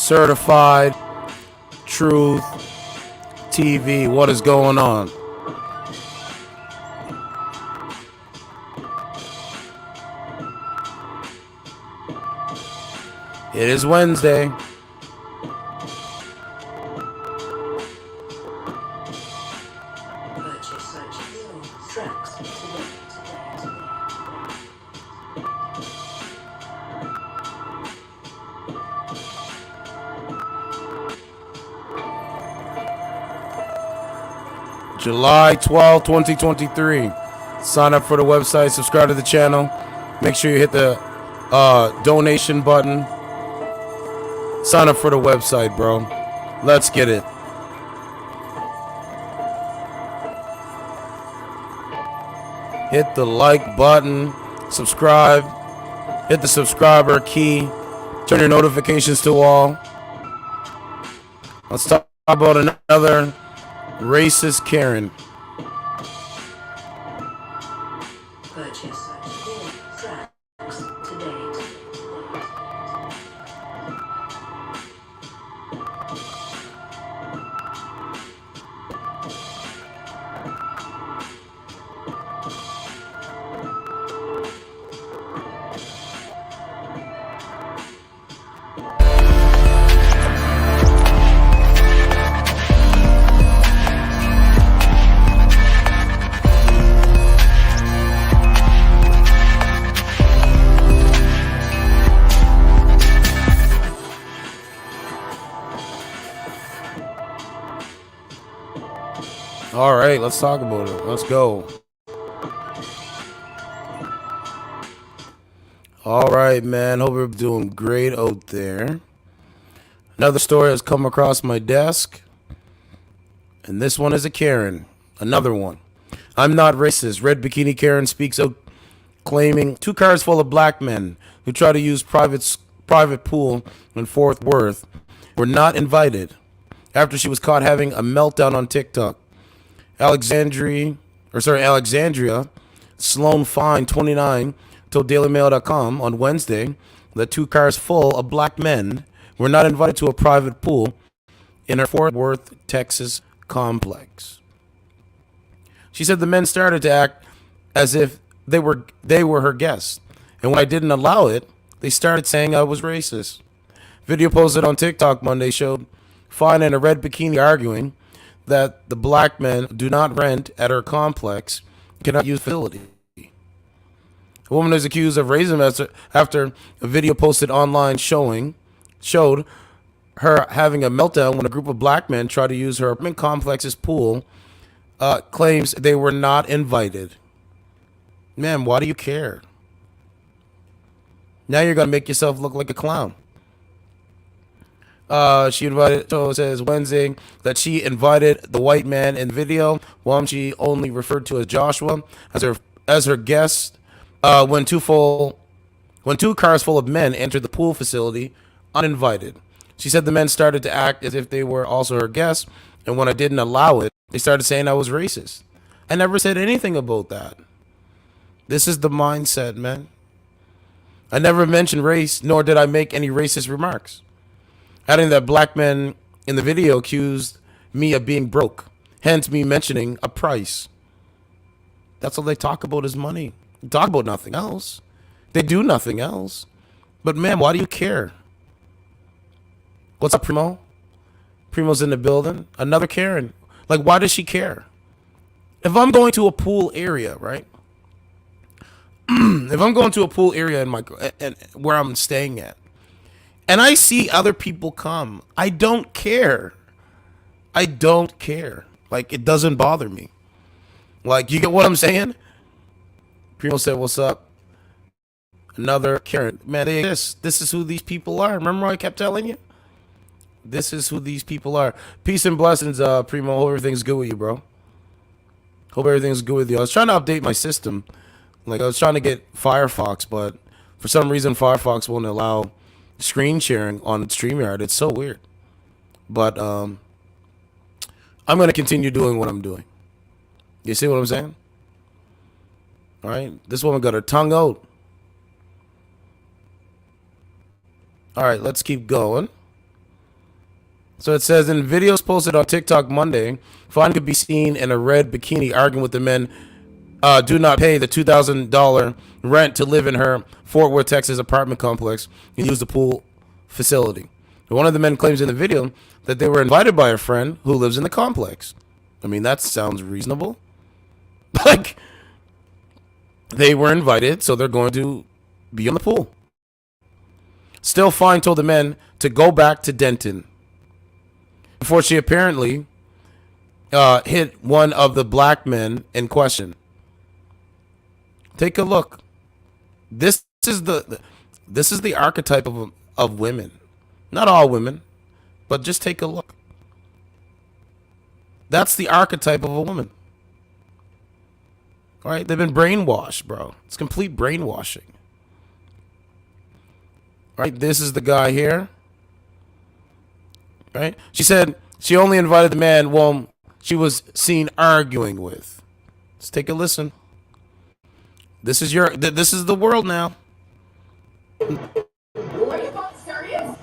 Certified Truth TV. What is going on? It is Wednesday. July 12, 2023. Sign up for the website, subscribe to the channel. Make sure you hit the donation button. Sign up for the website, bro. Let's get it. Hit the like button, subscribe, hit the subscriber key, turn your notifications to all. Let's talk about another racist Karen. Purchase tracks today. All right, let's talk about it. Let's go. All right, man. Hope you're doing great out there. Another story has come across my desk, and this one is a Karen. Another one. I'm not racist. Red Bikini Karen speaks out, claiming 2 cars full of black men who try to use private pool in Fort Worth were not invited after she was caught having a meltdown on TikTok. Alexandra Sloan Fine, 29, told DailyMail.com on Wednesday that 2 cars full of black men were not invited to a private pool in her Fort Worth, Texas complex. She said the men started to act as if they were her guests, and when I didn't allow it, they started saying I was racist. Video posted on TikTok Monday showed Fine in a red bikini arguing that the black men do not rent at her complex, cannot use the facility. The woman is accused of racism after a video posted online showed her having a meltdown when a group of black men tried to use her apartment complex's pool. Claims they were not invited. Man, why do you care? Now you're gonna make yourself look like a clown. She invited, so it says Wednesday that she invited the white man in video, whom she only referred to as Joshua, as her guest. When 2 cars full of men entered the pool facility uninvited. She said the men started to act as if they were also her guests, and when I didn't allow it, they started saying I was racist. I never said anything about that. This is the mindset, man. I never mentioned race, nor did I make any racist remarks. Adding that black men in the video accused me of being broke, hence me mentioning a price. That's all they talk about is money. They talk about nothing else. They do nothing else. But man, why do you care? What's up, Primo? Primo's in the building. Another Karen. Like, why does she care? If I'm going to a pool area, right? If I'm going to a pool area in where I'm staying at, and I see other people come, I don't care. I don't care. Like, it doesn't bother me. Like, you get what I'm saying? Primo said, what's up? Another Karen. Man, they exist. This is who these people are. Remember I kept telling you? This is who these people are. Peace and blessings, Primo. Hope everything's good with you, bro. Hope everything's good with you. I was trying to update my system. Like, I was trying to get Firefox, but for some reason, Firefox won't allow screen sharing on StreamYard. It's so weird. But I'm going to continue doing what I'm doing. You see what I'm saying? All right. This woman got her tongue out. All right, let's keep going. So it says in videos posted on TikTok Monday, Fawn could be seen in a red bikini arguing with the men do not pay the $2,000 rent to live in her Fort Worth, Texas apartment complex and use the pool facility. One of the men claims in the video that they were invited by a friend who lives in the complex. I mean, that sounds reasonable. Like, they were invited, so they're going to be on the pool. Still, Fine told the men to go back to Denton before she apparently hit one of the black men in question. Take a look. This is the archetype of women. Not all women, but just take a look. That's the archetype of a woman. All right, they've been brainwashed, bro. It's complete brainwashing. All right, this is the guy here. Right? She said she only invited the man whom she was seen arguing with. Let's take a listen. This is the world now. Are you not serious?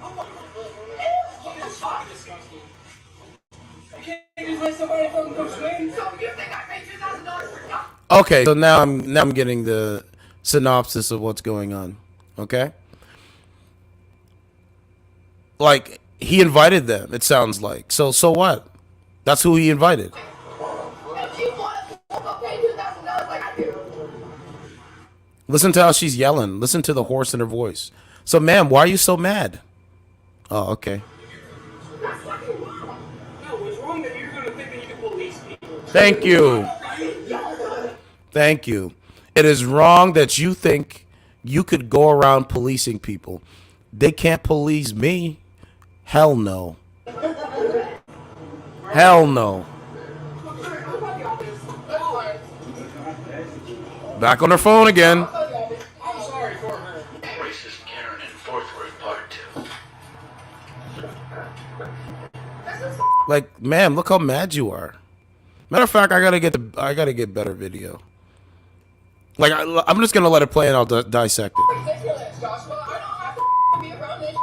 Okay, so now I'm getting the synopsis of what's going on. Okay? Like, he invited them, it sounds like. So what? That's who he invited. Listen to how she's yelling. Listen to the horse in her voice. So, ma'am, why are you so mad? Oh, okay. Thank you. Thank you. It is wrong that you think you could go around policing people. They can't police me. Hell no. Hell no. Back on her phone again. Racist Karen in Fort Worth Part 2. Like, ma'am, look how mad you are. Matter of fact, I gotta get better video. Like, I'm just gonna let it play and I'll dissect it. Ridiculous, Joshua. I don't have to be around this.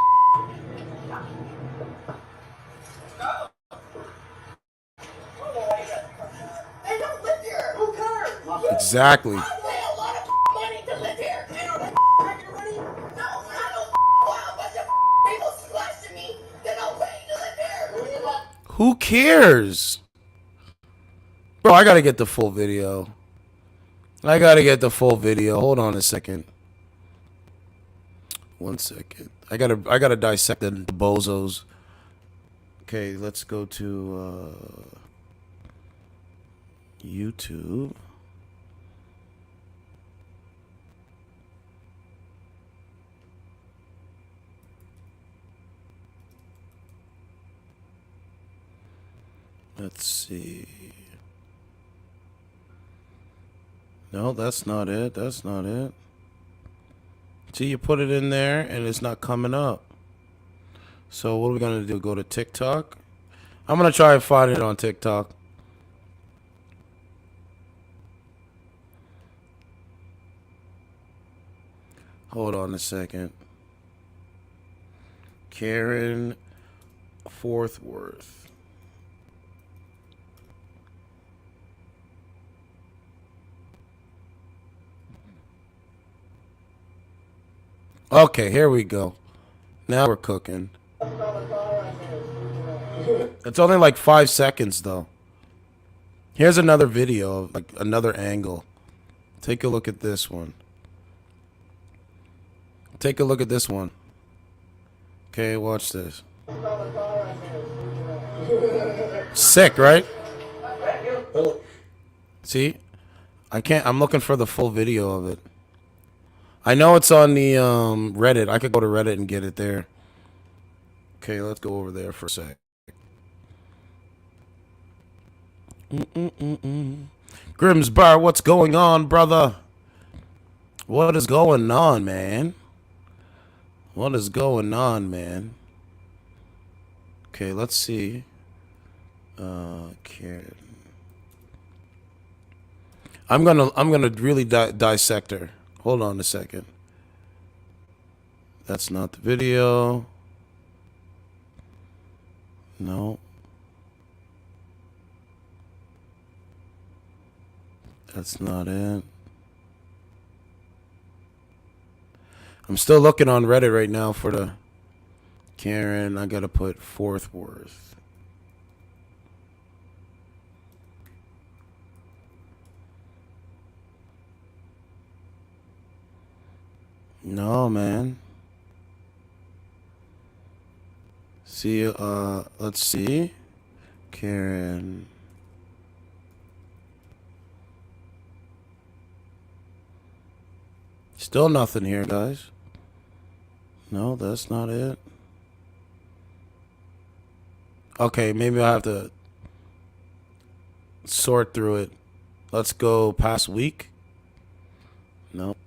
No. They don't live here. Who cares? Exactly. I pay a lot of money to live here. They don't have your money? No, I don't want a bunch of people slashing me. They don't pay to live here. Who cares? Bro, I gotta get the full video. Hold on a second. 1 second. I gotta dissect the bozos. Okay, let's go to YouTube. Let's see. No, that's not it. That's not it. See, you put it in there and it's not coming up. So what are we going to do? Go to TikTok? I'm going to try and find it on TikTok. Hold on a second. Karen Forthworth. Okay, here we go. Now we're cooking. It's only like 5 seconds though. Here's another video, like another angle. Take a look at this one. Take a look at this one. Okay, watch this. Sick, right? See? I'm looking for the full video of it. I know it's on the Reddit. I could go to Reddit and get it there. Okay, let's go over there for a sec. Grimsbar, what's going on, brother? What is going on, man? What is going on, man? Okay, let's see. Karen. I'm gonna really dissect her. Hold on a second. That's not the video. No. That's not it. I'm still looking on Reddit right now for the Karen. I gotta put Fort Worth. No, man. See, let's see. Karen. Still nothing here, guys. No, that's not it. Okay, maybe I'll have to sort through it. Let's go past week. Nope.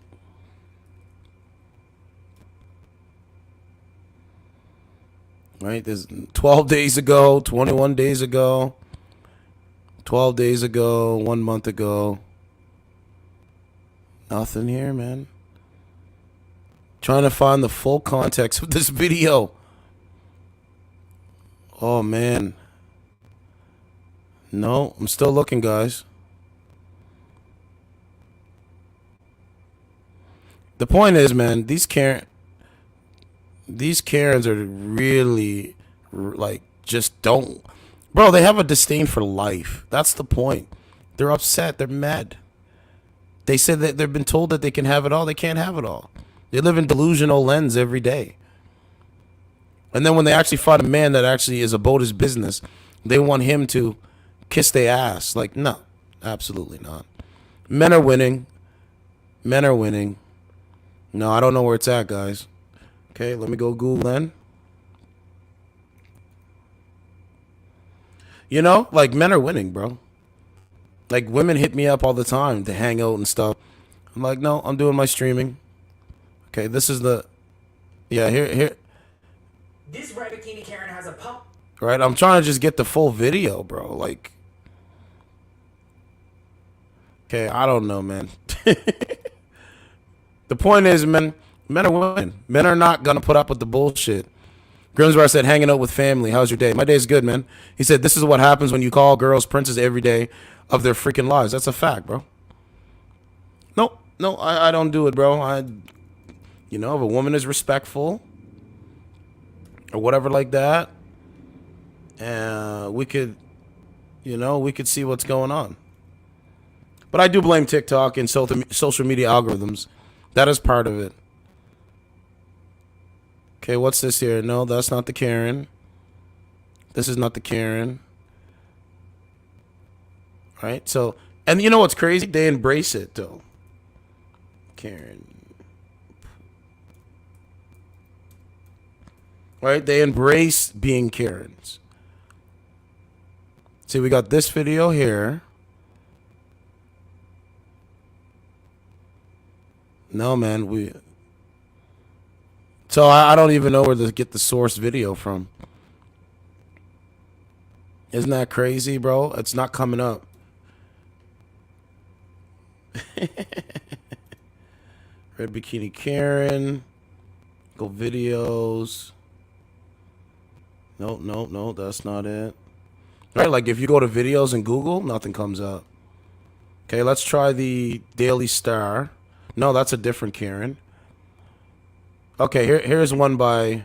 Right, there's 12 days ago, 21 days ago, 12 days ago, 1 month ago. Nothing here, man. Trying to find the full context of this video. Oh, man. No, I'm still looking, guys. The point is, man, these Karens are really, like, just don't. Bro, they have a disdain for life. That's the point. They're upset. They're mad. They said that they've been told that they can have it all. They can't have it all. They live in delusional lens every day. And then when they actually find a man that actually is about his business, they want him to kiss their ass. Like, no, absolutely not. Men are winning. Men are winning. No, I don't know where it's at, guys. Okay, let me go Google then. You know, like, men are winning, bro. Like, women hit me up all the time to hang out and stuff. I'm like, no, I'm doing my streaming. Okay, this is the... Yeah, here. This red bikini Karen has a pump. Right, I'm trying to just get the full video, bro. Like... Okay, I don't know, man. The point is, men are winning. Men are not going to put up with the bullshit. Grimsbar said, hanging out with family. How's your day? My day's good, man. He said, this is what happens when you call girls princes every day of their freaking lives. That's a fact, bro. No, I don't do it, bro. You know, if a woman is respectful or whatever like that, we could see what's going on. But I do blame TikTok and social media algorithms. That is part of it. Okay, what's this here? No, that's not the Karen. This is not the Karen. Right? So, and you know what's crazy? They embrace it, though. Karen. Right? They embrace being Karens. See, we got this video here. No, man, So I don't even know where to get the source video from. Isn't that crazy, bro? It's not coming up. Red Bikini Karen. Go videos. No, that's not it. Right, like if you go to videos in Google, nothing comes up. Okay, let's try the Daily Star. No, that's a different Karen. Okay, here's one by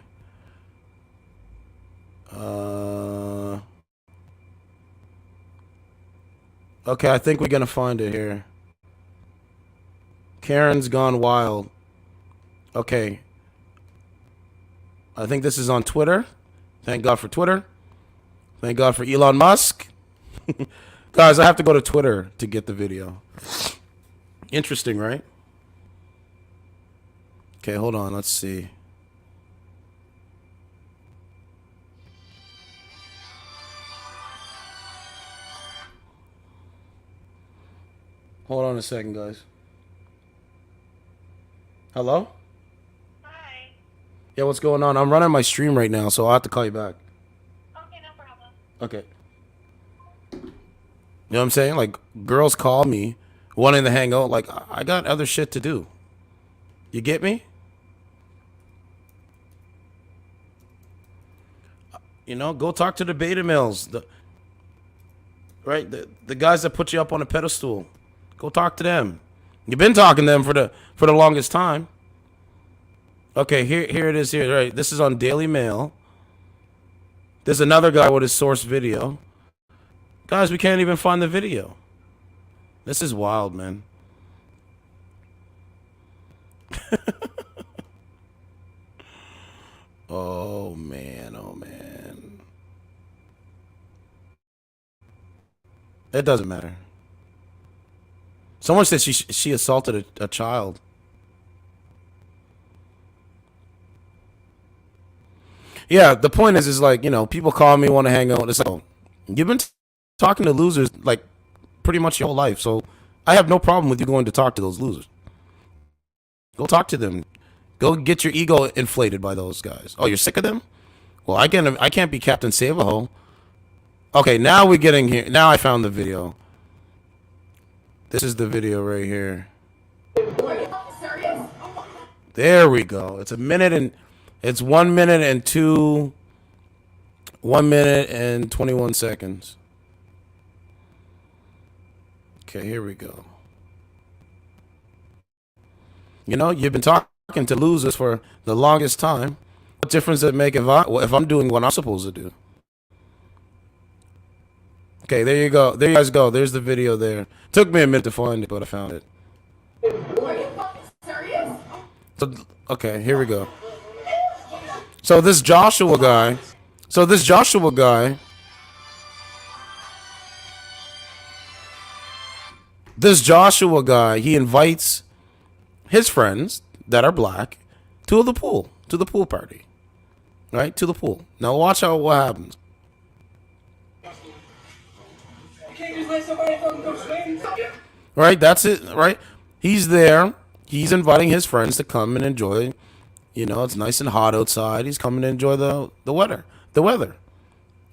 okay, I think we're gonna find it here. Karen's Gone Wild. Okay. I think this is on Twitter. Thank God for Twitter. Thank God for Elon Musk. Guys, I have to go to Twitter to get the video. Interesting, right? Okay, hold on. Let's see. Hold on a second, guys. Hello? Hi. Yeah, what's going on? I'm running my stream right now, so I'll have to call you back. Okay, no problem. Okay. You know what I'm saying? Like, girls call me wanting to hang out. Like, I got other shit to do. You get me? You know, go talk to the beta males, the guys that put you up on a pedestal. Go talk to them. You've been talking to them for the longest time. Okay, here it is here. Right, this is on Daily Mail. There's another guy with his source video. Guys, we can't even find the video. This is wild, man. Oh man, oh man. It doesn't matter. Someone said she assaulted a child. Yeah, the point is like, you know, people call me, want to hang out. It's like, you've been talking to losers like pretty much your whole life, so I have no problem with you going to talk to those losers. Go talk to them. Go get your ego inflated by those guys. Oh, you're sick of them? Well, I can't be Captain Save-A-Ho. Okay, now we're getting here. Now I found the video. This is the video right here. There we go. It's 1 minute and 1 minute and 21 seconds. Okay, here we go. You know, you've been talking to losers for the longest time. What difference does it make if I'm doing what I'm supposed to do? Okay, there you go. There you guys go. There's the video there. Took me a minute to find it, but I found it. So, okay, here we go. So this Joshua guy, he invites his friends that are black to the pool party, right? To the pool. Now watch what happens. Right, that's it, right? He's there. He's inviting his friends to come and enjoy. You know, it's nice and hot outside. He's coming to enjoy the weather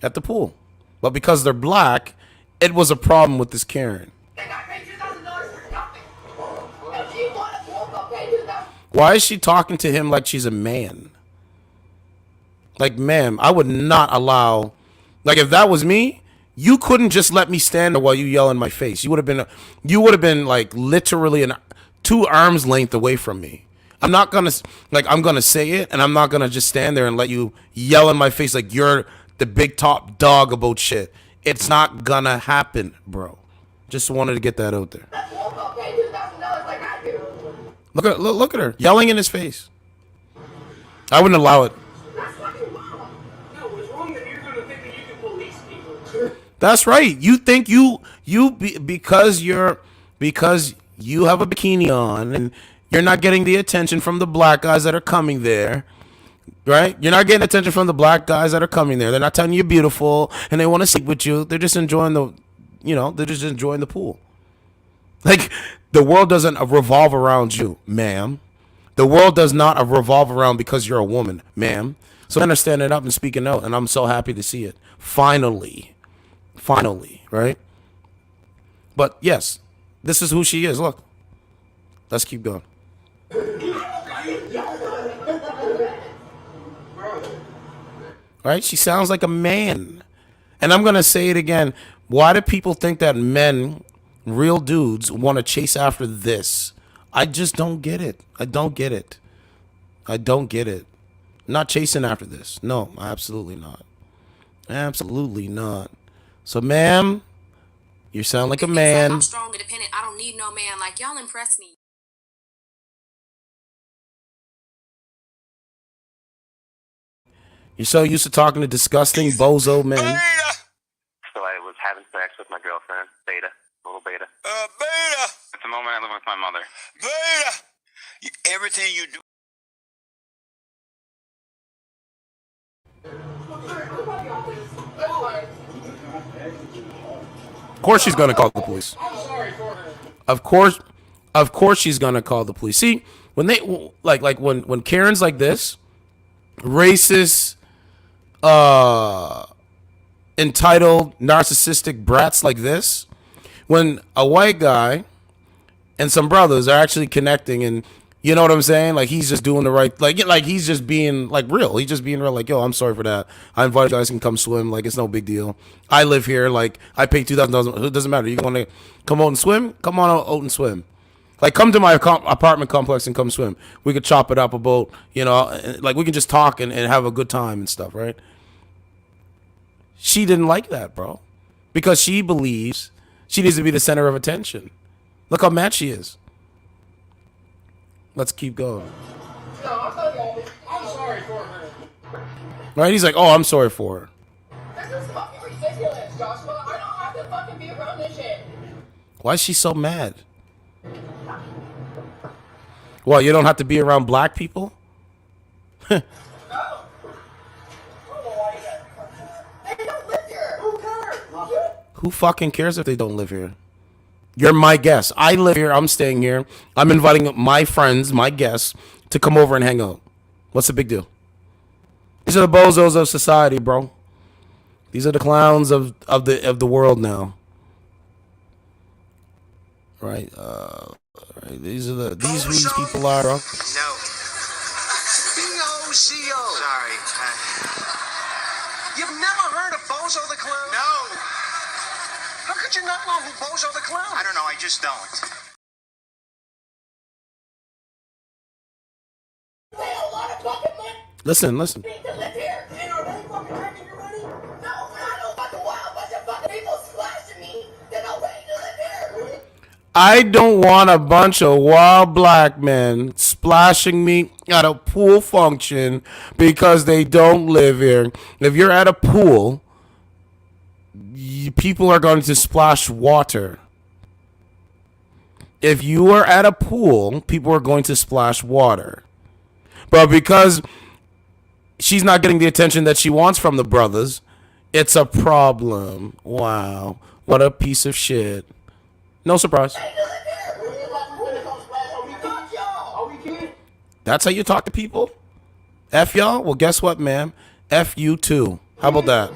at the pool. But because they're black, it was a problem with this Karen. Why is she talking to him like she's a man? Like, ma'am, I would not allow. Like, if that was me, you couldn't just let me stand there while you yell in my face. You would have been like literally 2 arms length away from me. I'm not gonna I'm gonna say it, and I'm not gonna just stand there and let you yell in my face like you're the big top dog about shit. It's not gonna happen, bro. Just wanted to get that out there. Look at her yelling in his face. I wouldn't allow it. That's right. You think because you have a bikini on and you're not getting the attention from the black guys that are coming there, right? You're not getting attention from the black guys that are coming there. They're not telling you you're beautiful and they want to sleep with you. They're just enjoying the pool. Like, the world doesn't revolve around you, ma'am. The world does not revolve around because you're a woman, ma'am. So I'm standing up and speaking out, and I'm so happy to see it. Finally, right? But yes, this is who she is. Look, let's keep going. Right? She sounds like a man. And I'm going to say it again. Why do people think that men, real dudes, want to chase after this? I just don't get it. I don't get it. I'm not chasing after this. No, absolutely not. Absolutely not. So, ma'am, you sound like a man. I'm strong, independent. I don't need no man. Like, y'all impress me. You're so used to talking to disgusting bozo men. So I was having sex with my girlfriend, Beta, little Beta. Beta! At the moment I live with my mother. Beta! Everything you do. Of course she's gonna call the police. Of course she's gonna call the police. See, when they when Karen's like this, racist, entitled, narcissistic brats like this, when a white guy and some brothers are actually connecting and You know what I'm saying? Like he's just doing the right, like he's just being like real. He's just being real. Like, yo, I'm sorry for that. I invited you guys can come swim. Like it's no big deal. I live here. Like I pay $2,000. It doesn't matter. You want to come out and swim? Come on out and swim. Like come to my apartment complex and come swim. We could chop it up about, you know, like we can just talk and have a good time and stuff, right? She didn't like that, bro, because she believes she needs to be the center of attention. Look how mad she is. Let's keep going. No, I'll tell you, I'm sorry for her. Right? He's like, oh, I'm sorry for her. This is fucking ridiculous, Joshua. I don't have to fucking be around this shit. Why is she so mad? Well, you don't have to be around black people? No. They don't live here. Who cares? Who fucking cares if they don't live here? You're my guest. I live here. I'm staying here. I'm inviting my friends, my guests, to come over and hang out. What's the big deal? These are the bozos of society, bro. These are the clowns of the world now. Right? Right. These who these people are, bro. No. B-O-Z-O. Sorry. You've never heard of Bozo the Clown? No. How could you not know who Bozo the Clown is? I don't know. I just don't. Pay a lot of fucking money Listen. to live here. And are they fucking taking your money? No, I don't fucking want a bunch of fucking people splashing me. They're not paying to live here. I don't want a bunch of wild black men splashing me at a pool function because they don't live here. If you're at a pool, people are going to splash water. If you are at a pool, people are going to splash water. But because she's not getting the attention that she wants from the brothers, it's a problem. Wow. What a piece of shit. No surprise. That's how you talk to people? F y'all? Well, guess what, ma'am? F you too. How about that?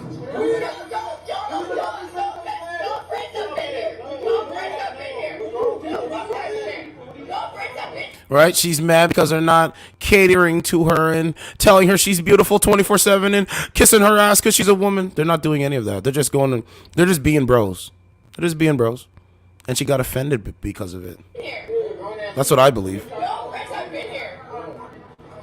Right? She's mad because they're not catering to her and telling her she's beautiful 24/7 and kissing her ass because she's a woman. They're not doing any of that. They're just they're just being bros. They're just being bros. And she got offended because of it. That's what I believe.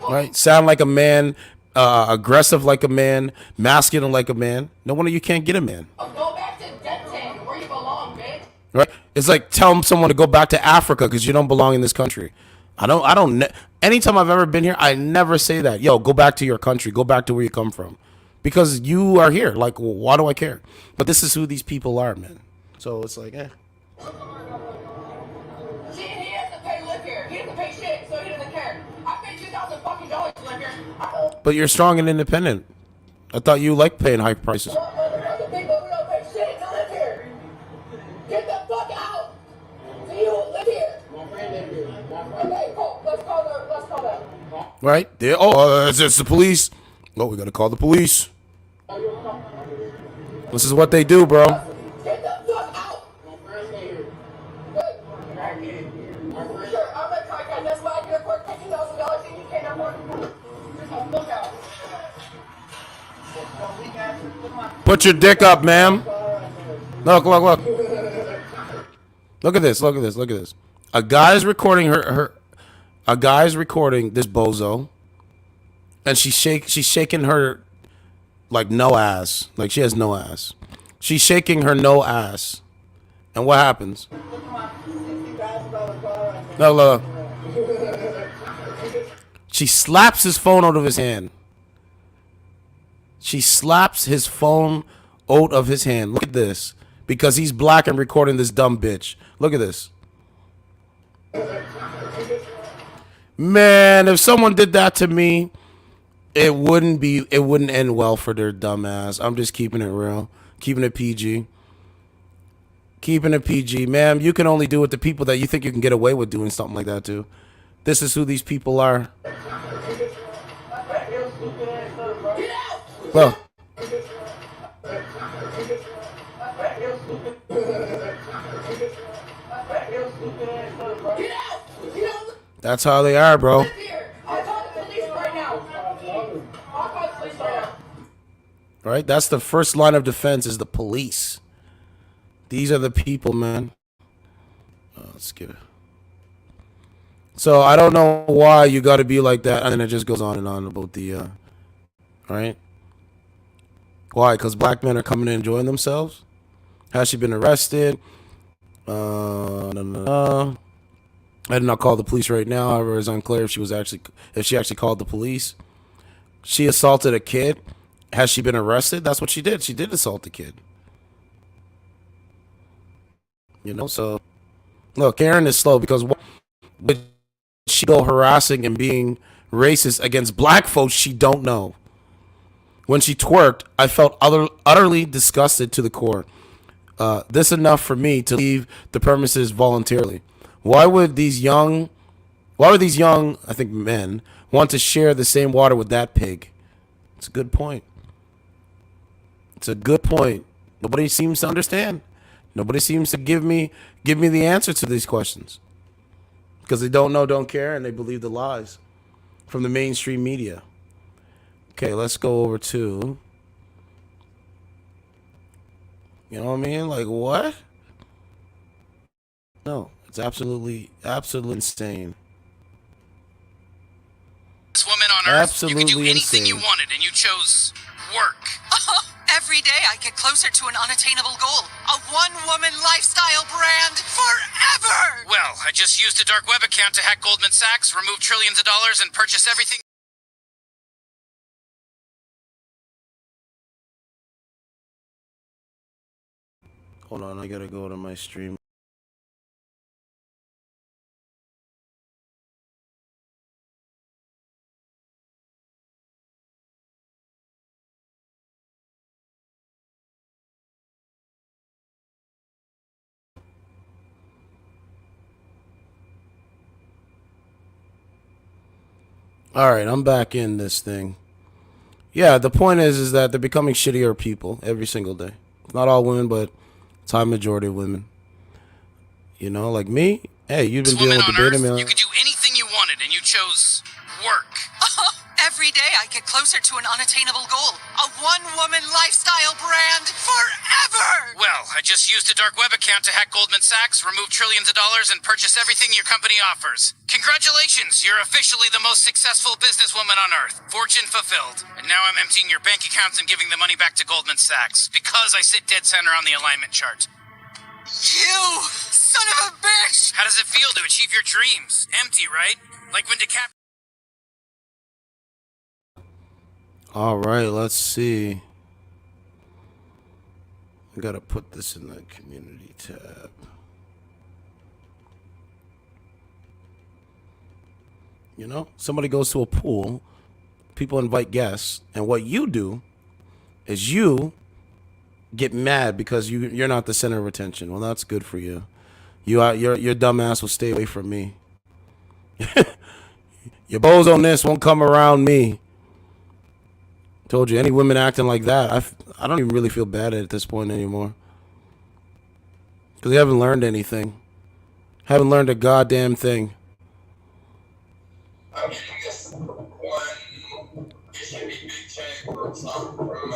Right? Sound like a man, aggressive like a man, masculine like a man. No wonder you can't get a man. Go back to Denton, where you belong, bitch. Right? It's like telling someone to go back to Africa because you don't belong in this country. Anytime I've ever been here, I never say that. Yo, go back to your country. Go back to where you come from. Because you are here. Like, well, why do I care? But this is who these people are, man. So it's like, He has to pay live here. He doesn't pay shit, so he doesn't care. I paid $2,000 fucking dollars to live here. But you're strong and independent. I thought you liked paying high prices. Other people who don't pay shit to live here. Get the fuck out. So you don't live here. Okay, cool. Let's call them. Right? It's the police. Oh, we gotta call the police. This is what they do, bro. Get the fuck out. Sure, I'm a cockhead. That's why I can afford $15,000 and you can't afford it. Look out. Put your dick up, ma'am. Look. Look at this. A guy's recording a guy's recording this bozo, and she's shaking her like no ass. Like she has no ass. She's shaking her no ass. And what happens? Look. She slaps his phone out of his hand. She slaps his phone out of his hand. Look at this. Because he's black and recording this dumb bitch. Look at this. Man, if someone did that to me, it wouldn't end well for their dumb ass. I'm just keeping it real. Keeping it PG. Keeping it PG. Ma'am, you can only do it to people that you think you can get away with doing something like that to. This is who these people are. Well. That's how they are, bro. Live here. I'll call the police right now. I'll call the police right now. Right? That's the first line of defense is the police. These are the people, man. Let's get it. So I don't know why you got to be like that, and then it just goes on and on about the, right? Why? Because black men are coming in enjoying themselves. Has she been arrested? No. I did not call the police right now. However, it's unclear if she actually called the police. She assaulted a kid. Has she been arrested? That's what she did. She did assault the kid. You know, so look, Karen is slow because would she go harassing and being racist against black folks she don't know? When she twerked, I felt utterly disgusted to the core. This enough for me to leave the premises voluntarily. Why would these young, I think men, want to share the same water with that pig? It's a good point. Nobody seems to understand. Nobody seems to give me the answer to these questions. Because they don't know, don't care, and they believe the lies from the mainstream media. Okay, let's go over to, you know what I mean? Like, what? No, it's absolutely insane. This woman on earth, Absolutely you could do anything insane. you wanted, and you chose work. Every day I get closer to an unattainable goal. A one-woman lifestyle brand forever! Well, I just used a dark web account to hack Goldman Sachs, remove trillions of dollars, and purchase everything. Hold on, I gotta go to my stream. All right, I'm back in this thing. Yeah, the point is that they're becoming shittier people every single day. Not all women, but it's high majority of women. You know, like me. Hey, you've been dealing with the beta male. You could do anything you wanted, and you chose work. Every day I get closer to an unattainable goal. A one-woman lifestyle brand forever! Well, I just used a dark web account to hack Goldman Sachs, remove trillions of dollars, and purchase everything your company offers. Congratulations, you're officially the most successful businesswoman on earth. Fortune fulfilled. And now I'm emptying your bank accounts and giving the money back to Goldman Sachs, because I sit dead center on the alignment chart. You son of a bitch! How does it feel to achieve your dreams? Empty, right? Like when DiCaprio... All right, let's see. I gotta put this in the community tab. You know, somebody goes to a pool, people invite guests, and what you do is you get mad because you're not the center of attention. Well, that's good for you. Your dumb ass will stay away from me. Your bows on this won't come around me. Told you, any women acting like that, I don't even really feel bad at this point anymore. Because they haven't learned anything. Haven't learned a goddamn thing. I'm getting this one shitty big check or something from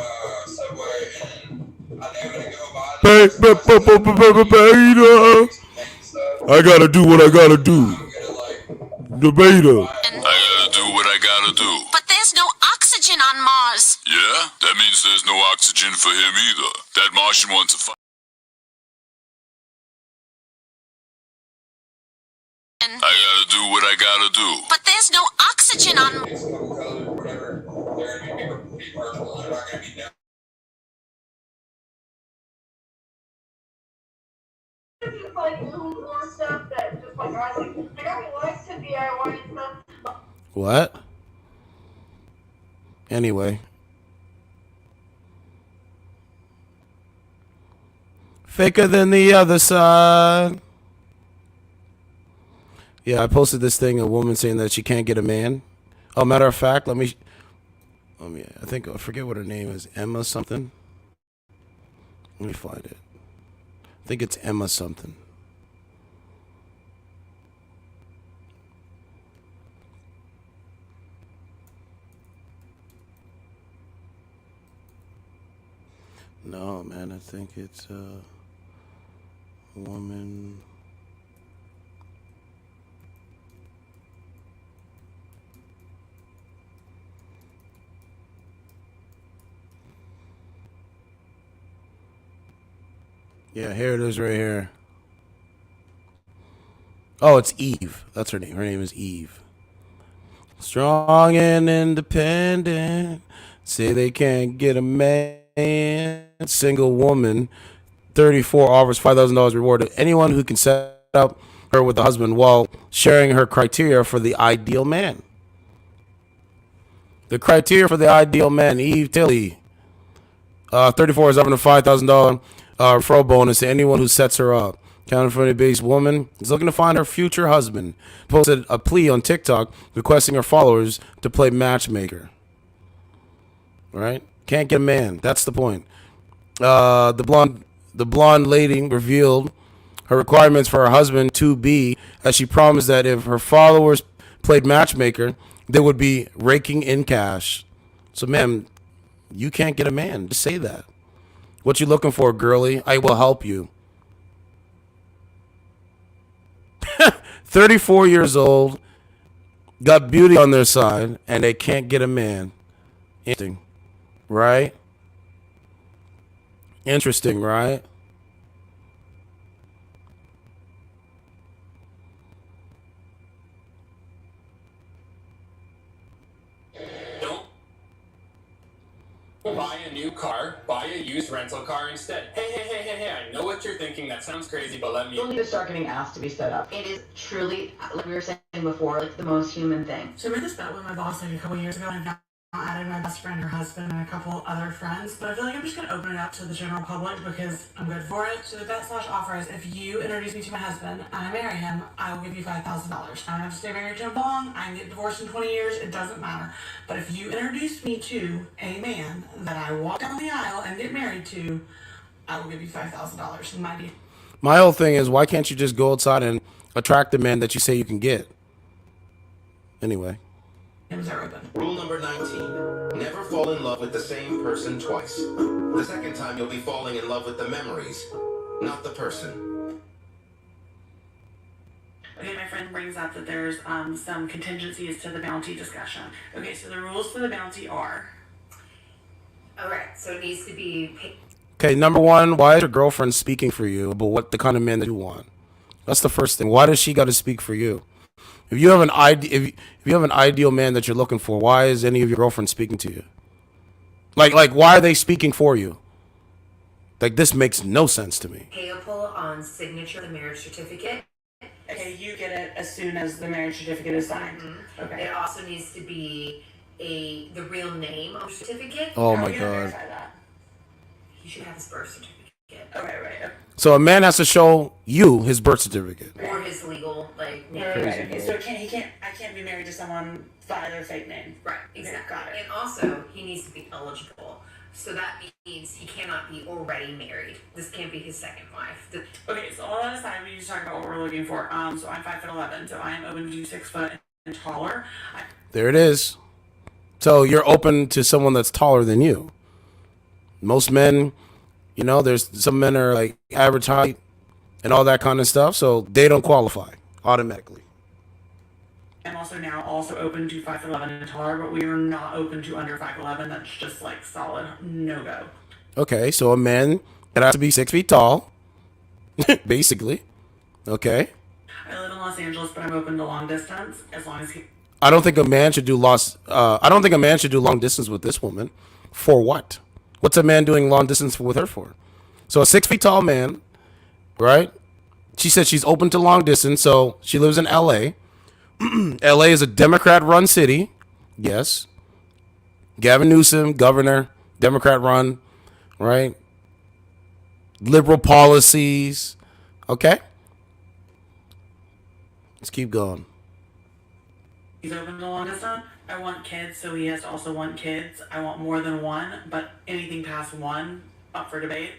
Subway, and I think I'm gonna go buy Beta. I gotta do what I gotta do. The beta. I gotta do what I gotta do. But there's no oxygen on Mars. Yeah? That means there's no oxygen for him either. That Martian wants a fight. I gotta do what I gotta do. But there's no oxygen on Mars. a couple colors or whatever. They're gonna be purple. They're not gonna be down. Just like little more stuff that just like I like to DIY stuff. What? Anyway. Faker than the other side. Yeah, I posted this thing, a woman saying that she can't get a man. Oh, matter of fact, I forget what her name is. Emma something. Let me find it. I think it's Emma something. No, man, I think it's woman. Yeah, here it is right here. Oh, it's Eve. That's her name. Her name is Eve. Strong and independent. Say they can't get a man. Single woman. 34 offers $5,000 reward to anyone who can set up her with a husband while sharing her criteria for the ideal man. The criteria for the ideal man. Eve Tilly. 34 is offering a $5,000 referral bonus to anyone who sets her up. California-based woman is looking to find her future husband. Posted a plea on TikTok requesting her followers to play matchmaker. Right? Can't get a man. That's the point. The blonde lady revealed her requirements for her husband to be, as she promised that if her followers played matchmaker, they would be raking in cash. So, ma'am, you can't get a man. Just say that. What you looking for, girly? I will help you. 34 years old, got beauty on their side, and they can't get a man. Interesting, right? Interesting, right? Buy a new car, buy a used rental car instead. Hey, I know what you're thinking, that sounds crazy, but let me... You'll need to start getting asked to be set up. It is truly, like we were saying before, like the most human thing. So I made this bet with my boss like a couple years ago, and I've now added my best friend, her husband, and a couple other friends. But I feel like I'm just going to open it up to the general public because I'm good for it. So the bet/offer is if you introduce me to my husband and I marry him, I will give you $5,000. I don't have to stay married to him long. I can get divorced in 20 years. It doesn't matter. But if you introduce me to a man that I walk down the aisle and get married to, I will give you $5,000. My deal. My whole thing is, why can't you just go outside and attract the man that you say you can get? Anyway. Rule number 19. Never fall in love with the same person twice. The second time you'll be falling in love with the memories, not the person. Okay, my friend brings up that there's some contingencies to the bounty discussion. Okay, so the rules for the bounty are... Alright, so it needs to be... Okay, number one, why is your girlfriend speaking for you about what the kind of man that you want? That's the first thing. Why does she got to speak for you? If you have an if you have an ideal man that you're looking for, why is any of your girlfriends speaking to you? Like why are they speaking for you? Like, this makes no sense to me. Payable on signature of the marriage certificate. Okay, you get it as soon as the marriage certificate is signed. Mm-hmm. Okay. It also needs to be the real name on the certificate. Oh my God. You should have his birth certificate. Okay, right. So a man has to show you his birth certificate. Or his legal, like, Right. Okay, so I can't be married to someone by their fake name. Right, exactly. Got it. And also, he needs to be eligible. So that means he cannot be already married. This can't be his second wife. Okay, so all that aside, we need to talk about what we're looking for. So I'm 5'11", so I am open to 6 foot and taller. There it is. So you're open to someone that's taller than you. Most men, you know, there's some men are like average height and all that kind of stuff, so they don't qualify automatically. I'm also now open to 5'11" and taller, but we are not open to under 5'11". That's just like solid no-go. Okay, so a man that has to be 6 feet tall, basically. Okay. I live in Los Angeles, but I'm open to long distance as long as he... I don't think a man should do long distance with this woman. For what? What's a man doing long distance with her for? So a 6 feet tall man, right? She said she's open to long distance, so she lives in LA. LA is a Democrat-run city. Yes. Gavin Newsom, governor, Democrat-run, right? Liberal policies. Okay. Let's keep going. He's open to long distance. I want kids, so he has to also want kids. I want more than one, but anything past one, up for debate.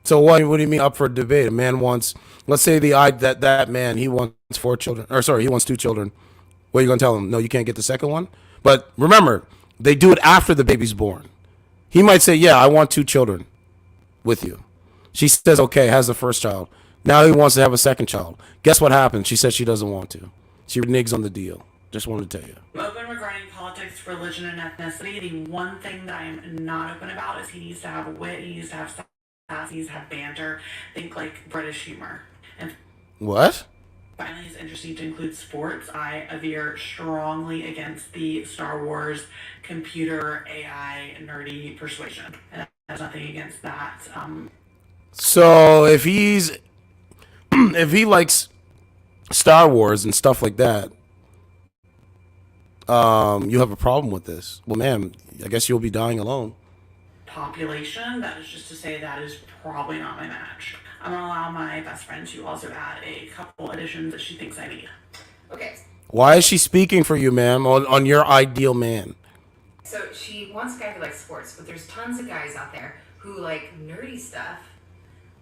So what do you mean up for debate? A man wants, let's say that man, he wants 4 children, or sorry, he wants 2 children. What are you going to tell him? No, you can't get the second one? But remember, they do it after the baby's born. He might say, yeah, I want 2 children. with you. She says, okay, has the first child. Now he wants to have a second child. Guess what happens? She says she doesn't want to. She reneges on the deal. Just wanted to tell you. Open regarding politics, religion, and ethnicity. The one thing that I'm not open about is he needs to have wit, he needs to have sass, he needs to have banter. Think like British humor. And What? finally, it's interesting to include sports. I veer strongly against the Star Wars computer AI nerdy persuasion. And there's nothing against that. So if he likes Star Wars and stuff like that, you have a problem with this. Well, ma'am, I guess you'll be dying alone. Population, that is just to say that is probably not my match. I'm gonna allow my best friend to also add a couple additions that she thinks I need. Okay, Why is she speaking for you, ma'am, on your ideal man? so she wants a guy who likes sports, but there's tons of guys out there who like nerdy stuff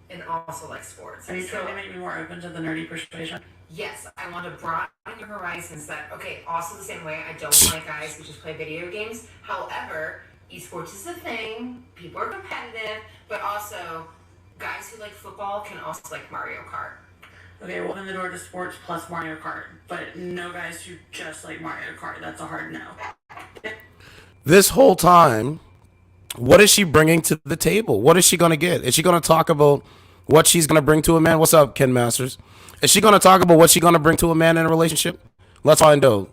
and also like sports. Are you trying to make me more open to the nerdy persuasion? Yes, I want to broaden your horizons. That okay. Also, the same way I don't like guys who just play video games. However, esports is a thing. People are competitive, but also guys who like football can also like Mario Kart. Okay, we'll open the door to sports plus Mario Kart, but no guys who just like Mario Kart. That's a hard no. This whole time, what is she bringing to the table? What is she going to get? Is she going to talk about what she's going to bring to a man? What's up, Ken Masters? Is she going to talk about what she's going to bring to a man in a relationship? Let's find out.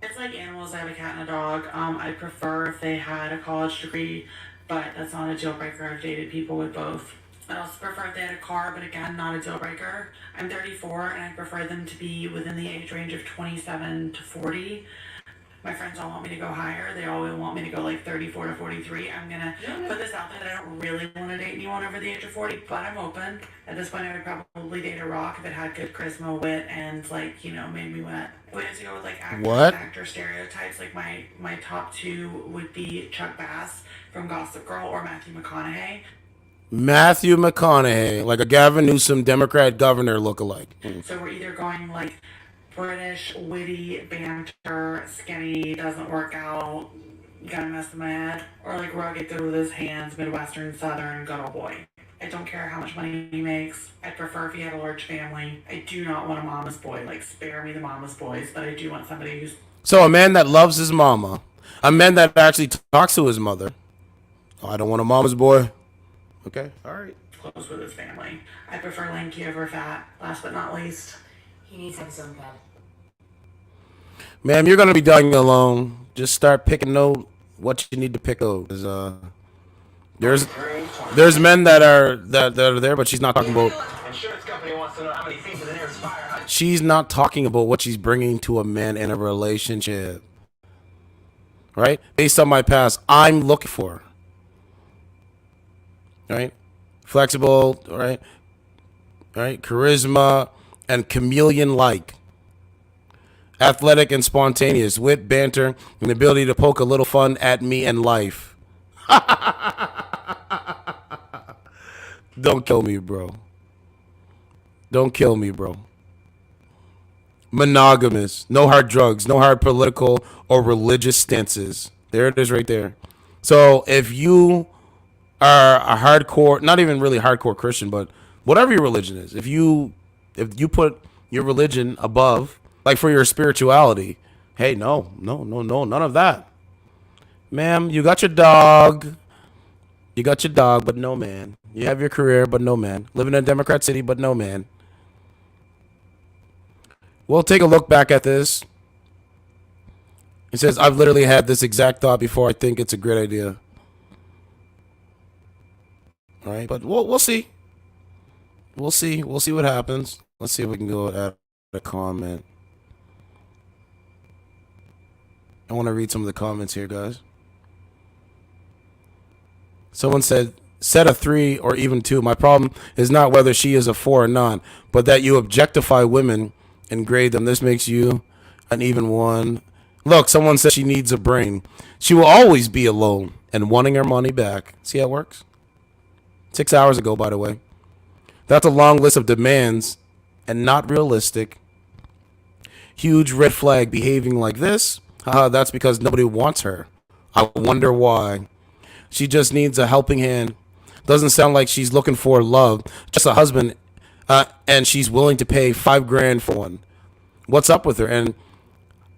It's like animals. I have a cat and a dog. I prefer if they had a college degree, but that's not a deal breaker. I've dated people with both. I also prefer if they had a car, but again, not a deal breaker. I'm 34, and I prefer them to be within the age range of 27 to 40. My friends all want me to go higher. They all want me to go like 34 to 43. I'm going to put this out there that I don't really want to date anyone over the age of 40, but I'm open. At this point, I would probably date a rock if it had good charisma, wit, and like, you know, made me wet. But to go with like actor stereotypes, like my top two would be Chuck Bass from Gossip Girl or Matthew McConaughey. Matthew McConaughey, like a Gavin Newsom Democrat governor lookalike. So we're either going like British, witty, banter, skinny, doesn't work out, got a mess in my head, or like rugged, good with his hands, Midwestern, Southern, good old boy. I don't care how much money he makes. I'd prefer if he had a large family. I do not want a mama's boy. Like, spare me the mama's boys, but I do want somebody who's... So a man that loves his mama, a man that actually talks to his mother. Oh, I don't want a mama's boy. Okay, all right. Close with his family. I prefer lanky over fat. Last but not least, he needs to have his own bed. Ma'am, you're gonna be dying alone. Just start picking out what you need to pick out. There's men that are there, but she's not talking about. Insurance company wants to know how many feet to the nearest fire hydrant. She's not talking about what she's bringing to a man in a relationship. Right? Based on my past, I'm looking for. Right? Flexible, right? Right? Charisma and chameleon-like. Athletic and spontaneous, wit, banter, and the ability to poke a little fun at me and life. Don't kill me, bro. Don't kill me, bro. Monogamous. No hard drugs. No hard political or religious stances. There it is right there. So if you are a hardcore, not even really hardcore Christian, but whatever your religion is, if you put your religion above, like for your spirituality, hey, no, none of that. Ma'am, you got your dog. You got your dog, but no man. You have your career, but no man. Living in a Democrat city, but no man. We'll take a look back at this. It says, I've literally had this exact thought before. I think it's a great idea. All right, but we'll see. We'll see. We'll see what happens. Let's see if we can go at a comment. I want to read some of the comments here, guys. Someone said, set a 3 or even 2. My problem is not whether she is a 4 or not, but that you objectify women and grade them. This makes you an even 1. Look, someone said she needs a brain. She will always be alone and wanting her money back. See how it works? 6 hours ago, by the way. That's a long list of demands and not realistic. Huge red flag behaving like this. Haha, that's because nobody wants her. I wonder why. She just needs a helping hand. Doesn't sound like she's looking for love, just a husband, and she's willing to pay $5,000 for one. What's up with her? And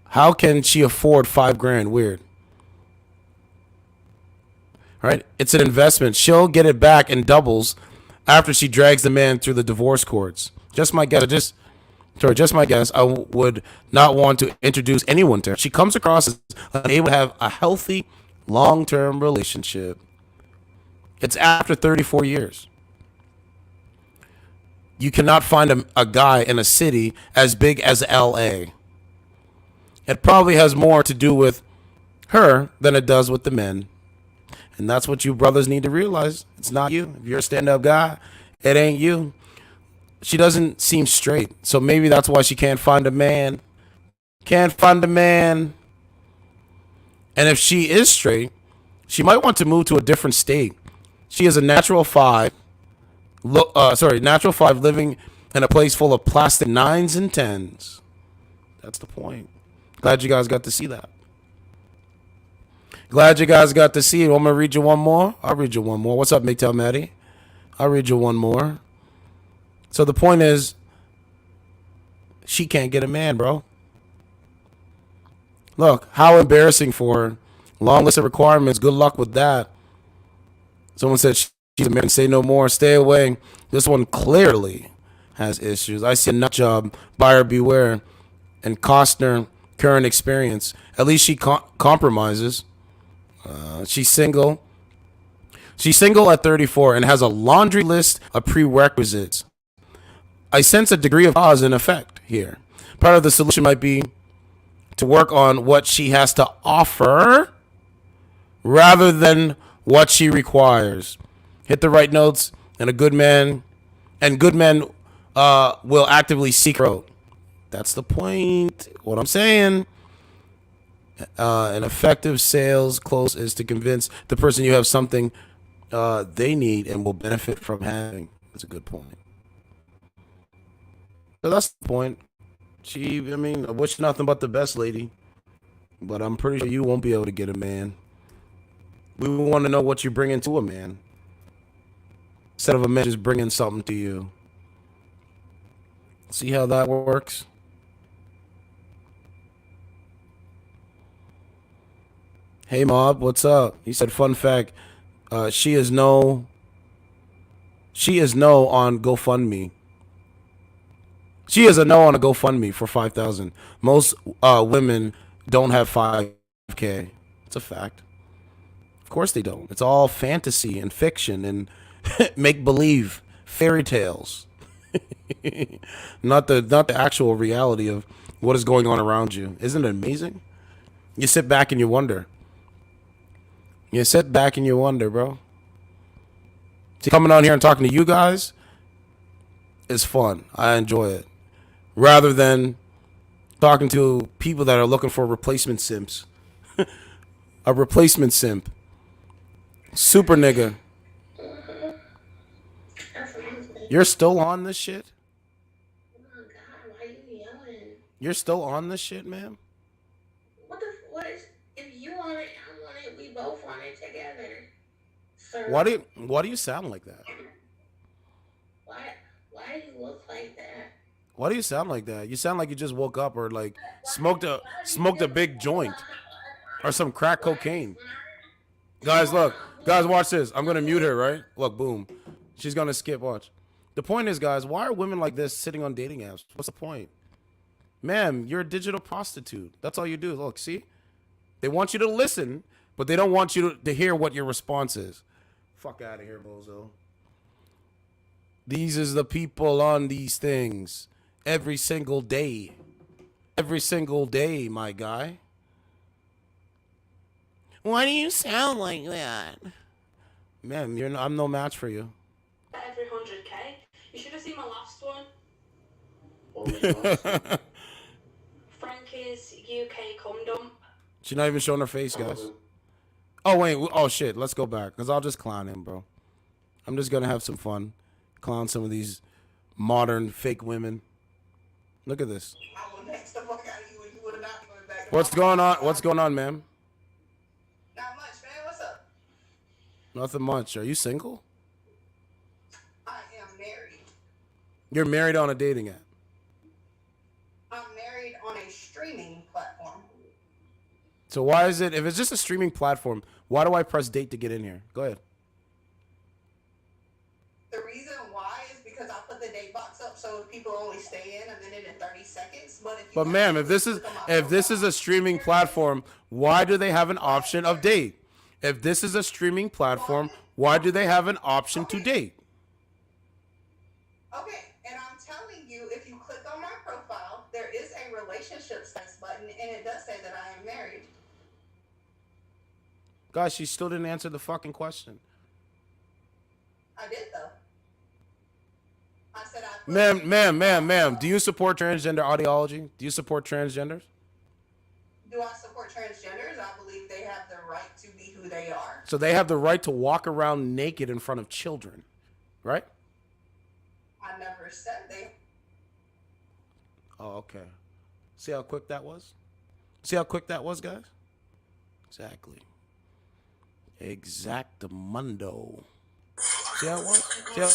how can she afford $5,000? Weird. Right? It's an investment. She'll get it back in doubles after she drags the man through the divorce courts. Just my guess. Just my guess. I would not want to introduce anyone to her. She comes across as unable to have a healthy, long-term relationship. It's after 34 years. You cannot find a guy in a city as big as LA. It probably has more to do with her than it does with the men. And that's what you brothers need to realize. It's not you. If you're a stand-up guy, it ain't you. She doesn't seem straight. So maybe that's why she can't find a man. Can't find a man. And if she is straight, she might want to move to a different state. She is a natural 5. Natural 5 living in a place full of plastic 9s and 10s. That's the point. Glad you guys got to see that. Glad you guys got to see it. I'm going to read you one more. I'll read you one more. What's up, MGTOW Maddie? I'll read you one more. So the point is, she can't get a man, bro. Look, how embarrassing for her. Long list of requirements. Good luck with that. Someone said she's a man. Say no more. Stay away. This one clearly has issues. I see a nut job. Buyer beware. And Costner, current experience. At least she compromises. She's single. She's single at 34 and has a laundry list of prerequisites. I sense a degree of cause and effect here. Part of the solution might be to work on what she has to offer rather than what she requires. Hit the right notes, and good men will actively seek her out. That's the point. What I'm saying. An effective sales close is to convince the person you have something they need and will benefit from having. That's a good point. So that's the point. I wish nothing but the best, lady. But I'm pretty sure you won't be able to get a man. We want to know what you're bringing to a man. Instead of a man just bringing something to you. See how that works? Hey, Mob, what's up? He said, fun fact, she is no on GoFundMe. She is a no on a GoFundMe for $5,000. Most women don't have $5,000. It's a fact. Of course they don't. It's all fantasy and fiction and make-believe fairy tales. not the actual reality of what is going on around you. Isn't it amazing? You sit back and you wonder. You sit back and you wonder, bro. See, coming on here and talking to you guys is fun. I enjoy it. Rather than talking to people that are looking for replacement simps. A replacement simp. Super nigga. You're still on this shit? Oh my god, why are you yelling? You're still on this shit, man? What is, if you want it, I want it, we both want it together. Sir. Why do you sound like that? Why do you look like that? Why do you sound like that? You sound like you just woke up or like smoked a big joint or some crack cocaine. Guys, look. Guys, watch this. I'm going to mute her, right? Look, boom. She's going to skip. Watch. The point is, guys, why are women like this sitting on dating apps? What's the point? Ma'am, you're a digital prostitute. That's all you do. Look, see? They want you to listen, but they don't want you to hear what your response is. Fuck out of here, bozo. These is the people on these things. Every single day. Every single day, my guy. Why do you sound like that? Ma'am, I'm no match for you. Every 100k. You should have seen my last one. Frankie's UK cum dump. She's not even showing her face, guys. Oh, wait. Oh, shit. Let's go back. Because I'll just clown him, bro. I'm just going to have some fun. Clown some of these modern fake women. Look at this. What's going on? What's going on, ma'am? Not much, man. What's up? Nothing much. Are you single? You're married on a dating app. I'm married on a streaming platform. So why is it, if it's just a streaming platform, why do I press date to get in here? Go ahead. The reason why is because I put the date box up so people only stay in a minute and 30 seconds. But ma'am, if this is a streaming platform, why do they have an option of date? If this is a streaming platform, why do they have an option to date? Okay, and I'm telling you, if you click on my profile, there is a relationship status button, and it does say that I am married. Guys, she still didn't answer the fucking question. I did though. I said I. Ma'am, do you support transgender ideology? Do you support transgenders? Do I support transgenders? I believe they have the right to be who they are. So they have the right to walk around naked in front of children, right? I never said they. Oh, okay. See how quick that was? See how quick that was, guys? Exactly. Exactamundo. See how it was? See how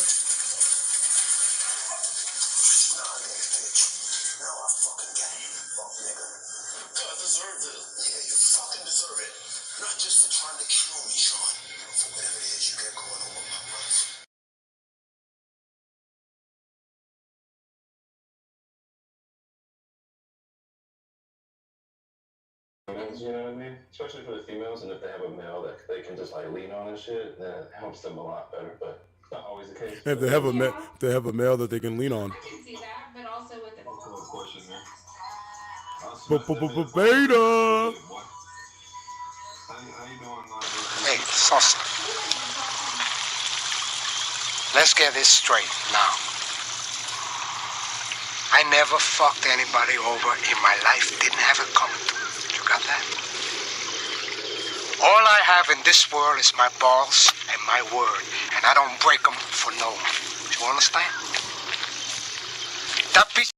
You know what I mean? Especially for the females, and if they have a male that they can just like lean on and shit, then it helps them a lot better. But it's not always the case. if they have a male that they can lean on. I can see that, but also with the Question, man. Beta. Hey, Sauce. Let's get this straight now. I never fucked anybody over in my life. Didn't have it coming to me. You got that? All I have in this world is my balls and my word, and I don't break them for no one. You understand? That piece.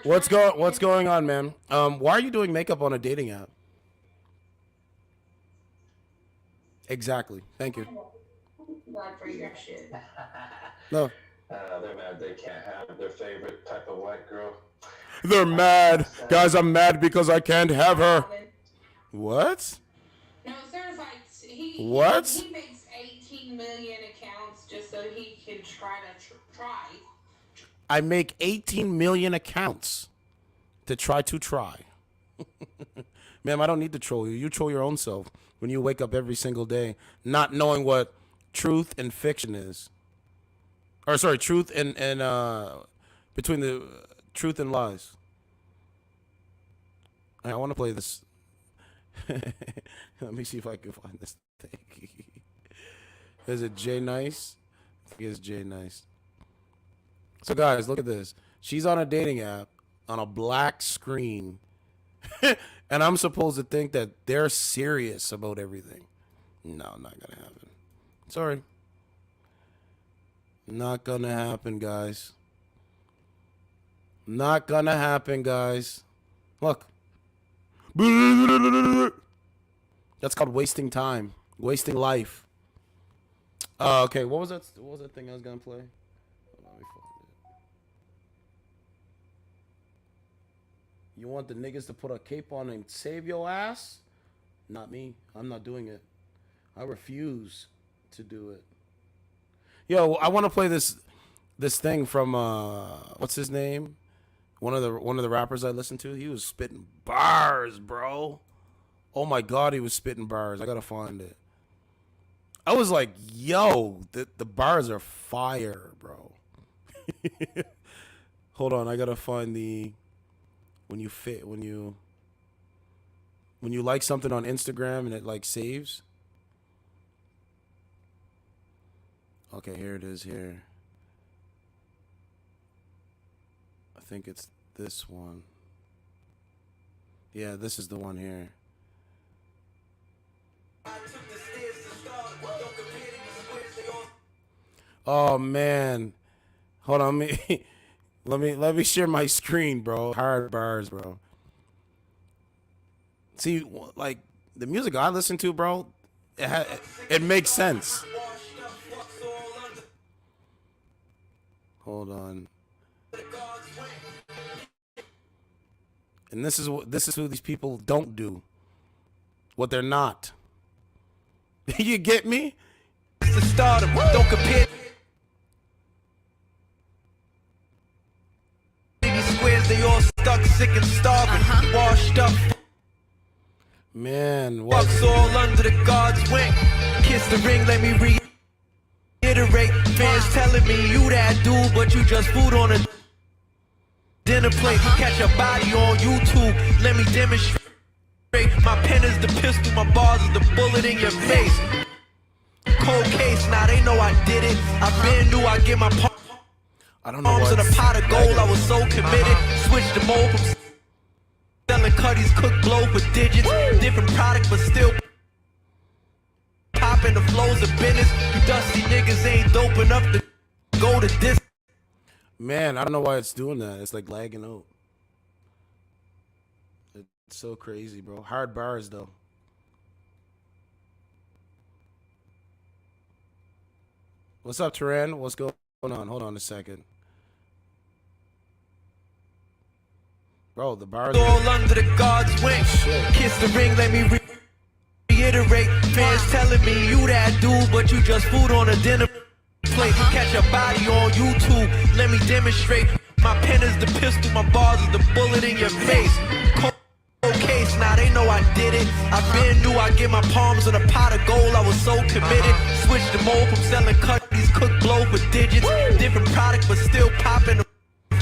What's going on, man? Why are you doing makeup on a dating app? Exactly. Thank you. Blood for your shit. No. They're mad they can't have their favorite type of white girl. They're mad. Guys, I'm mad because I can't have her. What? No, there's like What? He makes 18 million accounts just so he can try to try. I make 18 million accounts to try. Ma'am, I don't need to troll you. You troll your own self when you wake up every single day not knowing what truth and fiction is. Or sorry, truth and between the truth and lies. I want to play this. Let me see if I can find this thing. Is it Jay Nice? I think it's Jay Nice. So guys, look at this. She's on a dating app on a black screen. And I'm supposed to think that they're serious about everything. No, not gonna happen. Sorry. Not gonna happen, guys. Not gonna happen, guys. Look. That's called wasting time. Wasting life. Okay, what was that thing I was gonna play? Let me find it. You want the niggas to put a cape on and save your ass? Not me. I'm not doing it. I refuse to do it. Yo, I want to play this thing from what's his name? One of the rappers I listened to. He was spitting bars, bro. Oh my god, he was spitting bars. I gotta find it. I was like, yo, the bars are fire, bro. Hold on, I gotta find the when you like something on Instagram and it like saves. Okay, here it is here. I think it's this one. Yeah, this is the one here. Oh man. Hold on, let me share my screen, bro. Hard bars, bro. See, like the music I listen to, bro, it makes sense. Hold on. And this is who these people don't do. What they're not. You get me? The stardom, don't compare. Squares, they all stuck, sick and starving, washed up. Man, Bucks all under the God's wing. Kiss the ring, let me reiterate. Fans telling me you that dude, but you just food on a dinner plate. Catch a body on YouTube, let me demonstrate. My pen is the pistol, my bars is the bullet in your face. Cold case, now they know I did it. I been knew I get my palms in a pot of gold. I was so committed. Switched the mold from selling cutties, cook blow for digits. Different product, but still popping the flows of business. You dusty niggas ain't dope enough to go to this. Man, I don't know why it's doing that. It's like lagging out. It's so crazy, bro. Hard bars, though. What's up, Turan? What's going on? Hold on a second. Bro, the bars all under the God's wing. Kiss the ring, let me reiterate. Fans telling me you that dude, but you just food on a dinner plate. Catch a body on YouTube, let me demonstrate. My pen is the pistol, my bars is the bullet in your face. Cold case, now they know I did it. I been knew I get my palms in a pot of gold. I was so committed. Switched the mold from selling cutties, cook blow for digits. Different product, but still popping the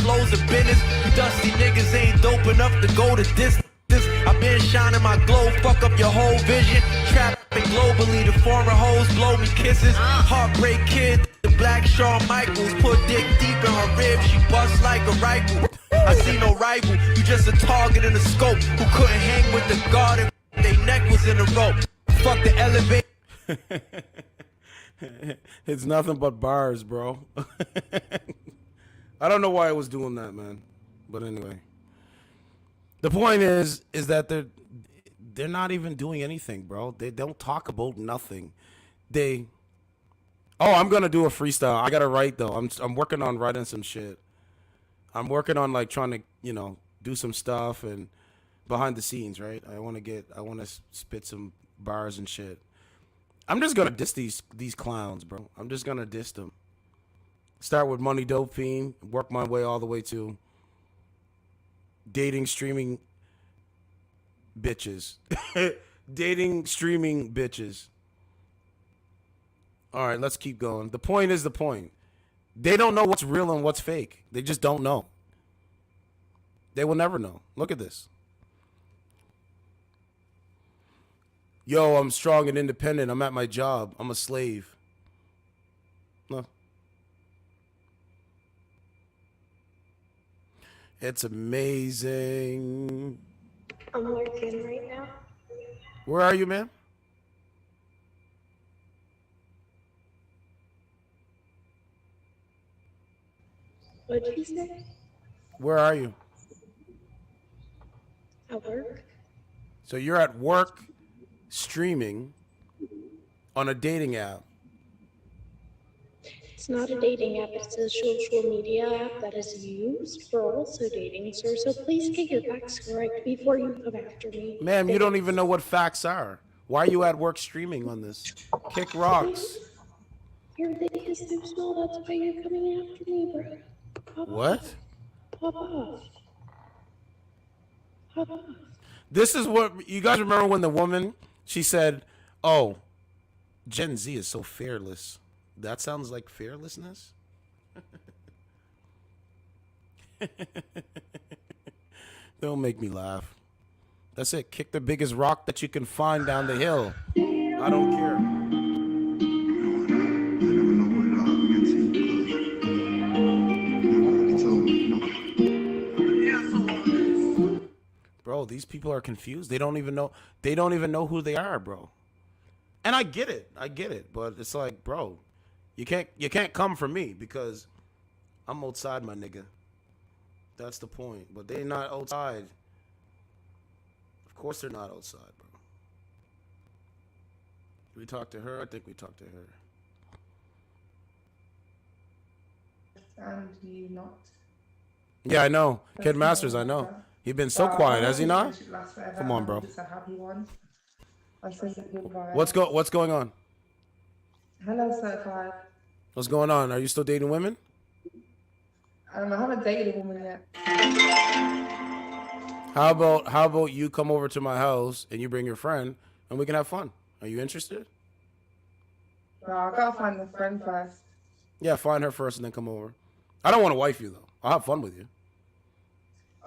flows of business. You dusty niggas ain't dope enough to go the distance. I been shining my glow, fuck up your whole vision. Trapping globally, the foreign hoes blow me kisses. Heartbreak kid, the black Shawn Michaels. Put dick deep in her ribs, she bust like a rifle. I see no rival, you just a target in the scope. Who couldn't hang with the guard and they neck was in a rope. Fuck the elevator. It's nothing but bars, bro. I don't know why I was doing that, man. But anyway. The point is that they're not even doing anything, bro. They don't talk about nothing. I'm gonna do a freestyle. I gotta write though. I'm working on writing some shit. I'm working on like trying to, do some stuff and behind the scenes, right? I wanna spit some bars and shit. I'm just gonna diss these clowns, bro. I'm just gonna diss them. Start with Money Dope Fiend, work my way all the way to dating streaming bitches. Dating streaming bitches. All right, let's keep going. The point is the point. They don't know what's real and what's fake. They just don't know. They will never know. Look at this. Yo, I'm strong and independent. I'm at my job. I'm a slave. No. It's amazing. I'm working right now. Where are you, man? What'd you say? Where are you? At work. So you're at work streaming on a dating app. It's not a dating app, it's a social media app that is used for also dating, sir. So please get your facts correct before you come after me. Ma'am, you don't even know what facts are. Why are you at work streaming on this? Kick rocks. Your dick is too small, that's why you're coming after me, bro. Pop What? Off. Pop off. Pop off. This is what you guys remember when the woman, she said, "Oh, Gen Z is so fearless." That sounds like fearlessness. Don't make me laugh. That's it. Kick the biggest rock that you can find down the hill. I don't care. Bro, these people are confused. They don't even know. They don't even know who they are, bro. And I get it. But it's like, bro, you can't come for me because I'm outside, my nigga. That's the point. But they're not outside. Of course they're not outside, bro. Did we talk to her? I think we talked to her. and you not. Yeah, I know. Kid That's Masters, I more know. better. He's been so But quiet, I has hope he this not? relationship lasts forever, Come and on, I bro. hope it's a happy one. I send you good vibes. What's going on? Hello, certified. What's going on? Are you still dating women? I haven't dated a woman yet. How about you come over to my house and you bring your friend and we can have fun? Are you interested? No, I gotta find a friend first. Yeah, find her first and then come over. I don't want to wife you though. I'll have fun with you.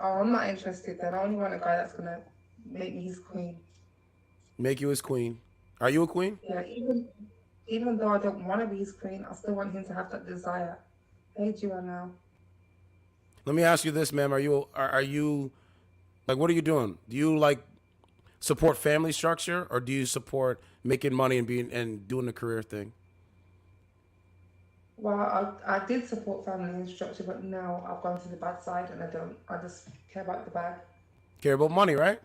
Oh, I'm not interested then. I only want a guy that's gonna make me his queen. Make you his queen. Are you a queen? Yeah, even though I don't want to be his queen, I still want him to have that desire. Hey, now. Let me ask you this, ma'am. Are you like, what are you doing? Do you like support family structure or do you support making money and doing the career thing? Well, I did support family and structure, but now I've gone to the bad side and I don't. I just care about the bag. Care about money, right?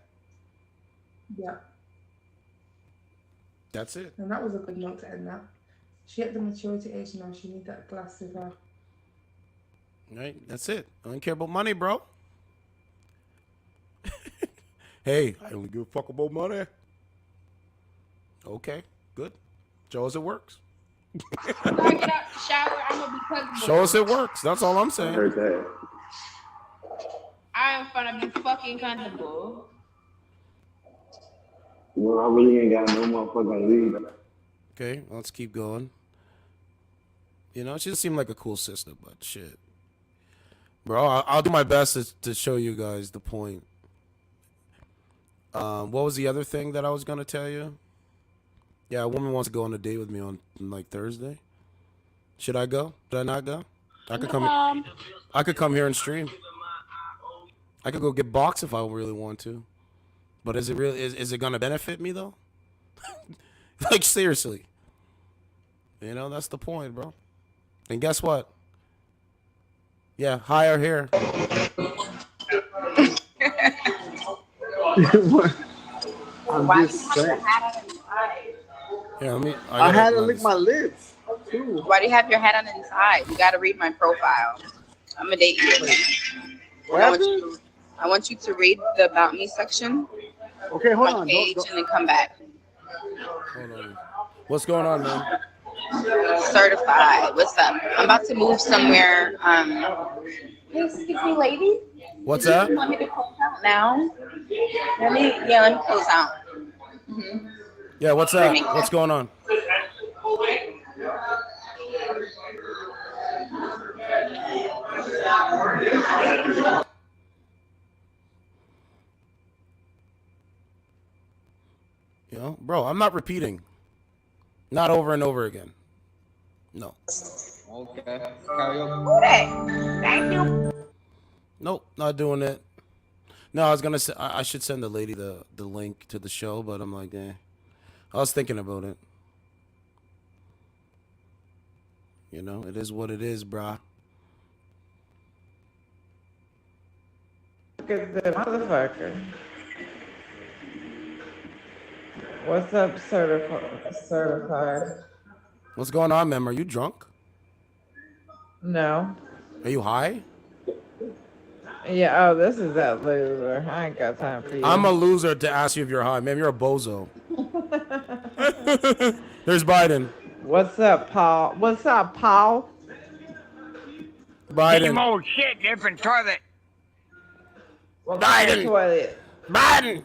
Yeah. That's it. And that was a good note to end that. She at the maturity age now. She need that glass with her. Right? That's it. I don't care about money, bro. Hey, I only give a fuck about money. Okay, good. Show us it works. When I get out the shower, I'm gonna be comfortable. Show us it works. That's all I'm saying. I heard that. I am gonna be fucking comfortable. Well, I really ain't got no motherfucking lead. Okay, let's keep going. You know, she doesn't seem like a cool sister, but shit. Bro, I'll do my best to show you guys the point. What was the other thing that I was going to tell you? Yeah, a woman wants to go on a date with me on like Thursday. Should I go? Should I not go? I could come here and stream. I could go get boxed if I really want to. But is it going to benefit me though? Like seriously. You know, that's the point, bro. And guess what? Yeah, hire here. I'm just saying. Yeah, I had to lick my lips. Too. Why do you have your hat on the inside? You gotta read my profile. I'm gonna date you. I want you to read the About Me section. Okay, hold on. Page and then come back. Hold on. What's going on, man? Certified. What's up? I'm about to move somewhere. Excuse me, lady. What's that? You want me to close out now? Let me close out. Mm-hmm. Yeah, what's that? What's going on? You know, bro, I'm not repeating. Not over and over again. No. Okay. Thank you. Nope, not doing it. No, I was gonna say I should send the lady the link to the show, but I'm like, I was thinking about it. You know, it is what it is, brah. Look at the motherfucker. What's up, certified? What's going on, ma'am? Are you drunk? No. Are you high? Yeah, oh, this is that loser. I ain't got time for you. I'm a loser to ask you if you're high, ma'am. You're a bozo. There's Biden. What's up, Paul? What's up, Paul? Biden. Same old shit, different toilet. Biden. Toilet. Biden.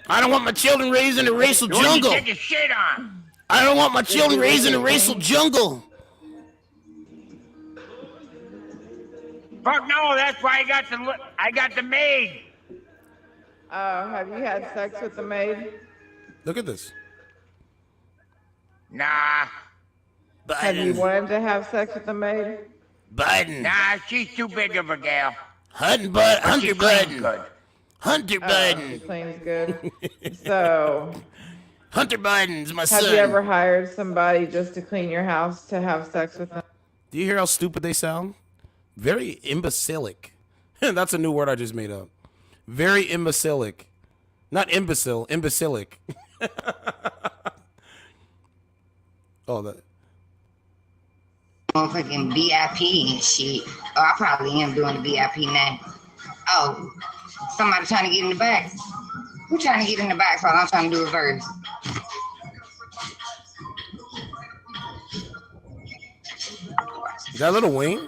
I don't want my children raised in a racial jungle. Take your shit on. I don't want my children raised in a racial jungle. Fuck no, that's why I got the maid. Oh, have you had sex with the maid? Look at this. Nah. Biden. Have you wanted to have sex with the maid? Biden. Nah, she's too big of a gal. Hunter She cleans Biden. good. Hunter She Biden. cleans good. So, Hunter Biden's my son. have you ever hired somebody just to clean your house to have sex with them? Do you hear how stupid they sound? Very imbecilic. That's a new word I just made up. Very imbecilic. Not imbecile, imbecilic. Oh, that. motherfucking VIP and shit. Oh, I probably am doing the VIP now. Oh, somebody trying to get in the back. Who trying to get in the back while I'm trying to do a verse? Is that Lil Wayne?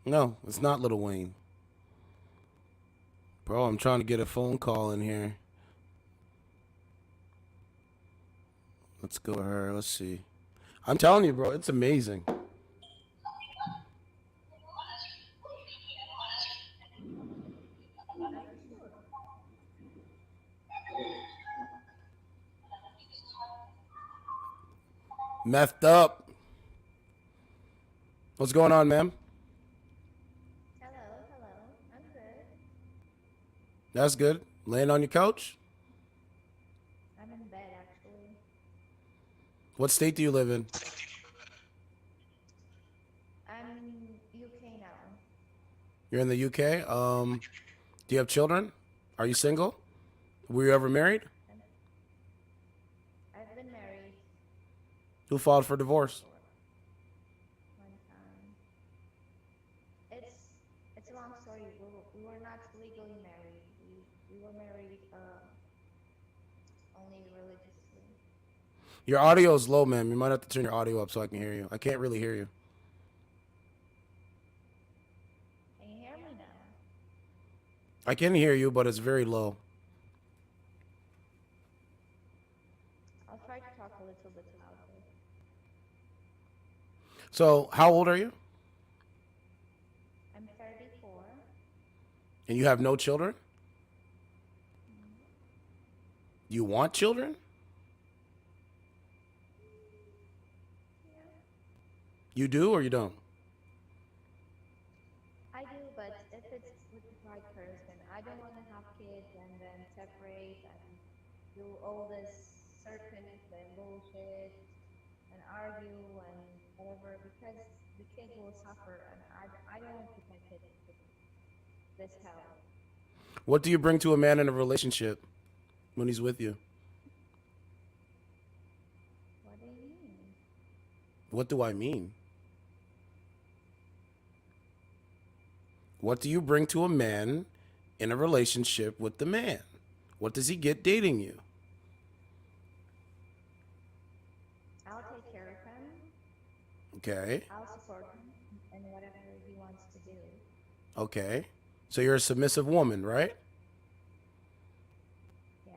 No, it's not Lil Wayne. Bro, I'm trying to get a phone call in here. Let's go to her. Let's see. I'm telling you, bro, it's amazing. Methed up. What's going on, ma'am? Hello. I'm good. That's good. Laying on your couch? I'm in bed actually. What state do you live in? I'm in UK now. You're in the UK? Do you have children? Are you single? Were you ever married? I've been married Who filed for divorce? one time. It's a long story. We were not legally married. We were married only religiously. Your audio is low, ma'am. You might have to turn your audio up so I can hear you. I can't really hear you. Can you hear me now? I can hear you, but it's very low. I'll try to talk a little bit louder. So, how old are you? I'm 34. And you have no children? You want children? You do or you don't? I do, but if it's with the right person, I don't want to have kids and then separate and do all this circus and bullshit and argue and whatever because the kid will suffer and I don't want to put my kid through this hell. What do you bring to a man in a relationship when he's with you? What do you mean? What do I mean? What do you bring to a man in a relationship with the man? What does he get dating you? I'll take care of him. Okay. I'll support him in whatever he wants to do. Okay. So you're a submissive woman, right? Yes.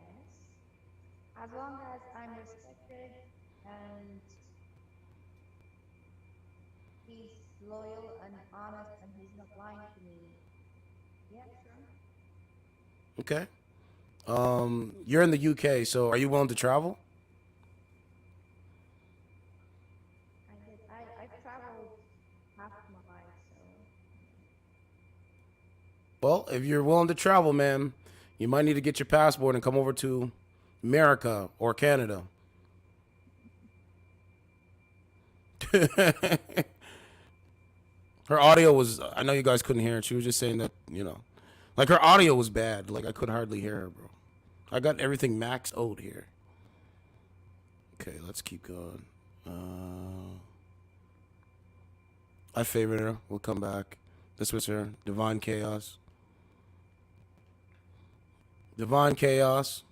As long as I'm respected and he's loyal and honest and he's not lying to me. Yeah, sure. Okay. You're in the UK, so are you willing to travel? I've traveled half my life, so. Well, if you're willing to travel, man, you might need to get your passport and come over to America or Canada. Her audio was, I know you guys couldn't hear it. She was just saying that, like her audio was bad. Like I could hardly hear her, bro. I got everything max out here. Okay, let's keep going. I favorite her. We'll come back. This was her. Divine Chaos. Divine Chaos.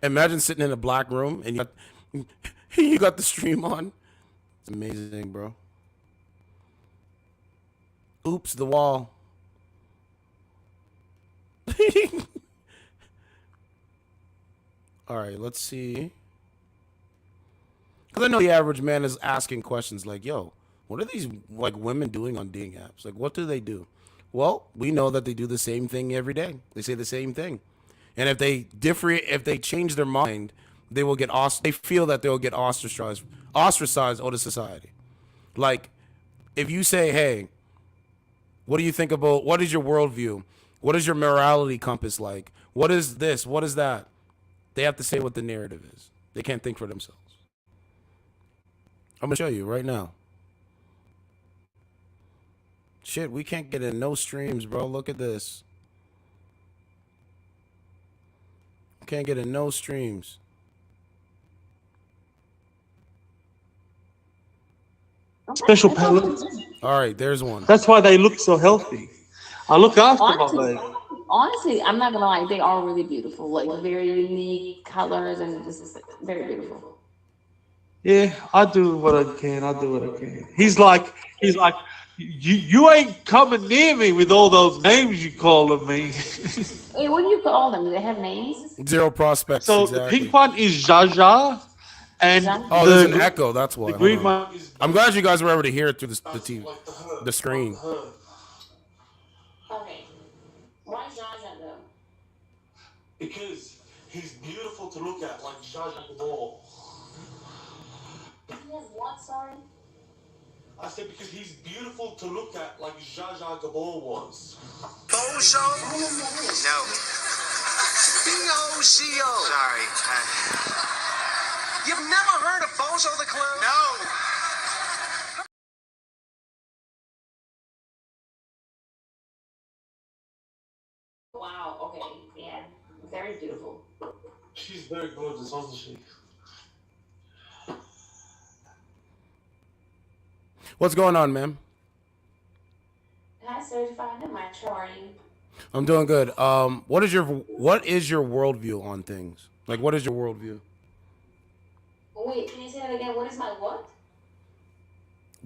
Imagine sitting in a black room and you got the stream on. It's amazing, bro. Oops, the wall. All right, let's see. Because I know the average man is asking questions like, yo, what are these like women doing on dating apps? Like, what do they do? Well, we know that they do the same thing every day. They say the same thing. And if they change their mind, they will get they feel that they'll get ostracized out of society. Like, if you say, hey, what do you think about, what is your worldview? What is your morality compass like? What is this? What is that? They have to say what the narrative is. They can't think for themselves. I'm going to show you right now. Shit, we can't get in no streams, bro. Look at this. Can't get in no streams. Special pellets. All right, there's one. That's why they look so healthy. I look after my baby. Honestly, I'm not gonna lie, they are really beautiful. Like very unique colors and just very beautiful. Yeah, I do what I can. I do what I can. He's like, you ain't coming near me with all those names you calling me. Hey, what do you call them? Do they have names? Zero prospects. So exactly. the pink one is Jaja, and there's an echo. That's why. The green Hold on. one is. I'm glad you guys were able to hear it through the screen. Okay. Why Jaja though? Because he's beautiful to look at, like Jaja the ball. He has what, sorry? I said because he's beautiful to look at, like Jaja Gabor was. Bozo? No. B-O-Z-O. Sorry. You've never heard of Bozo the Clown? No. Wow, okay, yeah. Very beautiful. She's very gorgeous, wasn't she? What's going on, ma'am? Hi, certified. How much? How are you? I'm doing good. What is your worldview on things? Like, what is your worldview? Wait, can you say that again? What is my what?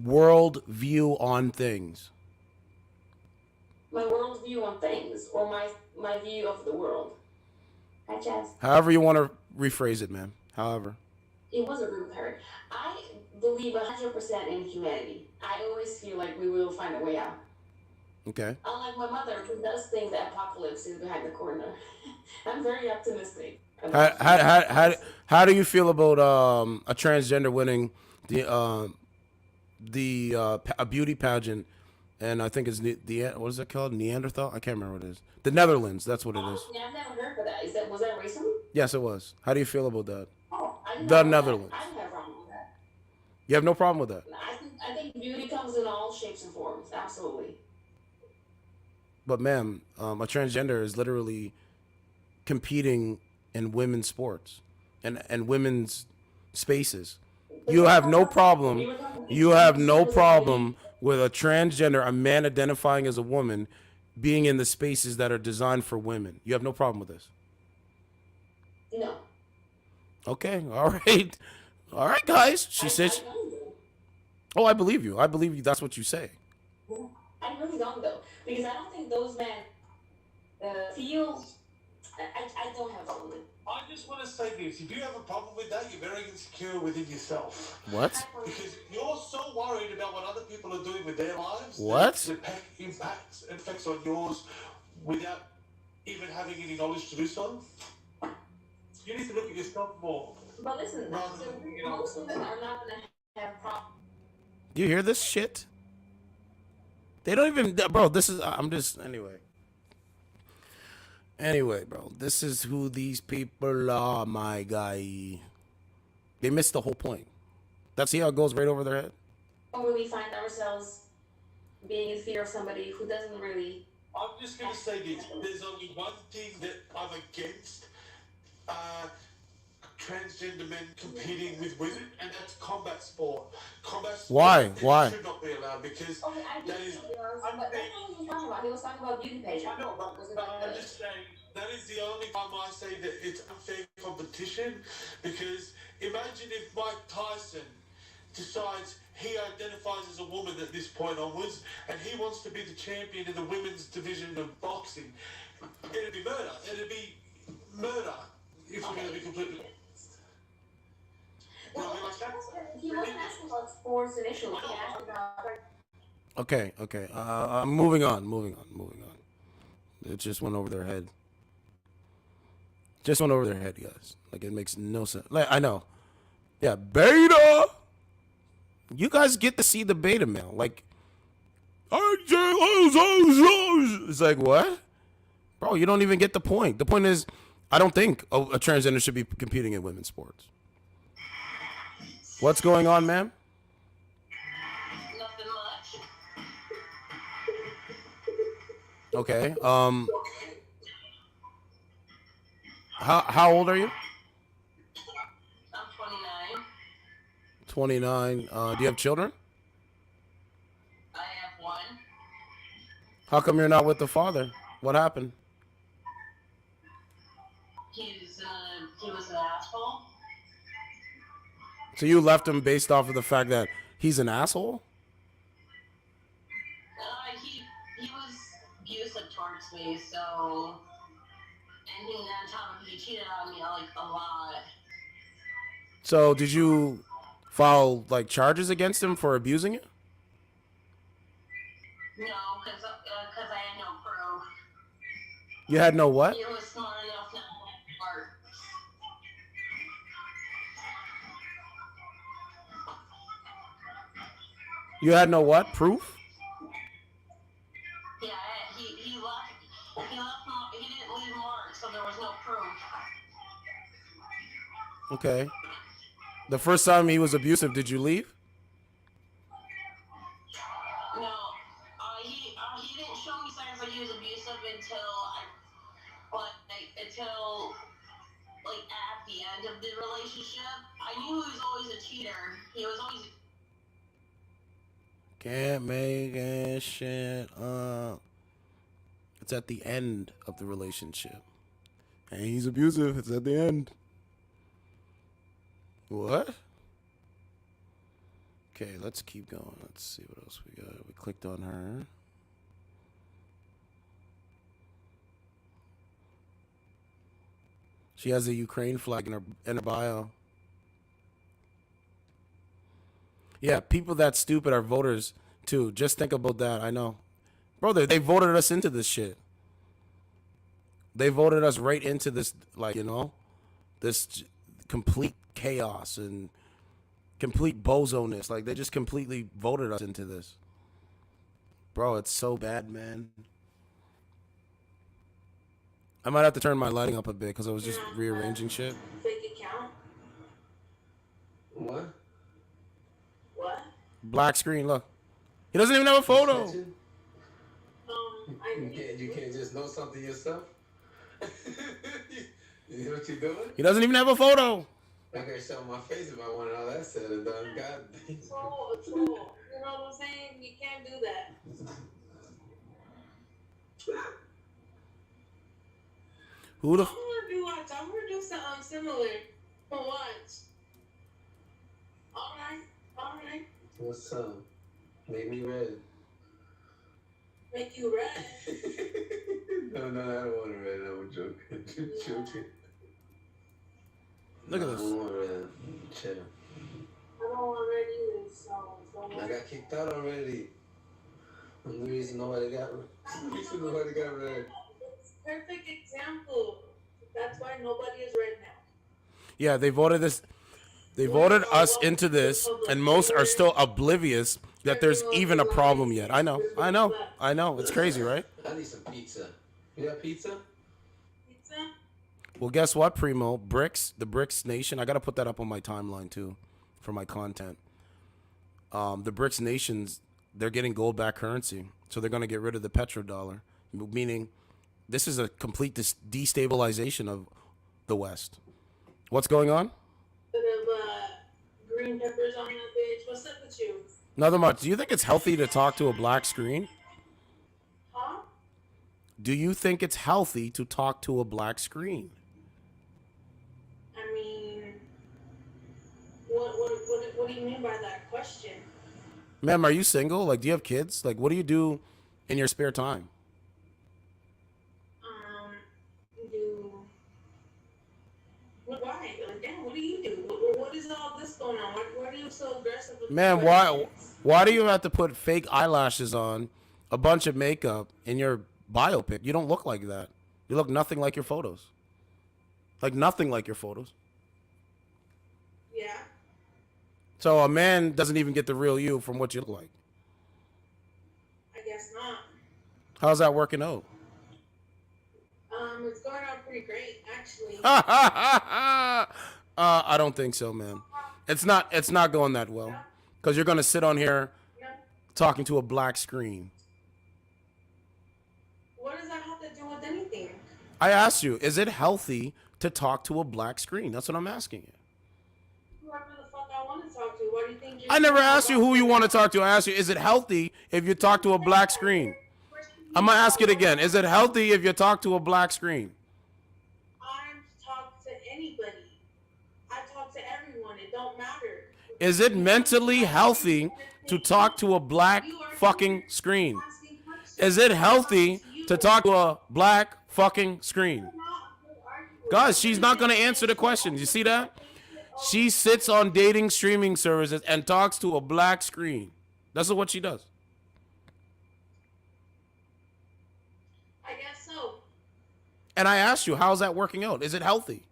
World view on things. My world view on things, or my view of the world. Hi, Chaz. However you want to rephrase it, ma'am. However. It wasn't rude, Harry. I believe 100% in humanity. I always feel like we will find a way out. Okay. Unlike my mother, who does think the apocalypse is behind the corner. I'm very optimistic. How do you feel about a transgender winning a beauty pageant, and I think it's what is it called? Neanderthal? I can't remember what it is. The Netherlands. That's what it is. Yeah, I've never heard of that. Was that recent? Yes, it was. How do you feel about that? Oh, The Netherlands. I don't have a problem with that. You have no problem with that. I think beauty comes in all shapes and forms. Absolutely. But ma'am, a transgender is literally competing in women's sports and women's spaces. You have no problem. You have no problem with a transgender, a man identifying as a woman, being in the spaces that are designed for women. You have no problem with this. No. Okay. All right. All right, guys. She said. Oh, I believe you. I believe you. That's what you say. I really don't though, because I don't think those men feel. I don't have a problem with it. I just want to say this. If you have a problem with that, you're very insecure within yourself. What? Because you're so worried about what other people are doing with their lives. What? The impacts and effects on yours without even having any knowledge to do so. You need to look at yourself more. But listen, most women are not going to have problems. Do you hear this shit? They don't even, bro. This is. I'm just anyway. Anyway, bro, this is who these people are, my guy. They missed the whole point. See how it goes right over their head? Don't really find ourselves being in fear of somebody who doesn't really. I'm just going to say this. There's only one thing that I'm against. Transgender men competing with women, and that's combat sport. Combat sport Why? Should not be allowed because that is. But that's not what he was talking about. He was talking about beauty pageant. I know, but I'm just saying that is the only time I say that it's unfair competition. Because imagine if Mike Tyson decides he identifies as a woman at this point onwards, and he wants to be the champion in the women's division of boxing. It'd be murder. It'd be murder if we're going to be completely. He wasn't asking about sports initially. He asked about. Okay. Moving on. It just went over their head. Guys. Like, it makes no sense. Like, I know. Yeah, beta. You guys get to see the beta male. Like, it's like, what? Bro, you don't even get the point. The point is, I don't think a transgender should be competing in women's sports. What's going on, ma'am? Nothing much. Okay. How old are you? I'm 29. 29. Do you have children? I have one. How come you're not with the father? What happened? He was an asshole. So you left him based off of the fact that he's an asshole? He was abusive towards me, so, and he, on top of it, he cheated on me like a lot. So did you file like charges against him for abusing you? No, because I had no proof. You had no what? He was smart enough not to work. You had no what? Proof? Yeah, he left. He didn't leave marks, so there was no proof. Okay. The first time he was abusive, did you leave? No, he didn't show me signs that he was abusive until at the end of the relationship. I knew he was always a cheater. He was always. Can't make it shit up. It's at the end of the relationship. And he's abusive. It's at the end. What? Okay, let's keep going. Let's see what else we got. We clicked on her. She has a Ukraine flag in her bio. Yeah, people that stupid are voters too. Just think about that. I know. Brother, they voted us into this shit. They voted us right into this, like, this complete chaos and complete bozo-ness. Like, they just completely voted us into this. Bro, it's so bad, man. I might have to turn my lighting up a bit because I was just rearranging shit. Fake account? What? What? Black screen, look. He doesn't even have a photo. You can't just know something yourself? You know what you're doing? He doesn't even have a photo. I can show my face if I want all that said and done. God damn. Troll. You know what I'm saying? You can't do that. Who the? I'm gonna do something similar for once. All right. What's up? Make me red. Make you red. No, I don't want red. I'm joking. Joking. Look at this. I don't want red. Chill. I don't want red either, so. I got kicked out already. I'm the reason nobody got red. Perfect example. That's why nobody is red now. Yeah, they voted this. They voted us into this, and most are still oblivious that there's even a problem yet. I know. It's crazy, right? I need some pizza. You got pizza? Pizza? Well, guess what, Primo? The BRICS nation. I got to put that up on my timeline, too, for my content. The BRICS nations, they're getting gold-backed currency, so they're going to get rid of the petrodollar, meaning this is a complete destabilization of the West. What's going on? Bit of green peppers on that bitch. What's up with you? Nothing much. Do you think it's healthy to talk to a black screen? Huh? Do you think it's healthy to talk to a black screen? I mean, what do you mean by that question? Ma'am, are you single? Like, do you have kids? Like, what do you do in your spare time? Why? Like, damn, what do you do? What is all this going on? Why are you so aggressive with Man, why do you have to put fake eyelashes on, a bunch of makeup in your biopic? You don't look like that. You look nothing like your photos. Like, nothing like your photos. Yeah. So a man doesn't even get the real you from what you look like. I guess not. How's that working out? It's going out pretty great, actually. I don't think so, man. It's not going that well. Because you're going to sit on here talking to a black screen. What does that have to do with anything? I asked you, is it healthy to talk to a black screen? That's what I'm asking you. Whoever the fuck I want to talk to. Why do you think you're I never asked you who you want to talk to. I asked you, is it healthy if you talk to a black screen? I'm going to ask it again. Is it healthy if you talk to a black screen? I talk to anybody. I talk to everyone. It don't matter. Is it mentally healthy to talk to a black fucking screen? Is it healthy to talk to a black fucking screen? Guys, she's not going to answer the questions. You see that? She sits on dating streaming services and talks to a black screen. That's what she does. I guess so. And I asked you, how's that working out? Is it healthy?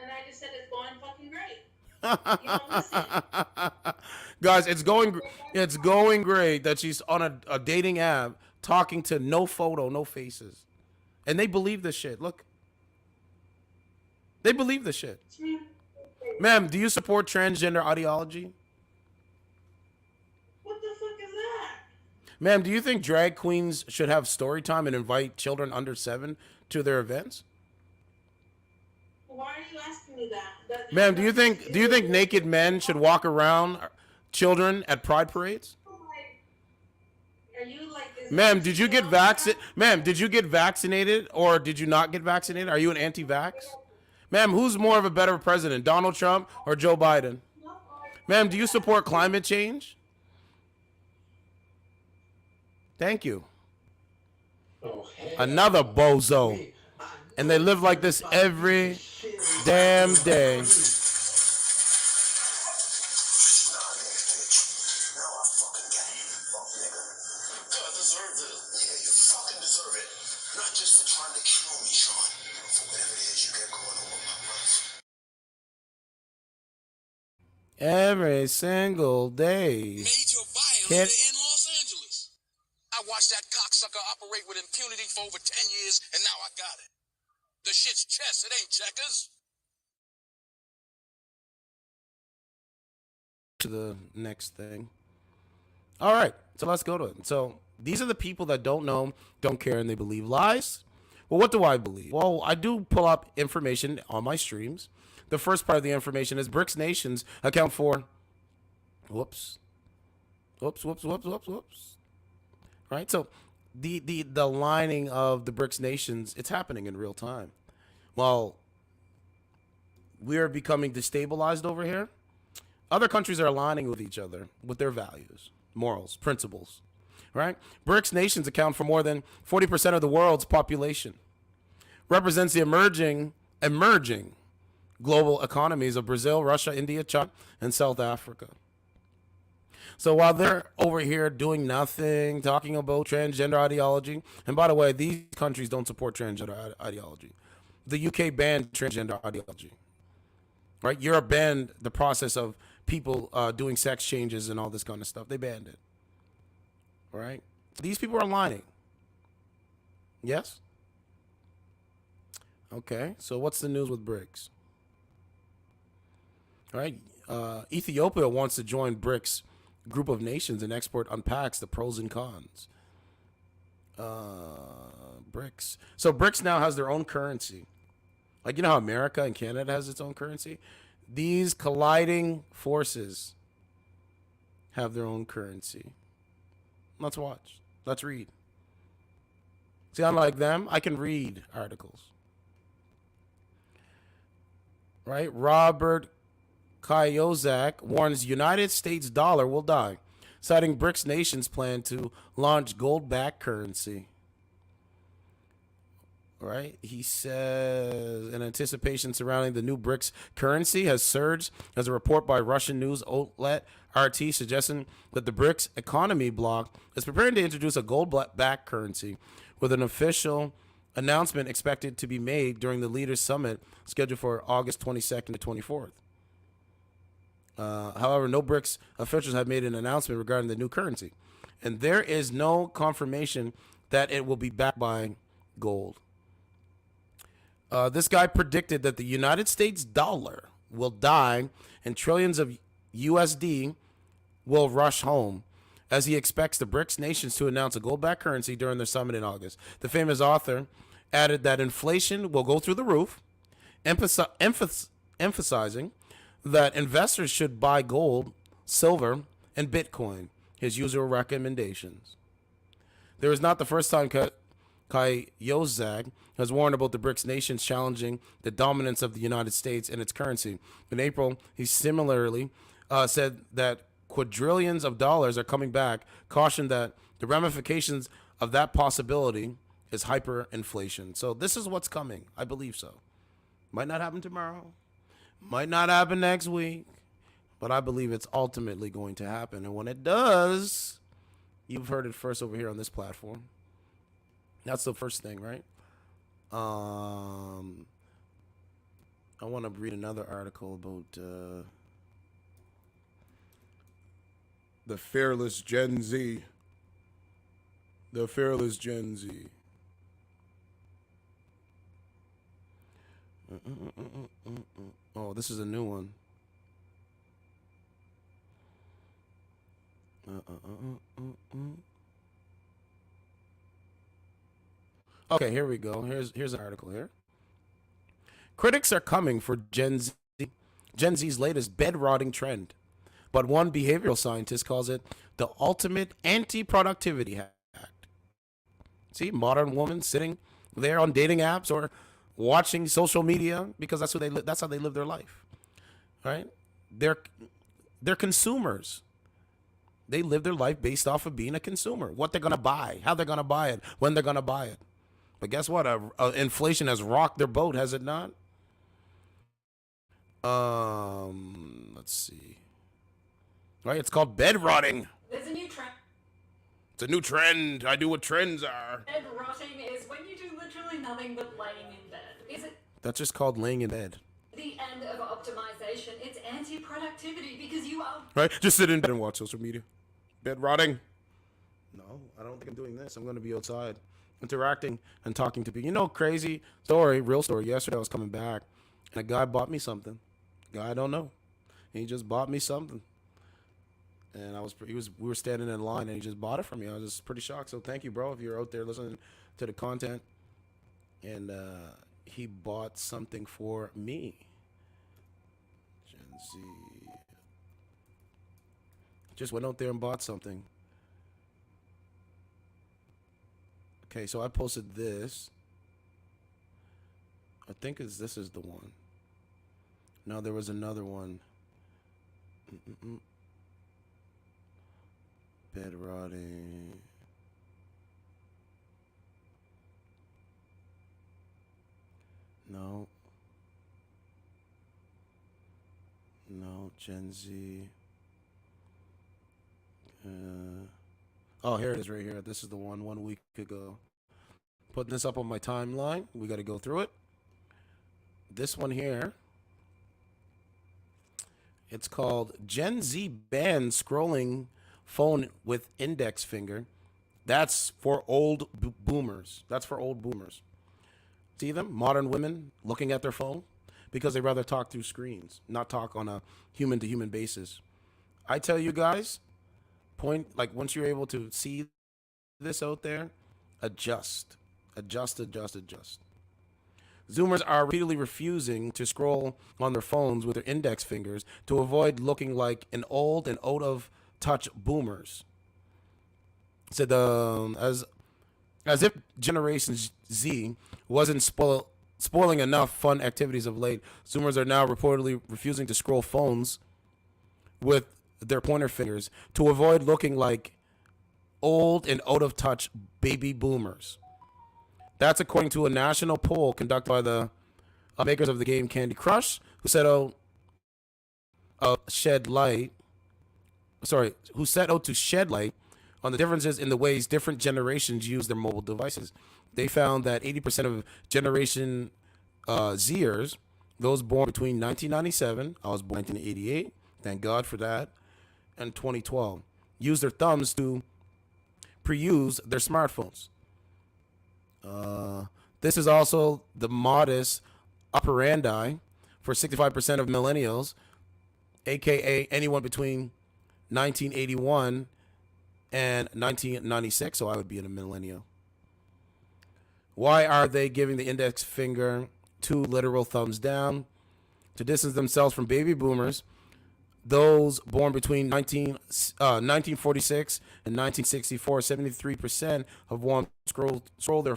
And I just said it's going fucking great. You don't listen. Guys, it's going great that she's on a dating app talking to no photo, no faces. And they believe this shit. Look. They believe this shit. Ma'am, do you support transgender ideology? What the fuck is that? Ma'am, do you think drag queens should have story time and invite children under 7 to their events? Why are you asking me that? Ma'am, do you think naked men should walk around children at pride parades? Are you like? Ma'am, did you get Ma'am, did you get vaccinated or did you not get vaccinated? Are you an anti-vax? Ma'am, who's more of a better president, Donald Trump or Joe Biden? Ma'am, do you support climate change? Thank you. Another bozo. And they live like this every damn day. Every single day. Major violator in Los Angeles. I watched that cocksucker operate with impunity for over 10 years, and now I got it. The shit's chess, it ain't checkers. To the next thing. All right, so let's go to it. So these are the people that don't know, don't care, and they believe lies. Well, what do I believe? Well, I do pull up information on my streams. The first part of the information is BRICS nations account for, whoops. Right, so the lining of the BRICS nations, it's happening in real time. Well, we are becoming destabilized over here. Other countries are aligning with each other with their values, morals, principles, right? BRICS nations account for more than 40% of the world's population. Represents the emerging global economies of Brazil, Russia, India, China, and South Africa. So while they're over here doing nothing, talking about transgender ideology, and by the way, these countries don't support transgender ideology. The UK banned transgender ideology, right? Europe banned the process of people doing sex changes and all this kind of stuff. They banned it, right? These people are lying. Yes? Okay, so what's the news with BRICS? All right, Ethiopia wants to join BRICS group of nations, and export unpacks the pros and cons. BRICS. So BRICS now has their own currency. Like, you know how America and Canada has its own currency? These colliding forces have their own currency. Let's watch. Let's read. See, unlike them, I can read articles. Right? Robert Kiyosaki warns United States dollar will die, citing BRICS nations' plan to launch gold-backed currency. Right? He says an anticipation surrounding the new BRICS currency has surged as a report by Russian news outlet RT suggesting that the BRICS economy bloc is preparing to introduce a gold-backed currency with an official announcement expected to be made during the Leaders Summit scheduled for August 22nd to 24th. However, no BRICS officials have made an announcement regarding the new currency, and there is no confirmation that it will be backed by gold. This guy predicted that the United States dollar will die and trillions of USD will rush home, as he expects the BRICS nations to announce a gold-backed currency during their summit in August. The famous author added that inflation will go through the roof emphasizing that investors should buy gold, silver, and Bitcoin, his usual recommendations. There is not the first time Kyozak has warned about the BRICS nations challenging the dominance of the United States and its currency. In April, he similarly said that quadrillions of dollars are coming back, cautioned that the ramifications of that possibility is hyperinflation. So this is what's coming. I believe so. Might not happen tomorrow. Might not happen next week. But I believe it's ultimately going to happen. And when it does, you've heard it first over here on this platform. That's the first thing, right? I want to read another article about the fearless Gen Z. The fearless Gen Z. Oh, this is a new one. Okay, here we go. Here's an article here. Critics are coming for Gen Z's latest bed-rotting trend, but one behavioral scientist calls it the ultimate anti-productivity hack. See, modern women sitting there on dating apps or watching social media because that's how they live their life, right? They're consumers. They live their life based off of being a consumer. What they're gonna buy, how they're gonna buy it, when they're gonna buy it. But guess what? Inflation has rocked their boat, has it not? Let's see. Right, it's called bed rotting. There's a new trend. It's a new trend. I do what trends are. Bed rotting is when you do literally nothing but laying in bed. Is it That's just called laying in bed. the end of optimization? It's anti-productivity because you are Right? Just sit in bed and watch social media. Bed rotting. No, I don't think I'm doing this. I'm going to be outside, interacting and talking to people. You know, crazy story, real story. Yesterday I was coming back, and a guy bought me something. Guy I don't know. He just bought me something, and we were standing in line, and he just bought it from me. I was just pretty shocked. So thank you, bro, if you're out there listening to the content. And he bought something for me. Gen Z. Just went out there and bought something. Okay, so I posted this. I think this is the one. No, there was another one. Bed rotting. No. No, Gen Z. Oh, here it is right here. This is the one week ago. Putting this up on my timeline. We got to go through it. This one here. It's called Gen Z banned scrolling phone with index finger. That's for old boomers. That's for old boomers. See them? Modern women looking at their phone because they rather talk through screens, not talk on a human-to-human basis. I tell you guys, once you're able to see this out there, adjust. Zoomers are repeatedly refusing to scroll on their phones with their index fingers to avoid looking like an old and out-of-touch boomers. Said as if Generation Z wasn't spoiling enough fun activities of late, Zoomers are now reportedly refusing to scroll phones with their pointer fingers to avoid looking like old and out-of-touch baby boomers. That's according to a national poll conducted by the makers of the game Candy Crush, who set out to shed light on the differences in the ways different generations use their mobile devices. They found that 80% of Generation Zers, those born between 1997, I was born in 1988, thank God for that, and 2012, use their thumbs to pre-use their smartphones. This is also the modus operandi for 65% of millennials, aka anyone between 1981 and 1996, so I would be in a millennial. Why are they giving the index finger two literal thumbs down. To distance themselves from baby boomers, those born between 1946 and 1964, 73% of one scroll through their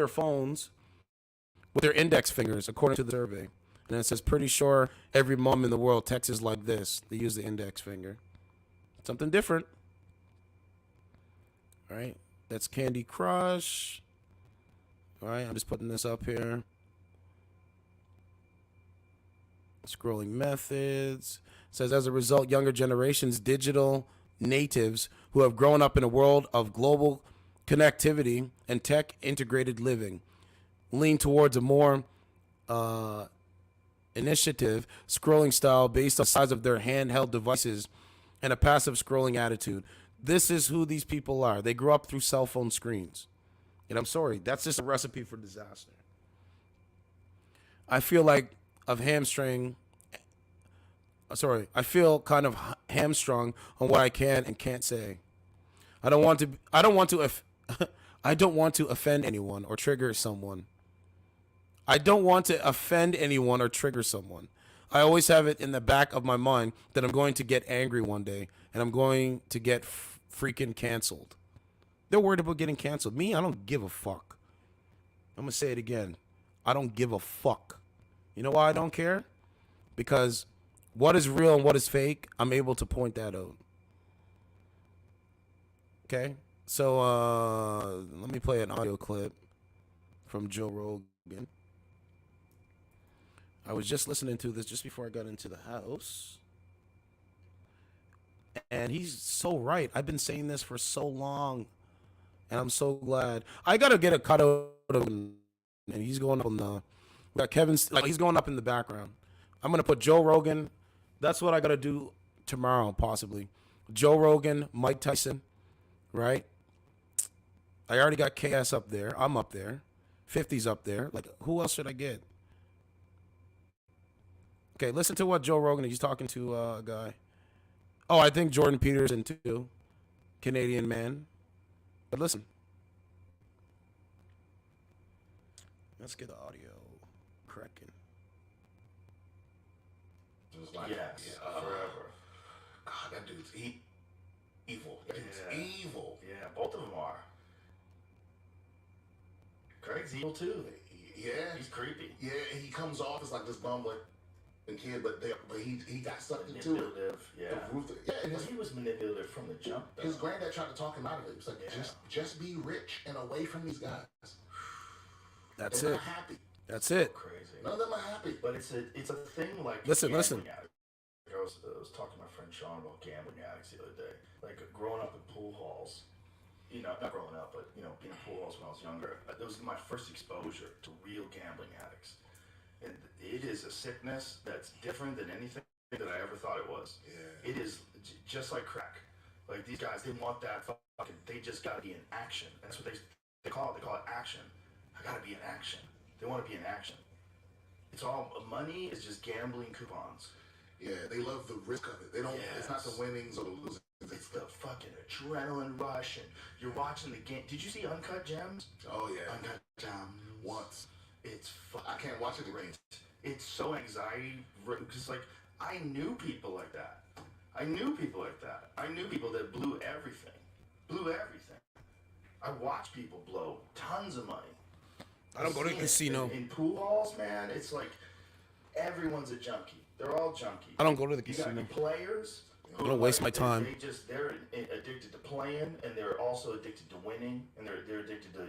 phones with their index fingers, according to the survey. And it says, pretty sure every mom in the world texts like this. They use the index finger. Something different. All right. That's Candy Crush. All right. I'm just putting this up here. Scrolling methods. It says, as a result, younger generations, digital natives who have grown up in a world of global connectivity and tech integrated living, lean towards a more initiative scrolling style based on the size of their handheld devices and a passive scrolling attitude. This is who these people are. They grew up through cell phone screens. And I'm sorry, that's just a recipe for disaster. I feel kind of hamstrung on what I can and can't say. I don't want to offend anyone or trigger someone. I always have it in the back of my mind that I'm going to get angry one day and I'm going to get freaking canceled. They're worried about getting canceled. Me, I don't give a fuck. I'm going to say it again. I don't give a fuck. You know why I don't care? Because what is real and what is fake, I'm able to point that out. Okay? So, let me play an audio clip from Joe Rogan. I was just listening to this just before I got into the house. And he's so right. I've been saying this for so long. And I'm so glad. I got to get a cut out of him. And he's going up on the... We got Kevin... he's going up in the background. I'm going to put Joe Rogan. That's what I got to do tomorrow, possibly. Joe Rogan, Mike Tyson, right? I already got KS up there. I'm up there. 50's up there. Like, who else should I get? Okay, listen to what Joe Rogan, he's talking to a guy. Oh, I think Jordan Peterson too. Canadian man. But listen. Let's get the audio cracking. Yes, forever. God, that dude's evil. That dude's evil. Yeah, both of them are. Craig's evil too. Yeah, he's creepy. Yeah, and he comes off as like this bumbling kid, but he got sucked into it. Yeah, and he was manipulative from the jump. Though. His granddad tried to talk him out of it. He was like, just be rich and away from these guys. That's They're it. not happy. That's it. Crazy. None of them are happy. But it's a thing like Listen. I was talking to my friend Sean about gambling addicts the other day. Like growing up in pool halls, not growing up, but being in pool halls when I was younger. That was my first exposure to real gambling addicts, and it is a sickness that's different than anything that I ever thought it was. Yeah. It is just like crack. Like these guys, they want that fucking. They just gotta be in action. That's what they call it. They call it action. I gotta be in action. They want to be in action. It's all money is just gambling coupons. Yeah, they love the risk of it. They don't. Yes. It's not the winnings or the losings. It's the fucking adrenaline rush, and you're watching the game. Did you see Uncut Gems? Oh yeah, Uncut Gems. Once. It's. I can't watch it again. It's so anxiety because like I knew people like that. I knew people that blew everything. I watched people blow tons of money. I don't go to the casino. In pool halls, man, it's like everyone's a junkie. They're all junkies. I don't go to the casino. You got players. I don't waste my time. They're addicted to playing, and they're also addicted to winning, and they're addicted to.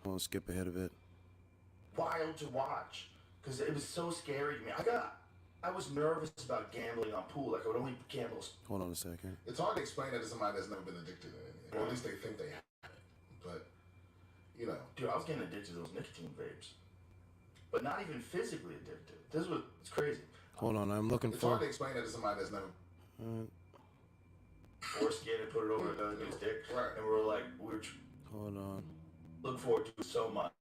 I'll skip ahead of it. Wild to watch because it was so scary to me. I was nervous about gambling on pool. Like I would only gamble. Hold on a second. It's hard to explain that to somebody that's never been addicted to anything, or at least they think they have. But dude, I was getting addicted to those nicotine vapes, but not even physically addicted. It's crazy. Hold on, I'm looking it's for. It's hard to explain that to somebody that's never. Foreskin and put it over another dude's dick, right? And we were. Hold on. Look forward to it so much.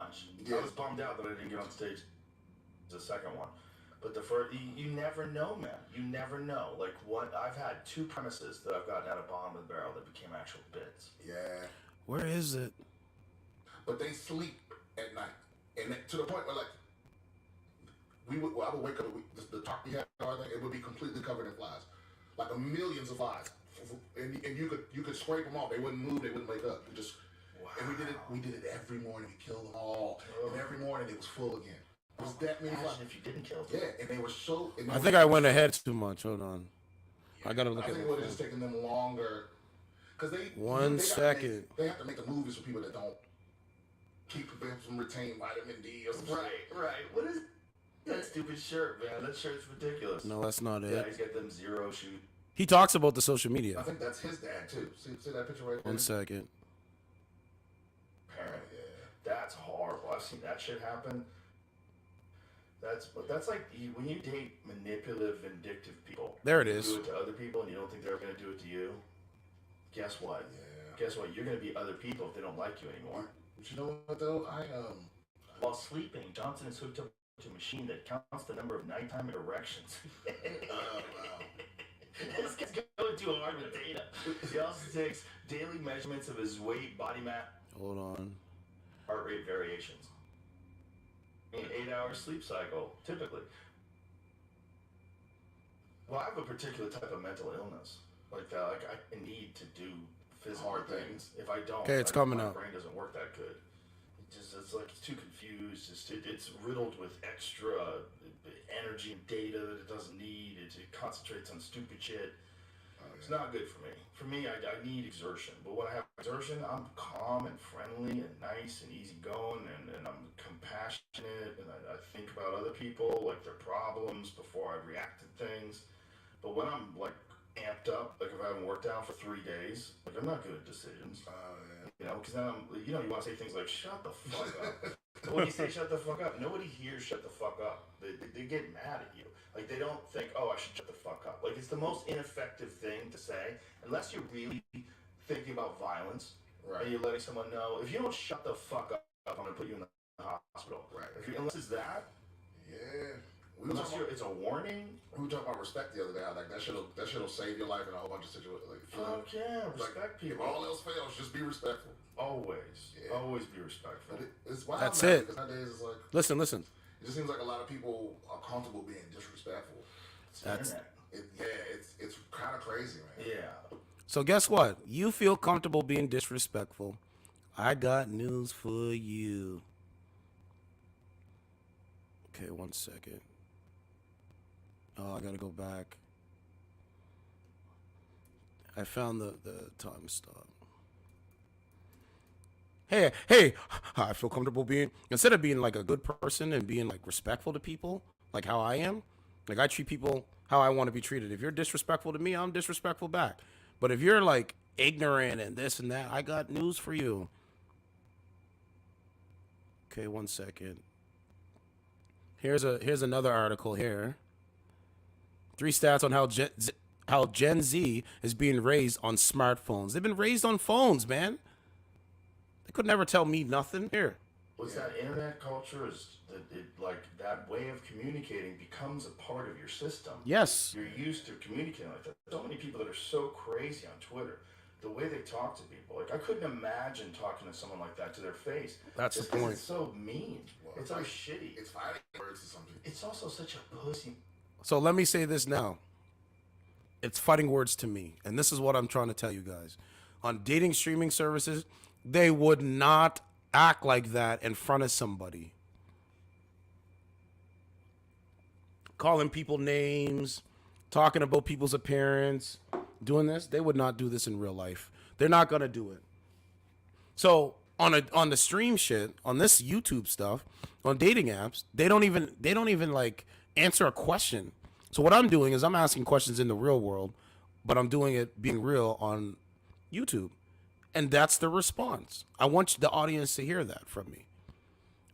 Yeah. I was bummed out that I didn't get on stage. The second one, but the first, you never know, man. You never know. Like what I've had 2 premises that I've gotten out of bottom of the barrel that became actual bits. Yeah. Where is it? But they sleep at night. And to the point where like I would wake up, the talk we had, it would be completely covered in flies, like millions of flies, and you could scrape them off. They wouldn't move. They wouldn't wake up. And we did it every morning. We killed them all, and every morning it was full again. It was that many flies. If you didn't kill them. Yeah, and they were so. I think I went ahead too much. Hold on. I gotta look I at think it. it would have just taken them longer, because they second. They have to make the movies for people that don't keep them from retaining vitamin D or something. Right. What is that stupid shirt, man? That shirt's ridiculous. No, that's not Yeah, it. he's got them zero shoot. He talks about the social media. I think that's his dad too. See that picture right there? 1 second. Parent, that's horrible. I've seen that shit happen. That's like when you date manipulative, vindictive people. There it you is. Do it to other people, and you don't think they're going to do it to you. Guess what? Yeah. Guess what? You're going to be other people if they don't like you anymore. But you know what though? While sleeping, Johnson is hooked up to a machine that counts the number of nighttime erections. This guy's going too hard with data. He also takes daily measurements of his weight, body mass. Hold on. Heart rate variations. An 8-hour sleep cycle, typically. Well, I have a particular type of mental illness. Like that, like I need to do physical things. If I don't, Okay, it's coming my up. brain doesn't work that good. It's like it's too confused. It's riddled with extra energy and data that it doesn't need. It concentrates on stupid shit. It's not good for me. For me, I need exertion. But when I have exertion, I'm calm and friendly and nice and easygoing, and I'm compassionate, and I think about other people, like their problems, before I react to things. But when I'm like amped up, like if I haven't worked out for 3 days, like I'm not good at decisions. You know, because then you want to say things like, shut the fuck up. But when you say shut the fuck up, nobody hears shut the fuck up. They get mad at you. Like, they don't think, oh, I should shut the fuck up. Like, it's the most ineffective thing to say, unless you're really thinking about violence, and you're letting someone know, if you don't shut the fuck up, I'm going to put you in the hospital. Unless it's that. Yeah. Unless it's a warning. We were talking about respect the other day. Like that shit'll save your life in a whole bunch of situations. Like, Fuck yeah, respect people. If all else fails, just be respectful. Always be respectful. It's wild. That's man, it. because nowadays it's like. Listen. It just seems like a lot of people are comfortable being disrespectful. That's it's kind of crazy, man. Yeah. So guess what? You feel comfortable being disrespectful. I got news for you. Okay, 1 second. Oh, I gotta go back. I found the time stop. Hey, I feel comfortable being, instead of being like a good person and being like respectful to people, like how I am, like I treat people how I want to be treated. If you're disrespectful to me, I'm disrespectful back. But if you're like ignorant and this and that, I got news for you. Okay, 1 second. Here's another article here. 3 stats on how Gen Z is being raised on smartphones. They've been raised on phones, man. They could never tell me nothing. Here. What's that internet culture is like that way of communicating becomes a part of your system. Yes. You're used to communicating like that. So many people that are so crazy on Twitter. The way they talk to people. Like I couldn't imagine talking to someone like that to their face. That's just the point. It's so mean. Well, it's so shitty. It's fighting words or something. It's also such a pussy. So let me say this now. It's fighting words to me. And this is what I'm trying to tell you guys. On dating streaming services, they would not act like that in front of somebody. Calling people names, talking about people's appearance, doing this. They would not do this in real life. They're not going to do it. So on the stream shit, on this YouTube stuff, on dating apps, they don't even like answer a question. So what I'm doing is I'm asking questions in the real world, but I'm doing it being real on YouTube. And that's the response. I want the audience to hear that from me.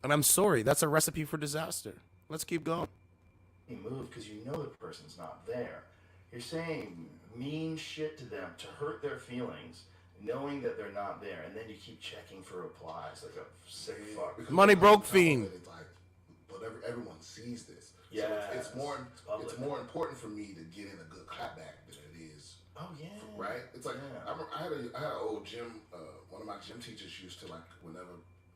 And I'm sorry, that's a recipe for disaster. Let's keep going. You move because you know the person's not there. You're saying mean shit to them to hurt their feelings, knowing that they're not there, and then you keep checking for replies like a sick fuck. Because Money broke fiend. But everyone sees this. Yeah, so it's more important for me to get in a good clapback than it is. Oh yeah. Right? It's like I had an old gym. One of my gym teachers used to, like, whenever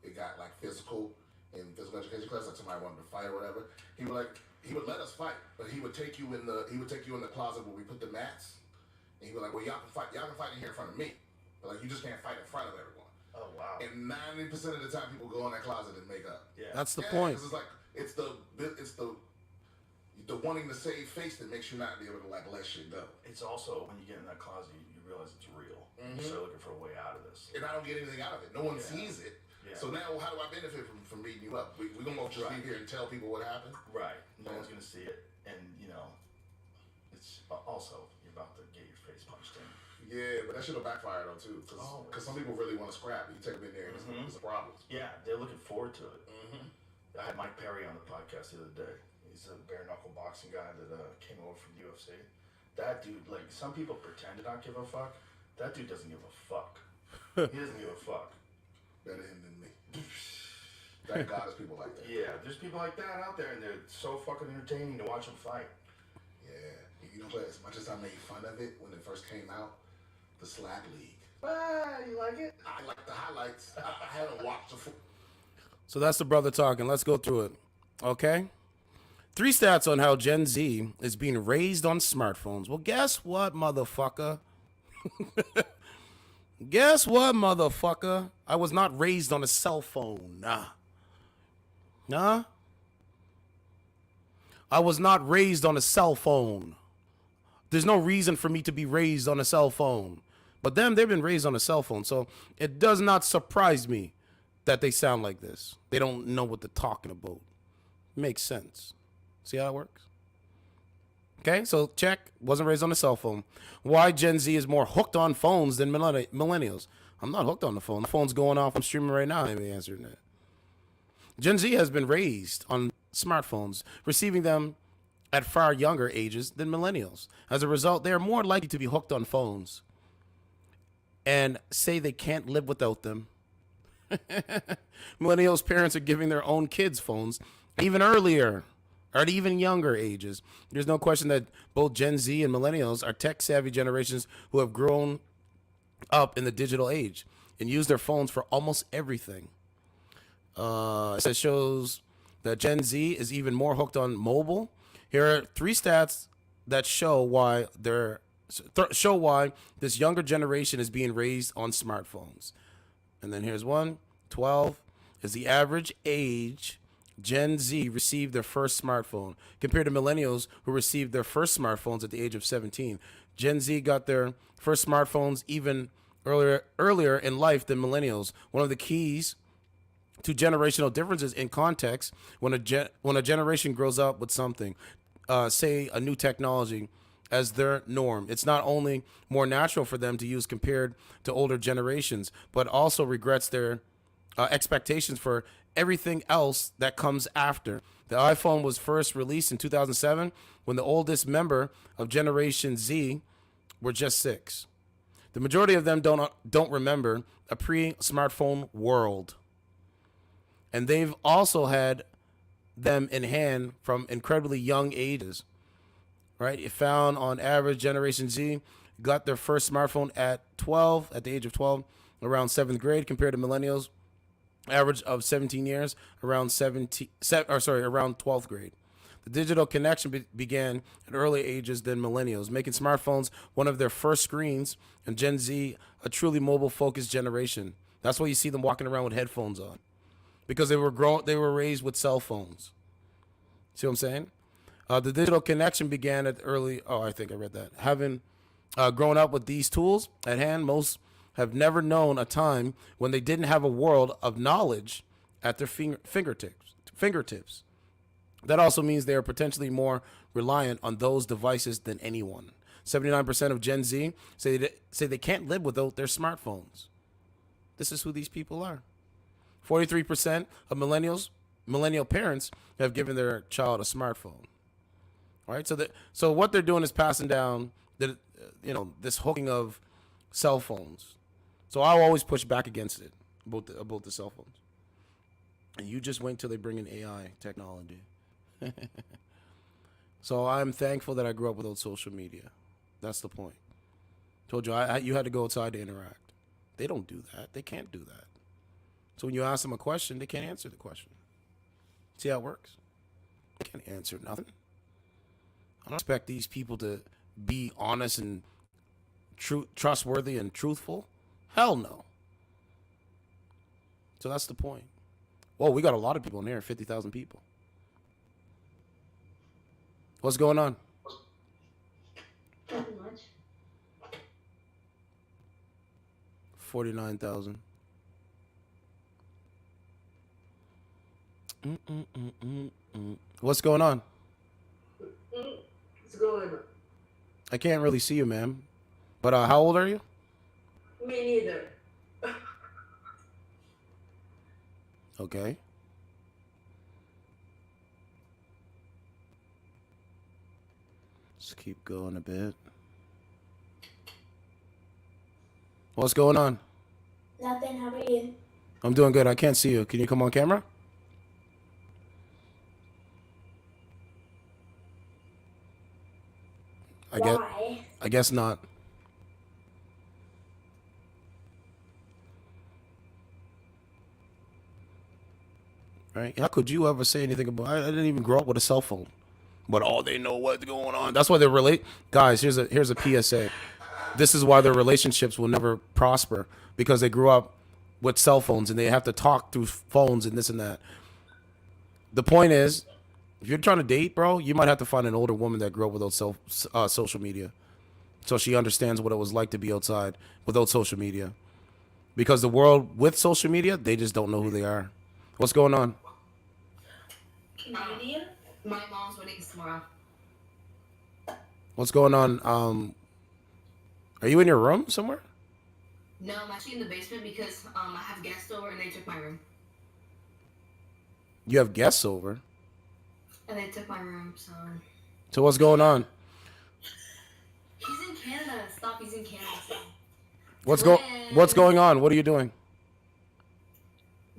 it got like physical, in physical education class, like somebody wanted to fight or whatever. He would let us fight, but he would take you in the closet where we put the mats, and he'd be like, well, y'all can fight in here in front of me, but like you just can't fight in front of everyone. Oh wow! And 90% of the time, people go in that closet and make up. Yeah, That's the point. It's the wanting to save face that makes you not be able to like let shit go. It's also when you get in that closet, you realize it's real. You start looking for a way out of this. And I don't get anything out of it. No one sees it. Yeah. So now, how do I benefit from beating you up? We're gonna just be here and tell people what happened. Right. No one's gonna see it, and it's also you're about to get your face punched in. Yeah, but that should have backfired though too, because some people really want to scrap. You take them in there, and it's a problem. Yeah, they're looking forward to it. I had Mike Perry on the podcast the other day. He's a bare knuckle boxing guy that came over from UFC. That dude, like, some people pretend to not give a fuck. That dude doesn't give a fuck. He doesn't give a fuck. Better him than me. Thank God there's people like that. Yeah, there's people like that out there, and they're so fucking entertaining to watch them fight. Yeah, you know what? As much as I made fun of it when it first came out, the Slap League. You like it? I like the highlights. I haven't watched the full. So that's the brother talking. Let's go through it. Okay? 3 stats on how Gen Z is being raised on smartphones. Well, guess what, motherfucker? Guess what, motherfucker? I was not raised on a cell phone. Nah. I was not raised on a cell phone. There's no reason for me to be raised on a cell phone. But them, they've been raised on a cell phone. So it does not surprise me that they sound like this. They don't know what they're talking about. Makes sense. See how it works? Okay, so check. Wasn't raised on a cell phone. Why Gen Z is more hooked on phones than millennials. I'm not hooked on the phone. The phone's going off. I'm streaming right now. I may answer that. Gen Z has been raised on smartphones, receiving them at far younger ages than millennials. As a result, they are more likely to be hooked on phones and say they can't live without them. Millennials' parents are giving their own kids phones even earlier, or at even younger ages. There's no question that both Gen Z and millennials are tech-savvy generations who have grown up in the digital age and use their phones for almost everything. It shows that Gen Z is even more hooked on mobile. Here are 3 stats that show why this younger generation is being raised on smartphones. And then here's one. 12 is the average age Gen Z received their first smartphone compared to millennials who received their first smartphones at the age of 17. Gen Z got their first smartphones even earlier in life than millennials. One of the keys to generational differences in context when a generation grows up with something, say a new technology, as their norm. It's not only more natural for them to use compared to older generations, but also regrets their expectations for everything else that comes after. The iPhone was first released in 2007 when the oldest member of Generation Z were just 6. The majority of them don't remember a pre-smartphone world. And they've also had them in hand from incredibly young ages. Right? It found on average Generation Z got their first smartphone at the age of 12, around 7th grade, compared to millennials, average of 17 years, around 12th grade. The digital connection began at early ages than millennials, making smartphones one of their first screens, and Gen Z a truly mobile-focused generation. That's why you see them walking around with headphones on, because they were raised with cell phones. See what I'm saying? The digital connection began at early. Oh, I think I read that. Having grown up with these tools at hand, most have never known a time when they didn't have a world of knowledge at their fingertips. That also means they are potentially more reliant on those devices than anyone. 79% of Gen Z say they can't live without their smartphones. This is who these people are. 43% of millennial parents have given their child a smartphone. All right, so what they're doing is passing down this hooking of cell phones. So I'll always push back against it about the cell phones. And you just wait till they bring in AI technology. So I'm thankful that I grew up without social media. That's the point. Told you you had to go outside to interact. They don't do that. They can't do that. So when you ask them a question, they can't answer the question. See how it works? I can't answer nothing. I don't expect these people to be honest and trustworthy and truthful. Hell no. So that's the point. Whoa, we got a lot of people in here, 50,000 people. What's going on? Nothing much. 49,000. What's going on? What's going on? I can't really see you, ma'am. But how old are you? Me neither. Okay. Let's keep going a bit. What's going on? Nothing. How about you? I'm doing good. I can't see you. Can you come on camera? Why? I guess not. Right? How could you ever say anything about? I didn't even grow up with a cell phone, but all they know what's going on. That's why they relate. Guys, here's a PSA. This is why their relationships will never prosper, because they grew up with cell phones and they have to talk through phones and this and that. The point is, if you're trying to date, bro, you might have to find an older woman that grew up without social media, so she understands what it was like to be outside without social media. Because the world with social media, they just don't know who they are. What's going on? Canadian? My mom's wedding is tomorrow. What's going on? Are you in your room somewhere? No, I'm actually in the basement because I have guests over and they took my room. You have guests over. And they took my room, so. So what's going on? He's in Canada. Stop, he's in Canada. So. What's going on? What are you doing?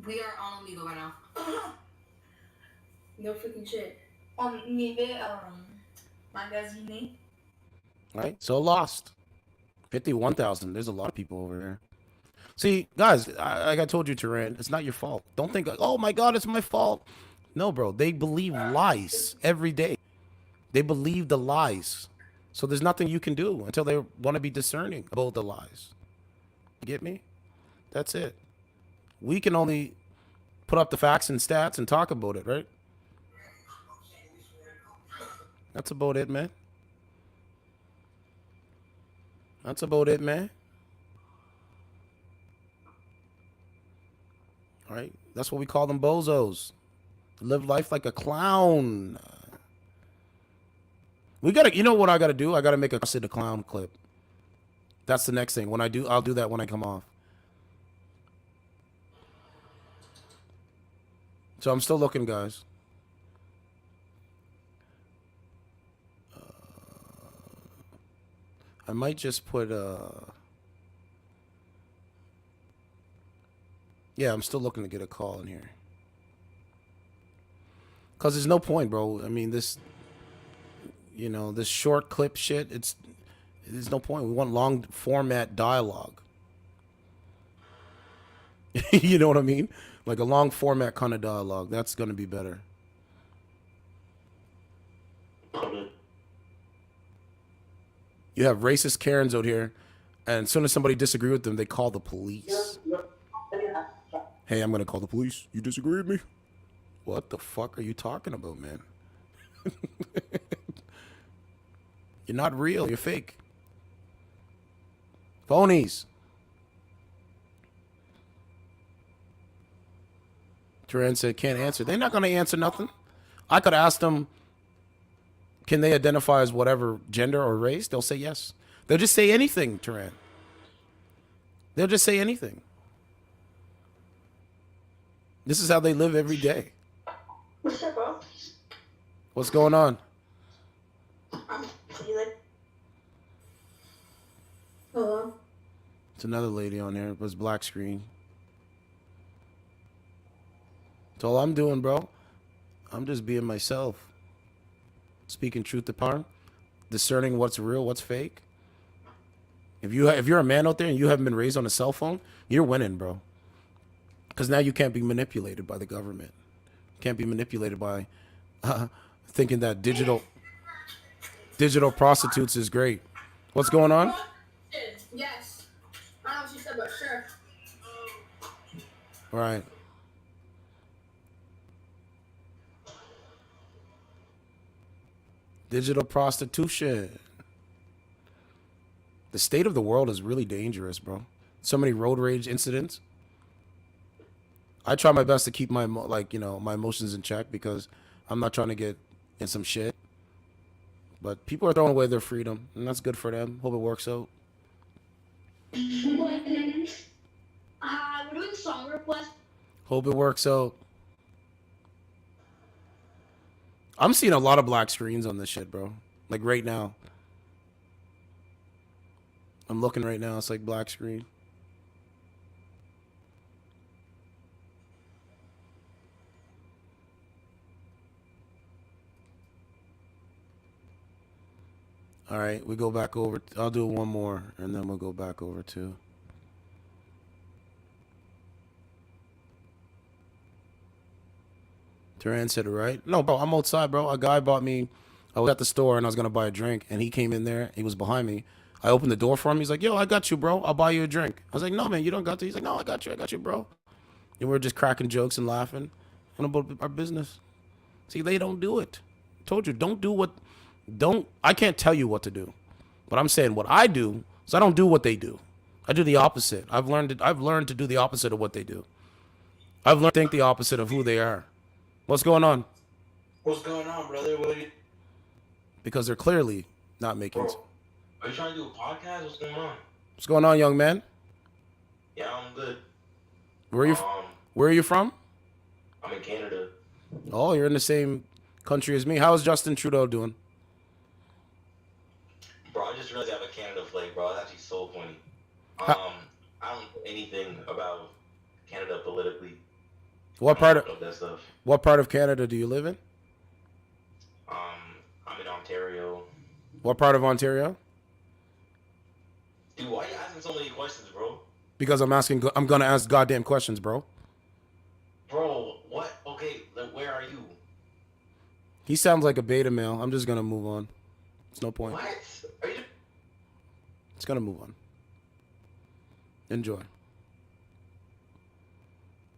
We are on Amigo right now. No freaking shit. On Nive, magazine. Right? So lost. 51,000. There's a lot of people over there. See, guys, like I told you, Turan, it's not your fault. Don't think, oh my God, it's my fault. No, bro. They believe lies every day. They believe the lies. So there's nothing you can do until they want to be discerning about the lies. You get me? That's it. We can only put up the facts and stats and talk about it, right? That's about it, man. That's about it, man. All right? That's what we call them, bozos. Live life like a clown. We gotta, you know what I gotta do? I gotta make a the clown clip. That's the next thing. When I do, I'll do that when I come off. So I'm still looking, guys. I might just put yeah, I'm still looking to get a call in here. Cause there's no point, bro. I mean, this, you know, this short clip shit, there's no point. We want long format dialogue. You know what I mean? Like a long format kind of dialogue. That's gonna be better. You have racist Karens out here, and as soon as somebody disagree with them, they call the police. Hey, I'm gonna call the police. You disagree with me? What the fuck are you talking about, man? You're not real. You're fake. Phonies. Turan said, can't answer. They're not gonna answer nothing. I could ask them, can they identify as whatever gender or race? They'll say yes. They'll just say anything, Turan. They'll just say anything. This is how they live every day. What's up, bro? What's going on? I'm feeling. Hello? It's another lady on there. It was black screen. That's all I'm doing, bro. I'm just being myself. Speaking truth to power. Discerning what's real, what's fake. If you're a man out there and you haven't been raised on a cell phone, you're winning, bro. Because now you can't be manipulated by the government. Can't be manipulated by thinking that digital prostitutes is great. What's going on? Yes. I don't know what she said, but sure. Right. Digital prostitution. The state of the world is really dangerous, bro. So many road rage incidents. I try my best to keep my my emotions in check because I'm not trying to get in some shit. But people are throwing away their freedom, and that's good for them. Hope it works out. We're doing song requests. Hope it works out. I'm seeing a lot of black screens on this shit, bro. Like right now. I'm looking right now. It's like black screen. All right, we go back over. I'll do one more, and then we'll go back over to. Duran said it right. No, bro, I'm outside, bro. A guy bought me. I was at the store, and I was going to buy a drink, and he came in there. He was behind me. I opened the door for him. He's like, yo, I got you, bro. I'll buy you a drink. I was like, no, man, you don't got to. He's like, no, I got you, bro. And we were just cracking jokes and laughing about our business. See, they don't do it. I told you, I can't tell you what to do. But I'm saying what I do is I don't do what they do. I do the opposite. I've learned to do the opposite of what they do. I've learned to think the opposite of who they are. What's going on? What's going on, brother? What are you... Because they're clearly not making Bro, are you trying to do a podcast? What's going on? What's going on, young man? Yeah, I'm good. Where are you from? I'm in Canada. Oh, you're in the same country as me. How's Justin Trudeau doing? Bro, I just realized I have a Canada flag, bro. That's actually so funny. I don't know anything about Canada politically. What part of that stuff? What part of Canada do you live in? I'm in Ontario. What part of Ontario? Dude, why are you asking so many questions, bro? Because I'm gonna ask goddamn questions, bro. Bro, what? Okay, then where are you? He sounds like a beta male. I'm just gonna move on. There's no point. What? Are you? It's gonna move on. Enjoy.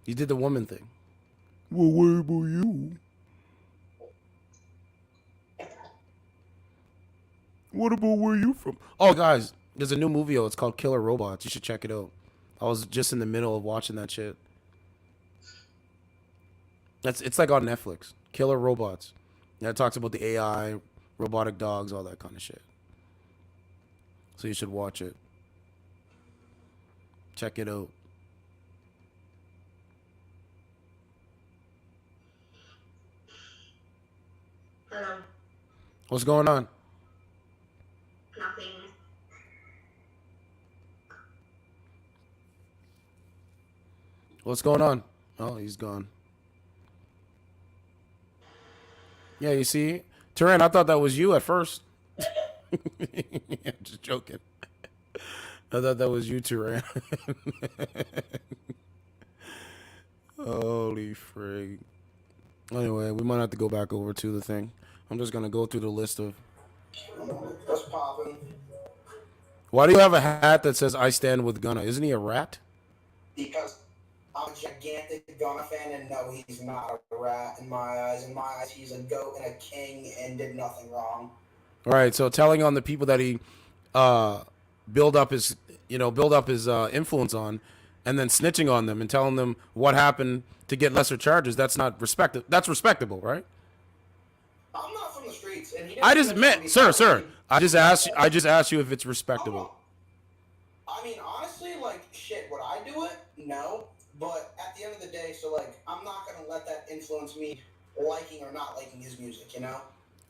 You did the woman thing. Well, where about you? What about where you from? Oh, guys, there's a new movie. It's called Killer Robots. You should check it out. I was just in the middle of watching that shit. It's like on Netflix. Killer Robots. Yeah, it talks about the AI, robotic dogs, all that kind of shit. So you should watch it. Check it out. Hello. What's going on? Nothing. What's going on? Oh, he's gone. Yeah, you see? Turan, I thought that was you at first. Yeah, just joking. I thought that was you, Turan. Holy frig. Anyway, we might have to go back over to the thing. I'm just going to go through the list of... That's popping. Why do you have a hat that says, I stand with Gunna? Isn't he a rat? Because I'm a gigantic Gunna fan, and no, he's not a rat in my eyes. In my eyes, he's a goat and a king and did nothing wrong. All right, so telling on the people that he build up his influence on, and then snitching on them and telling them what happened to get lesser charges, that's not respectable. That's respectable, right? I'm not from the streets, and he I just meant, sir. I just asked you if it's respectable. I mean, honestly, like, shit, would I do it? No. But at the end of the day, so, like, I'm not going to let that influence me liking or not liking his music, you know?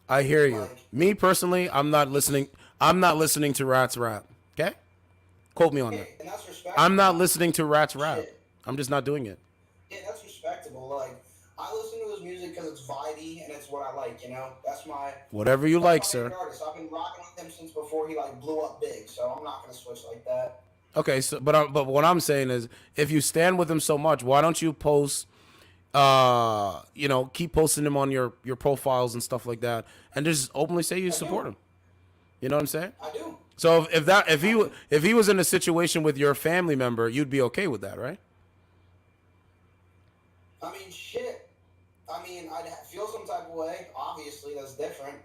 I hear you. Me personally, I'm not listening to Rats rap. Okay? Quote me on that. And that's respectable. I'm not listening to Rats rap. I'm just not doing it. Yeah, that's respectable. Like, I listen to his music because it's vibey and it's what I like, you know? That's my... Whatever you like, sir. Artist. I've been rocking with him since before he, like, blew up big, so I'm not going to switch like that. Okay, so but what I'm saying is, if you stand with him so much, why don't you post you know, keep posting him on your profiles and stuff like that, and just openly say you support him. You know what I'm saying? I do. So if he was in a situation with your family member, you'd be okay with that, right? I mean, shit. I mean, I'd feel some type of way. Obviously, that's different.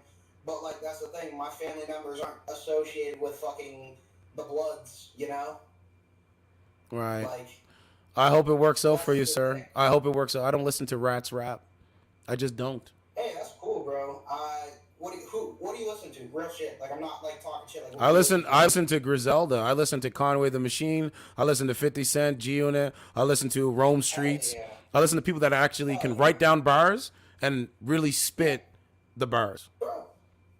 But, like, that's the thing. My family members aren't associated with fucking the Bloods, you know? Right. Like, I hope it works out for you, sir. I hope it works out. I don't listen to Rats rap. I just don't. hey, that's cool, bro. What do you listen to? Real shit. Like, I'm not, like, talking shit. Like, what I do you listen to Griselda. I listen to Conway the Machine. I listen to 50 Cent, G-Unit. I listen to Rome Streets. yeah. I listen to people that actually can write down bars and really spit the bars. Bro,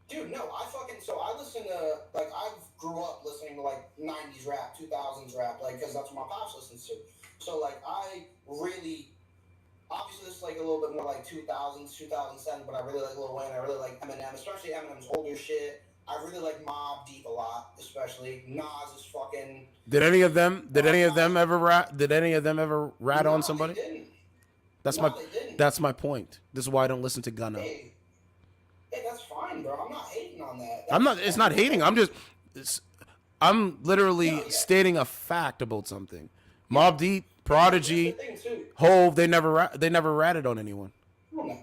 dude, no, so I listen to, like, I grew up listening to, like, 90s rap, 2000s rap, like, because that's what my pops listens to. So, like, I really, obviously this is, like, a little bit more, like, 2000s, 2007, but I really like Lil Wayne, I really like Eminem, especially Eminem's older shit. I really like Mobb Deep a lot, especially. Nas is fucking... Did any of them ever rat on somebody? They didn't. That's my point. This is why I don't listen to Gunna. Hey, that's fine, bro. I'm not hating on that. It's not hating. I'm literally stating a fact about something. Mobb Deep, Prodigy, Hove, they never ratted on anyone. No.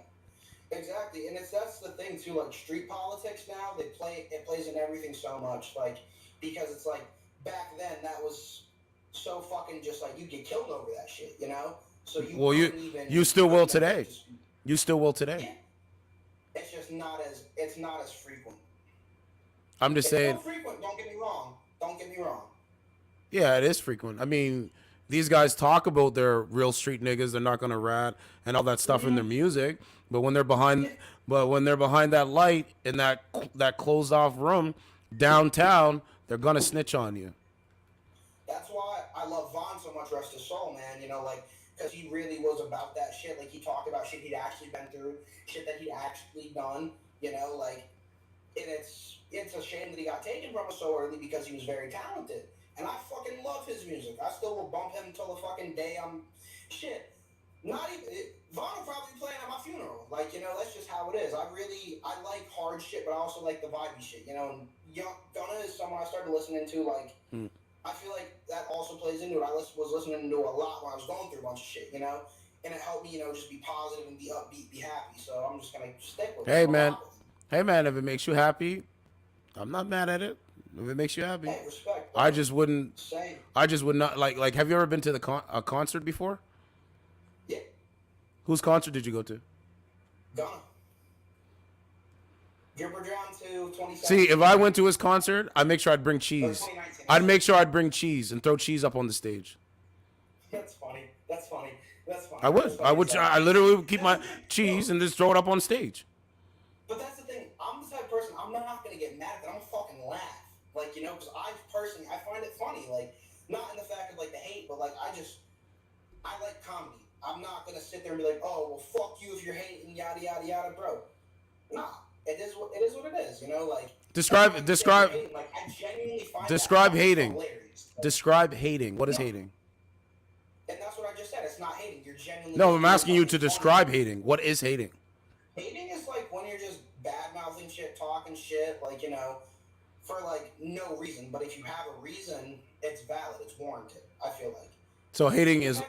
Exactly, and that's the thing too. Like street politics now, it plays in everything so much. Like because it's like back then that was so fucking just like you get killed over that shit, you know. So you still will today. You still will today. Yeah. It's just not as frequent. I'm just saying. It's still frequent. Don't get me wrong. Yeah, it is frequent. I mean, these guys talk about their real street niggas. They're not gonna rat and all that stuff in their music. But when they're behind that light in that closed off room downtown, they're gonna snitch on you. That's why I love Von so much. Rest his soul, man. You know, like because he really was about that shit. Like he talked about shit he'd actually been through, shit that he'd actually done. You know, like and it's a shame that he got taken from us so early because he was very talented. And I fucking love his music. I still will bump him until the fucking day I'm shit. Not even Vaughn will probably be playing at my funeral. Like, you know, that's just how it is. I like hard shit, but I also like the vibey shit. You know, Gunna is someone I started listening to. Like, I feel like that also plays into it. I was listening to a lot when I was going through a bunch of shit. You know, and it helped me, you know, just be positive and be upbeat, be happy. So I'm just gonna stick with it. Hey man, if it makes you happy, I'm not mad at it. If it makes you happy, hey, respect, I just wouldn't. Same. I just would not like. Have you ever been to a concert before? Yeah. Whose concert did you go to? Gunna. Gipper Drown to 2017. See, if I went to his concert, I'd make sure I'd bring cheese. I'd make sure I'd bring cheese and throw cheese up on the stage. That's funny. I would. I literally would keep my cheese and just throw it up on stage. But that's the thing. I'm the type of person. I'm not gonna get mad at that. I'm gonna fucking laugh. Like, you know, because I find it funny. Like, not in the fact of like the hate, but like I like comedy. I'm not gonna sit there and be like, oh, well, fuck you if you're hating, yada yada yada, bro. Nah, it is what it is. You know, like describe. Like, I genuinely find Describe that hating. hilarious. Describe hating. What is hating? And that's what I just said. It's not hating. You're genuinely. No, I'm asking you to describe hating. What is hating? Hating is like when you're just bad mouthing shit, talking shit, like, you know, for like no reason. But if you have a reason, it's valid, it's warranted. I feel like. So hating is.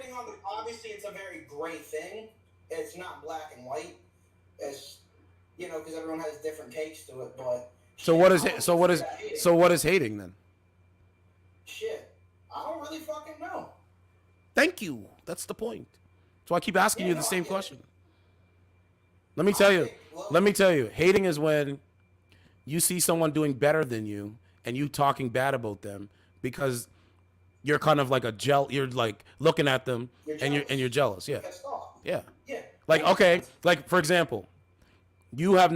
Obviously, it's a very gray thing. It's not black and white. It's, you know, because everyone has different takes to it. But So what is hating then? Shit, I don't really fucking know. Thank you. That's the point. So I keep asking you the same question. Let me tell you. Hating is when you see someone doing better than you and you talking bad about them because you're kind of like you're like looking at them and you're jealous. Yeah. Yeah. Like, okay, like for example, you have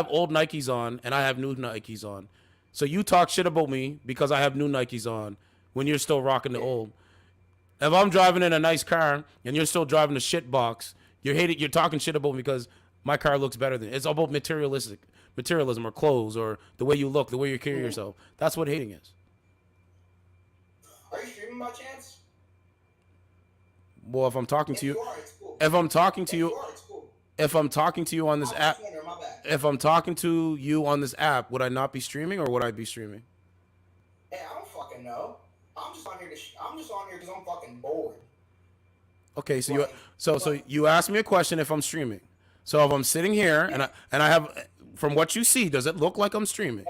old Nikes on and I have new Nikes on. So you talk shit about me because I have new Nikes on when you're still rocking the old. If I'm driving in a nice car and you're still driving a shit box, you're talking shit about me because my car looks better than it. It's all about materialism or clothes or the way you look, the way you carry yourself. That's what hating is. Are you streaming by chance? Well, if I'm talking to you, If you are, it's cool. if I'm talking to you, it's cool. if I'm talking to you on this app, My bad. if I'm talking to you on this app, would I not be streaming or would I be streaming? Hey, I don't fucking know. I'm just on here because I'm fucking bored. Okay, so you asked me a question if I'm streaming. So if I'm sitting here and I have, from what you see, does it look like I'm streaming?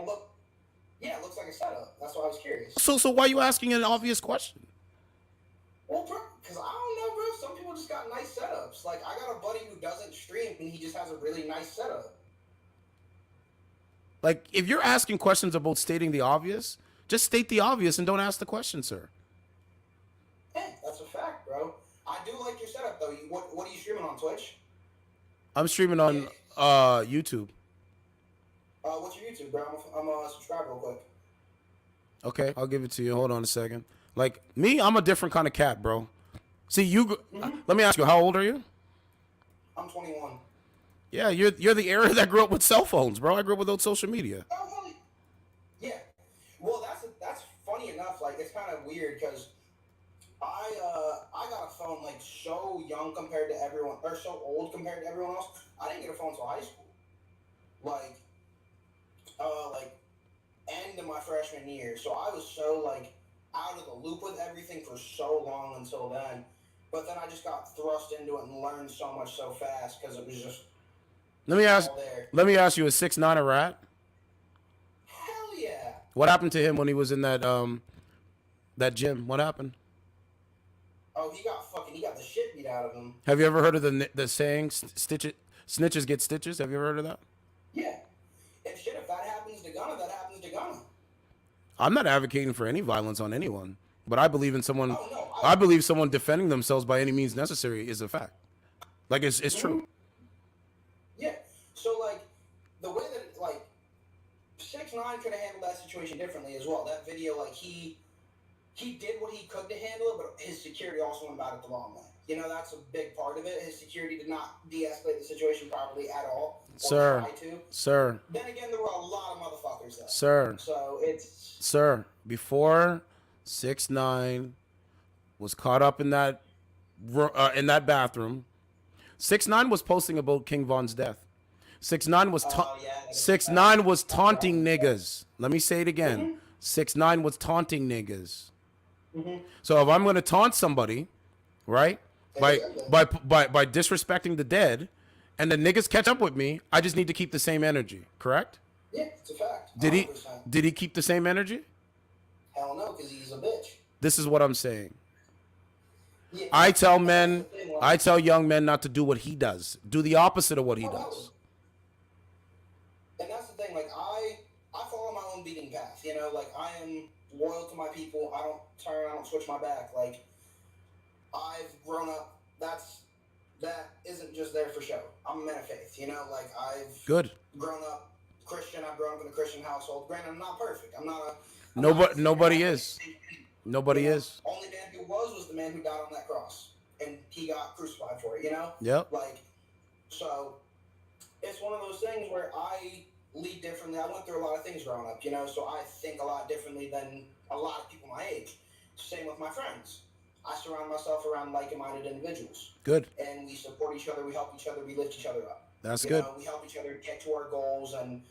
Yeah, it looks like a setup. That's why I was curious. So why are you asking an obvious question? Well, because I don't know, bro. Some people just got nice setups. Like, I got a buddy who doesn't stream, and he just has a really nice setup. Like, if you're asking questions about stating the obvious, just state the obvious and don't ask the question, sir. Hey, that's a fact, bro. I do like your setup, though. What are you streaming on Twitch? I'm streaming on YouTube. What's your YouTube, bro? I'm gonna subscribe real quick. Okay, I'll give it to you. Hold on a second. Like me, I'm a different kind of cat, bro. See, let me ask you, how old are you? I'm 21. Yeah, you're the era that grew up with cell phones, bro. I grew up without social media. Oh, really? Yeah. Well, that's funny enough. Like, it's kind of weird because I got a phone like so young compared to everyone, or so old compared to everyone else. I didn't get a phone until high school. Like end of my freshman year. So I was so like out of the loop with everything for so long until then. But then I just got thrust into it and learned so much so fast because it was just. Let me ask you, is 6ix9ine a rat? Hell yeah. What happened to him when he was in that gym? What happened? Oh, he got the shit beat out of him. Have you ever heard of the saying, snitches get stitches? Have you ever heard of that? Yeah. If that happens to Gunna, that happens to Gunna. I'm not advocating for any violence on anyone, but I believe in someone. Oh, no, I believe someone defending themselves by any means necessary is a fact. Like it's true. Yeah. So like the way that like 6ix9ine could have handled that situation differently as well. That video, like he did what he could to handle it, but his security also went about it the wrong way. You know, that's a big part of it. His security did not de-escalate the situation properly at all. Sir. Then again, there were a lot of motherfuckers there. Sir. So it's. Sir, before 6ix9ine was caught up in that bathroom, 6ix9ine was posting about King Von's death. 6ix9ine was 6ix9ine was taunting niggas. Let me say it again. 6ix9ine was taunting niggas. So if I'm going to taunt somebody, right, by disrespecting the dead, and the niggas catch up with me, I just need to keep the same energy, correct? Yeah, it's a fact. Did he keep the same energy? Hell no, because he's a bitch. This is what I'm saying. Yeah, I tell young men not to do what he does. Do the opposite of what he does. And that's the thing, like I follow my own beating path, you know, like I am loyal to my people. I don't switch my back. Like I've grown up, that isn't just there for show. I'm a man of faith, you know, like I've grown up Christian, I've grown up in a Christian household. Granted, I'm not perfect. Nobody is. Nobody is. Only man who was the man who died on that cross. And he got crucified for it, you know? Yep. Like, so it's one of those things where I lead differently. I went through a lot of things growing up, you know, so I think a lot differently than a lot of people my age. Same with my friends. I surround myself around like-minded individuals. Good. And we support each other, we help each other, we lift each other up. That's you good. know, we help each other get to our goals, and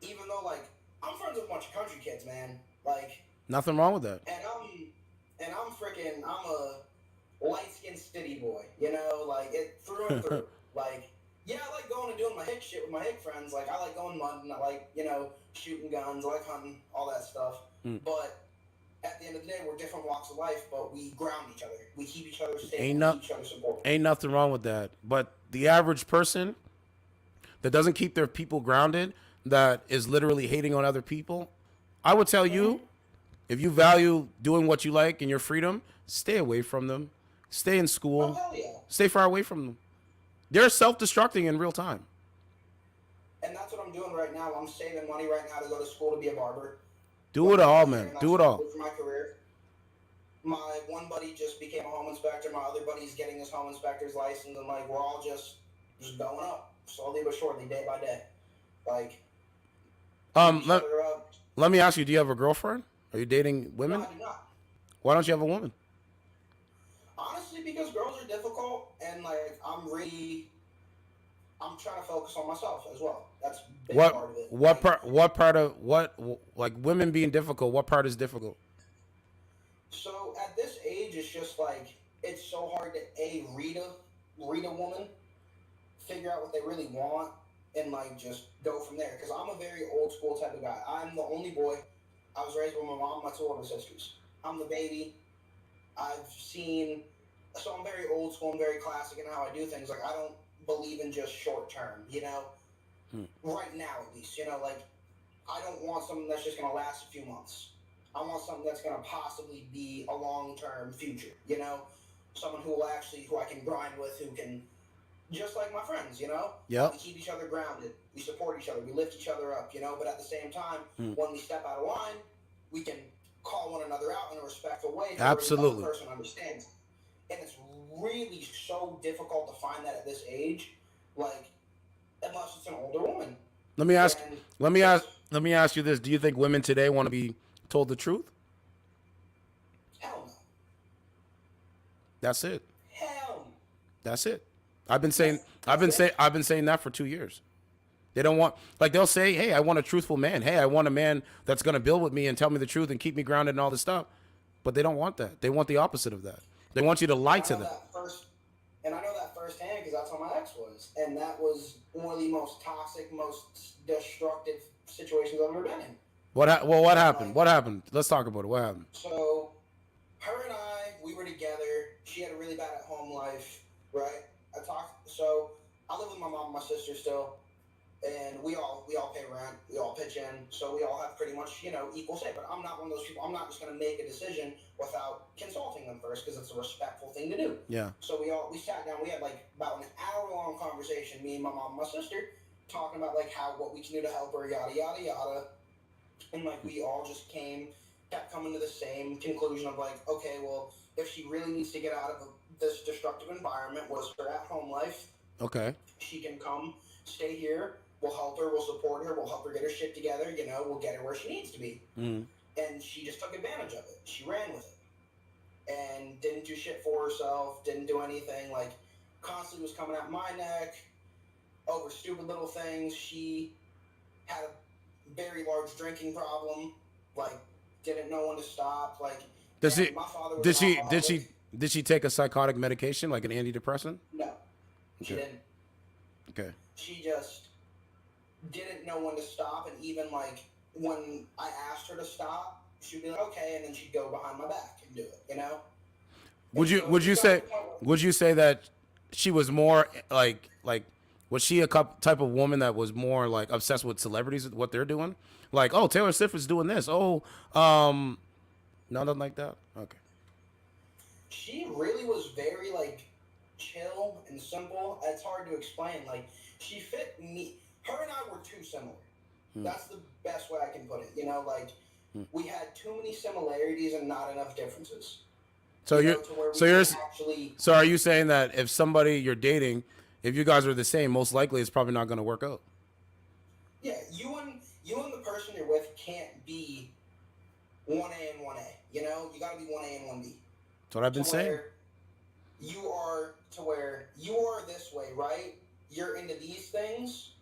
even though, like, I'm friends with a bunch of country kids, man. Like, nothing wrong with that. And I'm a light-skinned city boy, you know, like, it through and through. Like, yeah, I like going and doing my hick shit with my hick friends. Like, I like going mudding, I like, you know, shooting guns, I like hunting, all that stuff. But at the end of the day, we're different walks of life, but we ground each other. We keep each other stable, keep each other supported. Ain't nothing wrong with that. But the average person that doesn't keep their people grounded, that is literally hating on other people, I would tell you, if you value doing what you like and your freedom, stay away from them. Stay in school. Oh, hell yeah. Stay far away from them. They're self-destructing in real time. And that's what I'm doing right now. I'm saving money right now to go to school to be a barber. Do it all, man. Do it all. For my career. My one buddy just became a home inspector. My other buddy's getting his home inspector's license, and like we're all just going up slowly but surely, day by day. Like, let me ask you: do you have a girlfriend? Are you dating women? No, I do not. Why don't you have a woman? Honestly, because girls are difficult, and like I'm trying to focus on myself as well. That's a big part of it. Like women being difficult? What part is difficult? So at this age, it's just like it's so hard to read a woman, figure out what they really want, and like just go from there. Because I'm a very old school type of guy. I'm the only boy. I was raised with my mom, my two older sisters. I'm the baby. So I'm very old school and very classic in how I do things. Like I don't believe in just short term, right now at least, like I don't want something that's just going to last a few months. I want something that's going to possibly be a long-term future, someone who I can grind with, who can, just like my friends, Yep. We keep each other grounded. We support each other. We lift each other up, but at the same time, when we step out of line, we can call one another out in a respectful way. Absolutely. The other person understands. And it's really so difficult to find that at this age, like, unless it's an older woman. Let me ask you this: do you think women today want to be told the truth? Hell no. That's it. Hell no. That's it. I've been saying that for 2 years. They don't want, like, they'll say, hey, I want a truthful man. Hey, I want a man that's going to build with me and tell me the truth and keep me grounded and all this stuff. But they don't want that. They want the opposite of that. They want you to lie to them. And I know that firsthand because that's how my ex was. And that was one of the most toxic, most destructive situations I've ever been in. What happened? What happened? Let's talk about it. What happened? So, her and we were together. She had a really bad at-home life, right? So, I live with my mom and my sister still. And we all pay rent, we all pitch in, so we all have pretty much, equal say. But I'm not one of those people. I'm not just going to make a decision without consulting them first because it's a respectful thing to do. Yeah. So we sat down. We had like about an hour-long conversation, me and my mom and my sister, talking about like what we can do to help her, yada yada yada. And like we all just kept coming to the same conclusion of like, okay, well, if she really needs to get out of this destructive environment, was her at-home life. Okay. She can come, stay here. We'll help her. We'll support her. We'll help her get her shit together. We'll get her where she needs to be. Mm. And she just took advantage of it. She ran with it and didn't do shit for herself. Didn't do anything. Like, constantly was coming at my neck over stupid little things. She had a very large drinking problem. Like, didn't know when to stop. Like, did she take a psychotic medication like an antidepressant? No, she didn't. Okay. She just didn't know when to stop, and even like when I asked her to stop, she'd be like, "Okay," and then she'd go behind my back and do it. Would you say that she was more like was she a type of woman that was more like obsessed with celebrities, what they're doing? Like, oh, Taylor Swift is doing this. Oh, nothing like that. Okay. She really was very like chill and simple. It's hard to explain. Like, she fit me. Her and I were too similar. That's the best way I can put it. We had too many similarities and not enough differences. So are you saying that if somebody you're dating, if you guys are the same, most likely it's probably not going to work out? Yeah, you and the person you're with can't be 1A and 1A. You got to be 1A and 1B. That's what I've been saying. You are to where you are this way, right? You're into these things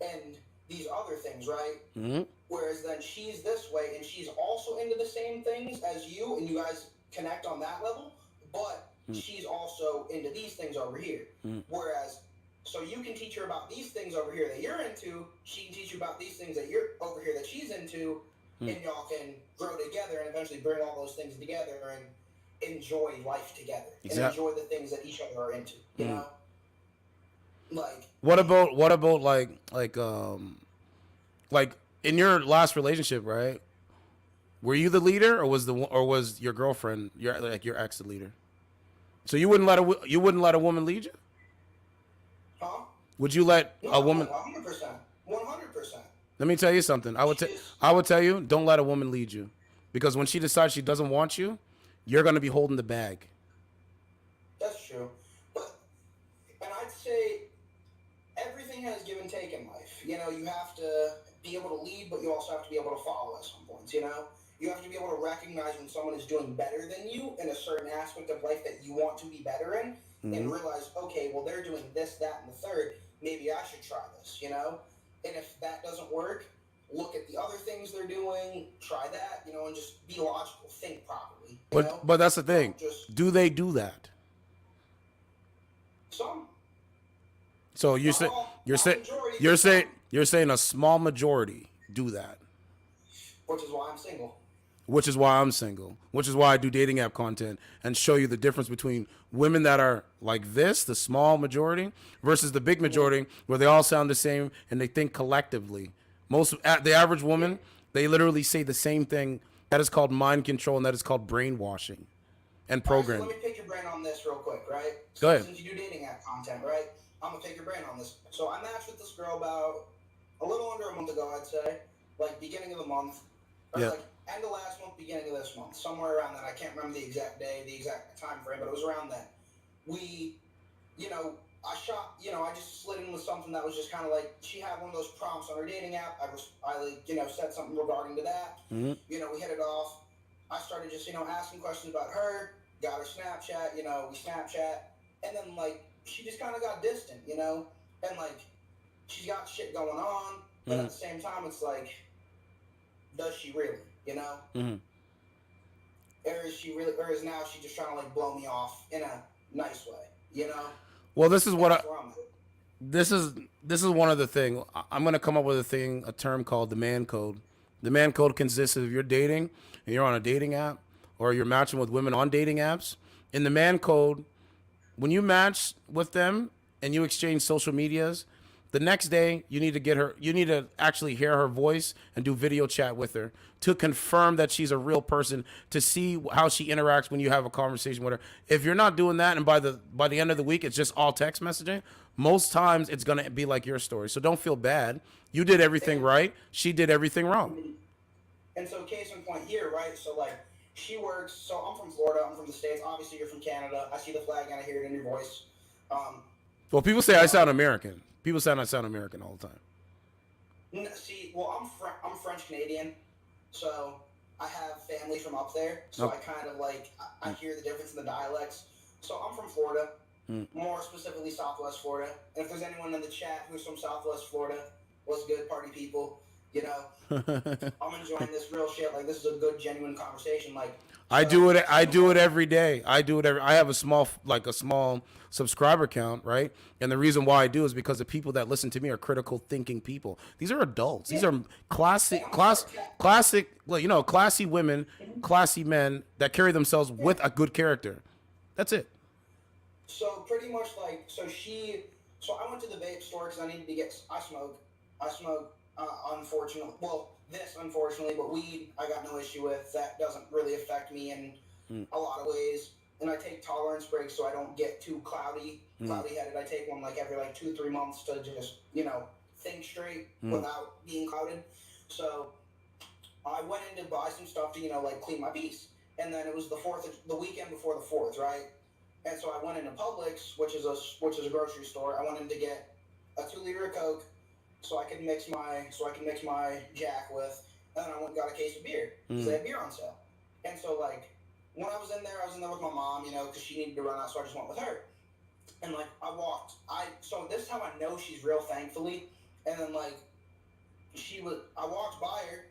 and these other things, right? Mm-hmm. Whereas then she's this way and she's also into the same things as you, and you guys connect on that level, but she's also into these things over here. Whereas, so you can teach her about these things over here that you're into, she can teach you about these things that you're over here that she's into, and y'all can grow together and eventually bring all those things together and enjoy life together. And enjoy the things that each other are into, you know? Like, what about like in your last relationship, right? Were you the leader, or was your girlfriend, your ex, the leader? So you wouldn't let a woman lead you? Huh? Would you let a woman? 100%. 100%. Let me tell you something. I would tell you, don't let a woman lead you, because when she decides she doesn't want you, you're going to be holding the bag. That's true. And I'd say everything has give and take in life. You have to be able to lead, but you also have to be able to follow at some points, You have to be able to recognize when someone is doing better than you in a certain aspect of life that you want to be better in, and realize, okay, well, they're doing this, that, and the third. Maybe I should try this, you know? And if that doesn't work, look at the other things they're doing, try that, you know, and just be logical, think properly. You know? But that's the thing. Do they do that? Some. So you're saying a small majority do that. Which is why I'm single. Which is why I'm single. Which is why I do dating app content and show you the difference between women that are like this, the small majority, versus the big majority where they all sound the same and they think collectively. The average woman, they literally say the same thing. That is called mind control, and that is called brainwashing and programming. So let me pick your brain on this real quick, right? Go ahead. Since you do dating app content, right? I'm gonna pick your brain on this. So I matched with this girl about a little under a month ago, I'd say, like beginning of the month. Or like end of last month, beginning of this month, somewhere around that. I can't remember the exact day, the exact time frame, but it was around then. We, you know, I just slid in with something that was just kind of like, she had one of those prompts on her dating app. I said something regarding to that. You know, we hit it off. I started just, asking questions about her, got her Snapchat, we Snapchat, and then, like, she just kind of got distant, and, like, she's got shit going on, but at the same time, it's like, does she really, Or is now she just trying to, like, blow me off in a nice way, Well, this is what this is one of the thing. I'm going to come up with a term called the man code. The man code consists of you're dating and you're on a dating app or you're matching with women on dating apps. In the man code, when you match with them and you exchange social medias, the next day you need to actually hear her voice and do video chat with her to confirm that she's a real person, to see how she interacts when you have a conversation with her. If you're not doing that and by the end of the week it's just all text messaging, most times it's going to be like your story. So don't feel bad. You did everything right. She did everything wrong. And so case in point here, right? So like she works, so I'm from Florida, I'm from the States. Obviously you're from Canada. I see the flag and I hear it in your voice. Well, people say I sound American. People say I sound American all the time. See, well, I'm French Canadian, so I have family from up there. So I kind of like I hear the difference in the dialects. So I'm from Florida, more specifically Southwest Florida. And if there's anyone in the chat who's from Southwest Florida, what's good, party people? I'm enjoying this real shit. Like, this is a good, genuine conversation. Like, I do it every day. I have a small subscriber count, right? And the reason why I do is because the people that listen to me are critical thinking people. These are adults. These are classic, classy women, classy men that carry themselves with a good character. That's it. So pretty much like, so I went to the vape store because I needed to get, I smoke, unfortunately, but weed I got no issue with. That doesn't really affect me in a lot of ways. And I take tolerance breaks so I don't get too cloudy headed. I take one like every 2-3 months to just, think straight without being clouded. So I went in to buy some stuff to, clean my piece. And then it was the weekend before the 4th, right? And so I went into Publix, which is a grocery store. I went in to get a 2-liter of Coke, so I can mix my Jack with, and then I went and got a case of beer because they had beer on sale. And so when I was in there with my mom, because she needed to run out, so I just went with her. And so this is how I know she's real, thankfully. And then I walked by her.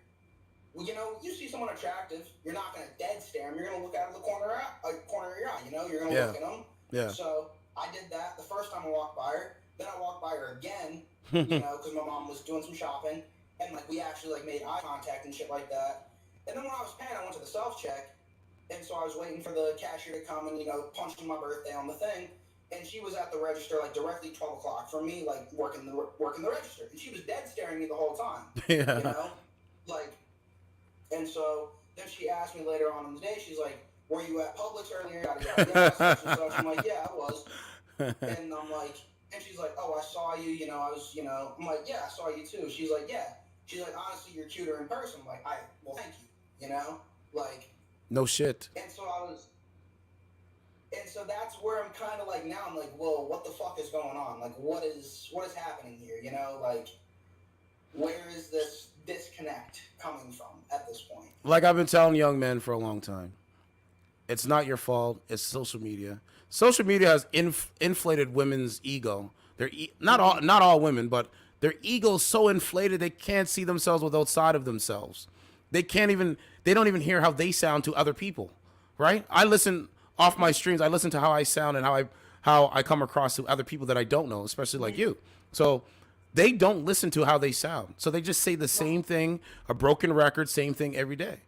Well, you see someone attractive, you're not gonna dead stare them. You're gonna look out of the corner of your eye. You're gonna look at them. Yeah. So I did that the first time I walked by her. Then I walked by her again. Because my mom was doing some shopping, and we actually made eye contact and shit like that. And then when I was paying, I went to the self-check, and so I was waiting for the cashier to come and punch my birthday on the thing, and she was at the register directly 12 o'clock from me, working the register, and she was dead staring me the whole time. Yeah. And so then she asked me later on in the day, she's like, "Were you at Publix earlier?" Such and such. I'm like, "Yeah, I was." And I'm like. And she's like, "Oh, I saw you, I'm like, "Yeah, I saw you too." She's like, "Yeah." She's like, "Honestly, you're cuter in person." I'm like, well, thank you, No shit. And so that's where I'm kind of now I'm like, whoa, what the fuck is going on? What is happening here? Where is this disconnect coming from at this point? Like I've been telling young men for a long time, it's not your fault. It's social media. Social media has inflated women's ego. They're not all women, but their ego's so inflated they can't see themselves with outside of themselves. They don't even hear how they sound to other people, right? I listen off my streams. I listen to how I sound and how I come across to other people that I don't know, especially like you. So they don't listen to how they sound. So they just say the same thing, a broken record, same thing every day.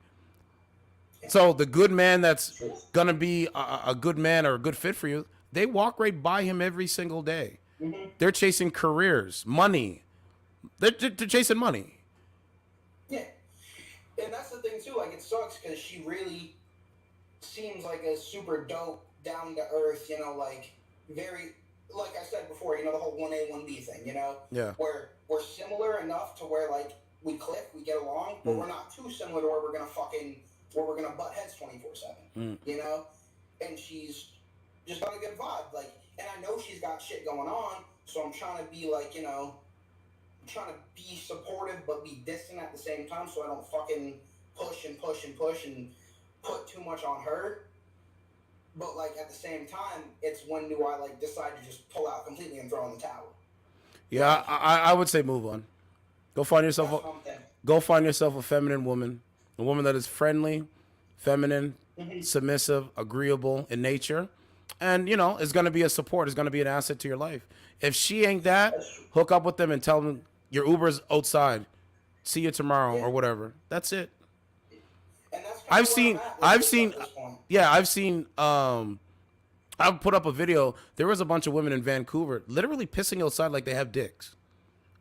So the good man that's going to be a good man or a good fit for you, they walk right by him every single day. They're chasing careers, money. They're chasing money. Yeah. And that's the thing, too. Like, it sucks because she really seems like a super dope, down-to-earth, you know, like, very, like I said before, you know, the whole 1A, 1B thing, you know? Yeah. Where we're similar enough to where, like, we click, we get along, but we're not too similar to where we're going to butt heads 24/7, you know? And she's just got a good vibe. Like, and I know she's got shit going on, so I'm trying to be, like, you know, I'm trying to be supportive but be distant at the same time so I don't fucking push and put too much on her. But, like, at the same time, it's when do I, like, decide to just pull out completely and throw in the towel. Yeah, I would say move on. Go find yourself a feminine woman, a woman that is friendly, feminine, submissive, agreeable in nature, and you know is going to be a support. Is going to be an asset to your life. If she ain't that, hook up with them and tell them your Uber's outside. See you tomorrow or whatever. That's it. And that's I've seen. I put up a video. There was a bunch of women in Vancouver literally pissing outside like they have dicks.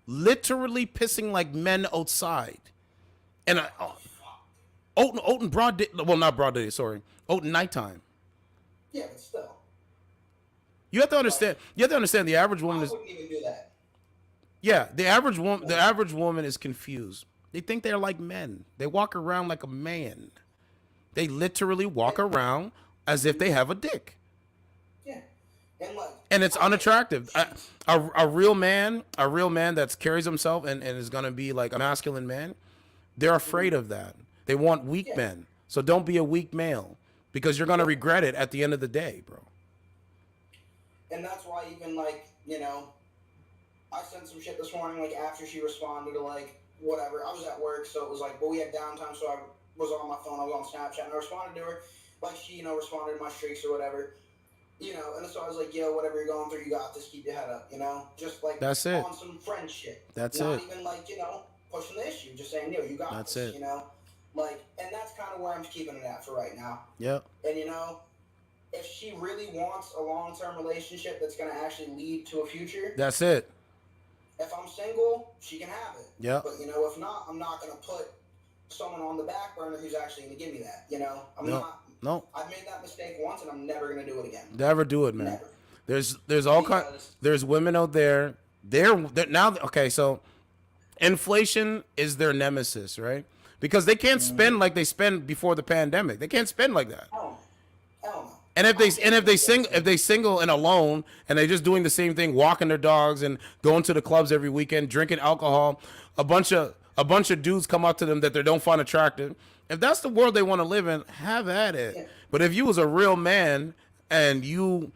Literally pissing like men outside. And Oaten broad day, well, not broad day, sorry. Oaten nighttime. Yeah, but still. You have to understand the average woman is. I wouldn't even do that. Yeah, the average woman is confused. They think they're like men. They walk around like a man. They literally walk around as if they have a dick. Yeah. And it's unattractive. A real man that carries himself and is gonna be like a masculine man, they're afraid of that. They want weak men. So don't be a weak male because you're gonna regret it at the end of the day, bro. And that's why even like, you know, I sent some shit this morning, like after she responded to like whatever. I was at work, so it was like, well, we had downtime, so I was on my phone, I was on Snapchat, and I responded to her. Like she, you know, responded to my streaks or whatever. You know, and so I was like, yo, whatever you're going through, you got this, keep your head up, you know? Just like That's it. on some friend shit. That's Not it. even like, you know, pushing the issue, just saying, yo, you got That's this, it. you know? Like, and that's kind of where I'm keeping it at for right now. Yep. And, you know, if she really wants a long-term relationship that's going to actually lead to a future. That's it. If I'm single, she can have it. Yep. But, you know, if not, I'm not going to put someone on the back burner who's actually going to give me that, you know? No. I've made that mistake once, and I'm never going to do it again. Never do it, man. Never. There's all kinds. There's women out there. They're now. Okay, so inflation is their nemesis, right? Because they can't spend like they spent before the pandemic. They can't spend like that. Hell no. And if they single and alone and they just doing the same thing, walking their dogs and going to the clubs every weekend, drinking alcohol, a bunch of dudes come up to them that they don't find attractive. If that's the world they want to live in, have at it. Yeah. But if you was a real man and you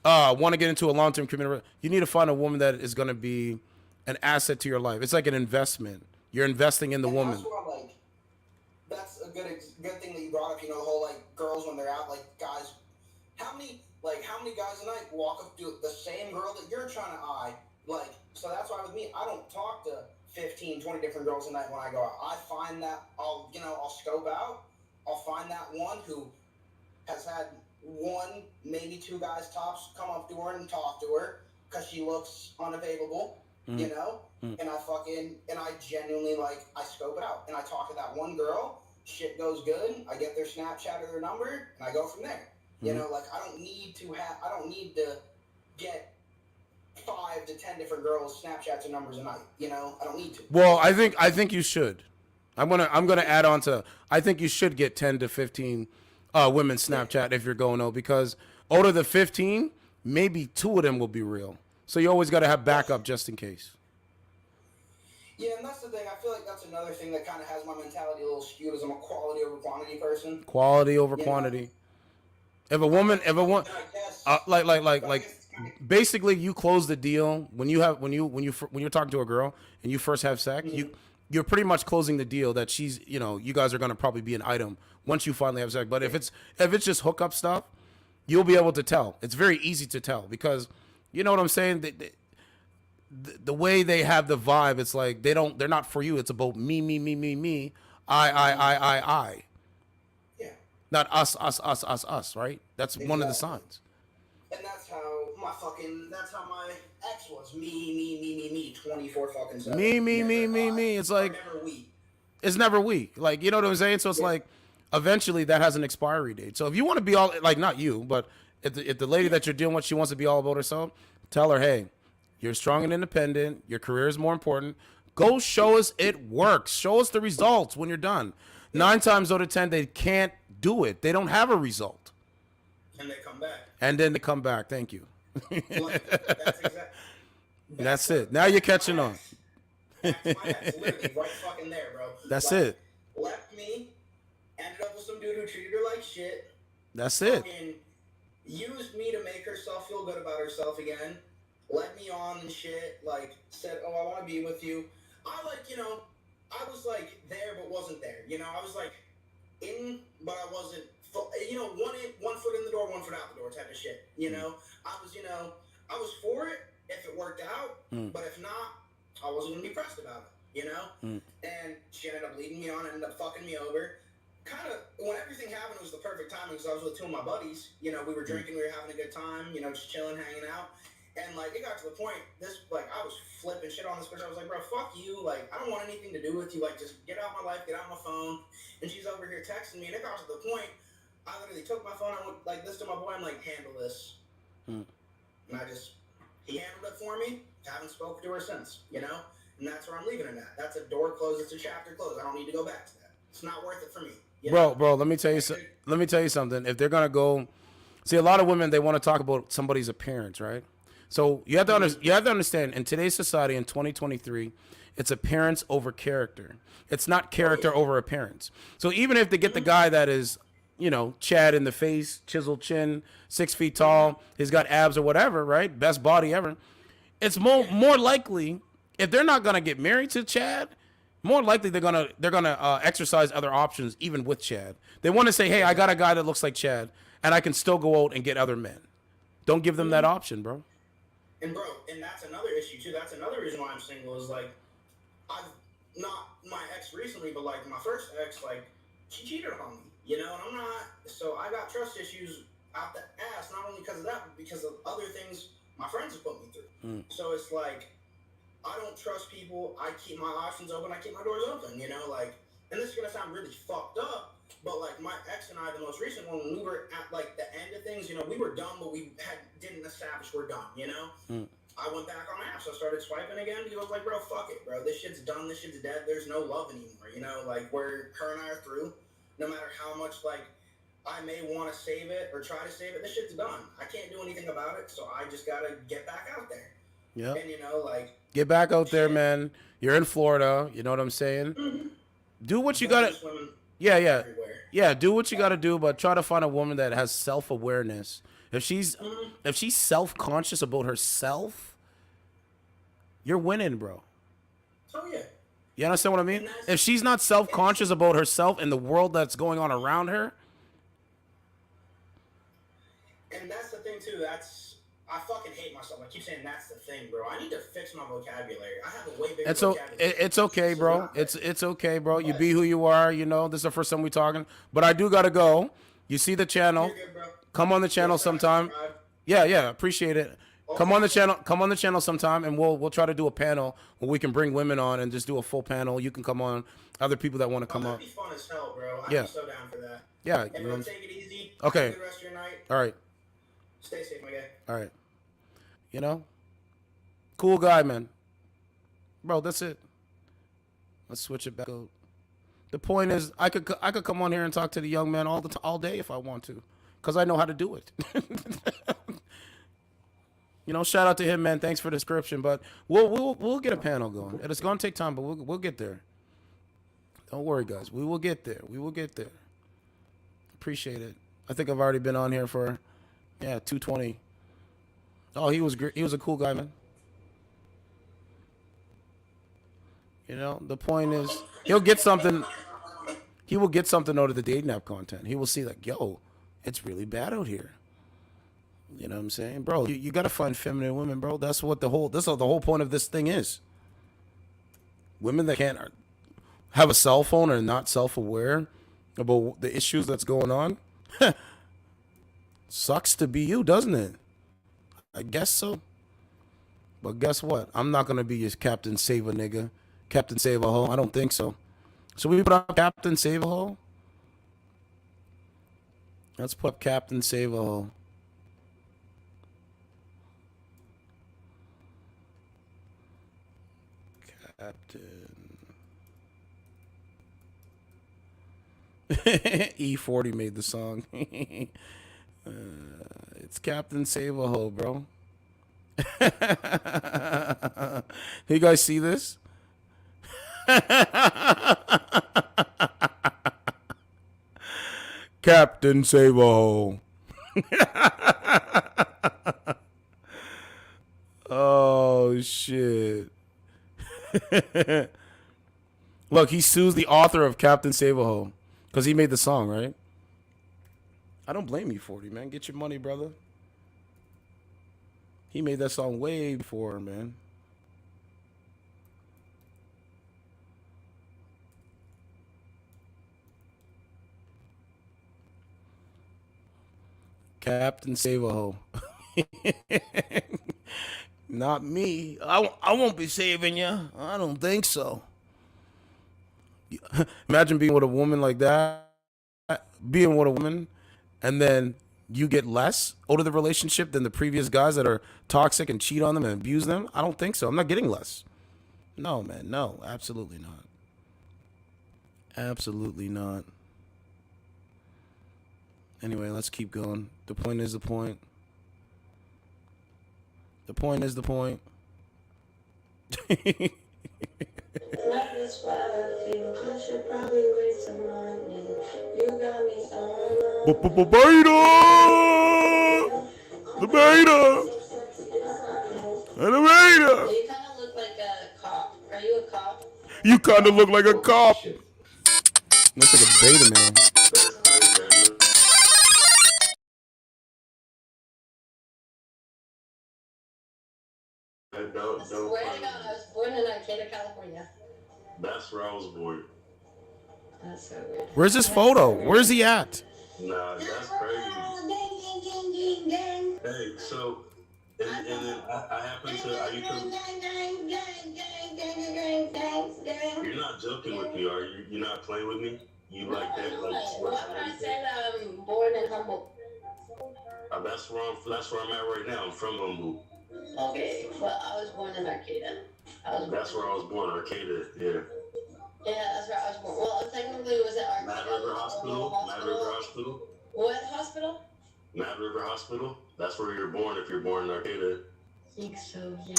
want to get into a long-term commitment, you need to find a woman that is going to be an asset to your life. It's like an investment. You're investing in the woman. That's what I'm like. That's a good thing that you brought up. You know, the whole like girls when they're out, like guys. How many guys a night walk up to the same girl that you're trying to eye? Like, so that's why with me, I don't talk to 15, 20 different girls a night when I go out. I find that I'll scope out. I'll find that one who has had one, maybe two guys tops come up to her and talk to her because she looks unavailable, you know? And I genuinely, like, I scope it out. And I talk to that one girl, shit goes good, I get their Snapchat or their number, and I go from there. You know, like, I don't need to get 5 to 10 different girls' Snapchats and numbers a night. You know, I don't need to. Well, I think you should. I'm gonna add on to. I think you should get 10 to 15 women Snapchat if you're going out, because out of the 15, maybe 2 of them will be real. So you always got to have backup just in case. Yeah, and that's the thing. I feel like that's another thing that kind of has my mentality a little skewed. As I'm a quality over quantity person. Quality over quantity. If a woman, basically, you close the deal when you're talking to a girl and you first have sex. You're pretty much closing the deal that she's, you guys are gonna probably be an item once you finally have sex. But if it's just hookup stuff, you'll be able to tell. It's very easy to tell because, you know what I'm saying. The way they have the vibe, it's like they're not for you. It's about me, I. Yeah. Not us, right? That's one of the signs. And that's how my ex was. Me, 24 fucking 7. Me. It's like, it's never we. Like, you know what I'm saying? So it's like, eventually that has an expiry date. So if you want to be all, like, not you, but if the lady that you're dealing with, she wants to be all about herself, tell her, hey, you're strong and independent. Your career is more important. Go show us it works. Show us the results when you're done. 9 times out of 10, they can't do it. They don't have a result. And they come back. And then they come back. Thank you. That's it. Now you're catching on. That's my ex, literally right fucking there, bro. That's it. Left me, ended up with some dude who treated her like shit. That's it. Fucking used me to make herself feel good about herself again. Led me on and shit. Like, said, oh, I want to be with you. I was like there but wasn't there. I was like in, but I wasn't. One foot in the door, one foot out the door type of shit. I was for it if it worked out, but if not, I wasn't gonna be pressed about it. And she ended up leading me on, ended up fucking me over. Kind of when everything happened, it was the perfect timing because I was with 2 of my buddies. We were drinking, we were having a good time. Just chilling, hanging out. And, like, it got to the point, I was flipping shit on this bitch. I was like, bro, fuck you. Like, I don't want anything to do with you. Like, just get out of my life, get out of my phone. And she's over here texting me. And it got to the point, I literally took my phone. I went like this to my boy. I'm like, handle this. And he handled it for me. Haven't spoken to her since, And that's where I'm leaving it at. That's a door closed. It's a chapter closed. I don't need to go back to that. It's not worth it for me. Bro, let me tell you something. If they're going to go, see, a lot of women, they want to talk about somebody's appearance, right? So you have to understand, in today's society, in 2023, it's appearance over character. It's not character over appearance. So even if they get the guy that is, Chad in the face, chiseled chin, 6 feet tall, he's got abs or whatever, right? Best body ever. It's more likely, if they're not gonna get married to Chad, more likely they're gonna exercise other options even with Chad. They want to say, hey, I got a guy that looks like Chad, and I can still go out and get other men. Don't give them that option, bro. And that's another issue too. That's another reason why I'm single is like, I've not my ex recently, but like my first ex, like she cheated on me, and I'm not. So I got trust issues out the ass, not only because of that, but because of other things my friends have put me through. So it's like, I don't trust people. I keep my options open. I keep my doors open, and this is gonna sound really fucked up. But like my ex and I, the most recent one, when we were at like the end of things, we were done, but we didn't establish we're done, I went back on apps. I started swiping again because I was like, bro, fuck it, bro. This shit's done. This shit's dead. There's no love anymore, like where her and I are through. No matter how much like I may want to save it or try to save it, this shit's done. I can't do anything about it, so I just gotta get back out there. Yeah. And get back out there, man. You're in Florida. You know what I'm saying? Do what you gotta. Yeah. Do what you gotta do, but try to find a woman that has self-awareness. If she's self-conscious about herself, you're winning, bro. Oh yeah. You understand what I mean? If she's not self-conscious about herself and the world that's going on around her. And that's the thing too. I fucking hate myself. I keep saying that's the thing, bro. I need to fix my vocabulary. I have a way bigger vocabulary. It's okay, bro. It's okay, bro. You be who you are. This is the first time we talking. But I do gotta go. You see the channel. You're good, bro. Come on the channel sometime. Yeah, appreciate it. Okay. Come on the channel sometime, and we'll try to do a panel where we can bring women on and just do a full panel. You can come on. Other people that want to come on. That'd be fun as hell, bro. I'd be so down for that. Yeah. Everyone take it easy. Okay. Have a good rest of your night. All right. Stay safe, my guy. All right. Cool guy, man. Bro, that's it. Let's switch it back out. The point is, I could come on here and talk to the young man all day if I want to, because I know how to do it. You know, shout out to him, man. Thanks for the description, but we'll get a panel going. It's gonna take time, but we'll get there. Don't worry, guys. We will get there. We will get there. Appreciate it. I think I've already been on here for 220. Oh, he was great. He was a cool guy, man. You know, the point is he'll get something. He will get something out of the dating app content. He will see like, yo, it's really bad out here. You know what I'm saying, bro? You got to find feminine women, bro. That's what the whole point of this thing is. Women that can't have a cell phone or not self-aware about the issues that's going on. Sucks to be you, doesn't it? I guess so. But guess what? I'm not gonna be your Captain Save a nigga, Captain Save a hoe. I don't think so. So we put up Captain Save a hoe. Let's put up Captain Save a hoe. Captain. E40 made the song. It's Captain Save a Ho, bro. You guys see this? Captain Save a Ho. Oh, shit. Look, he sues the author of Captain Save a Ho because he made the song, right? I don't blame you, 40, man. Get your money, brother. He made that song way before, man. Captain Save a Ho. Not me. I won't be saving you. I don't think so. Imagine being with a woman like that. Being with a woman, and then you get less out of the relationship than the previous guys that are toxic and cheat on them and abuse them. I don't think so. I'm not getting less. No, man. No, absolutely not. Absolutely not. Anyway, let's keep going. The point is the point. The point is the point. The beta. And the beta. You kind of look like a cop. Are you a cop? You kind of look like a cop. Looks like a beta man. I swear to God, I was born in Arcata, California. That's where I was born. That's so weird. Where's his photo? Where's he at? Nah, that's crazy. Hey, so, and then I happen to, you're not joking with me, are you? You're not playing with me? You like that? Like, what I said, born in Humboldt. That's where I'm at right now. I'm from Humboldt. Okay, but I was born in Arcata. That's where I was born, Arcata, yeah. Yeah, that's where I was born. Well, technically, it was at Arcata. Mad River Hospital. What hospital? Mad River Hospital. That's where you're born if you're born in Arcata. I think so, yeah.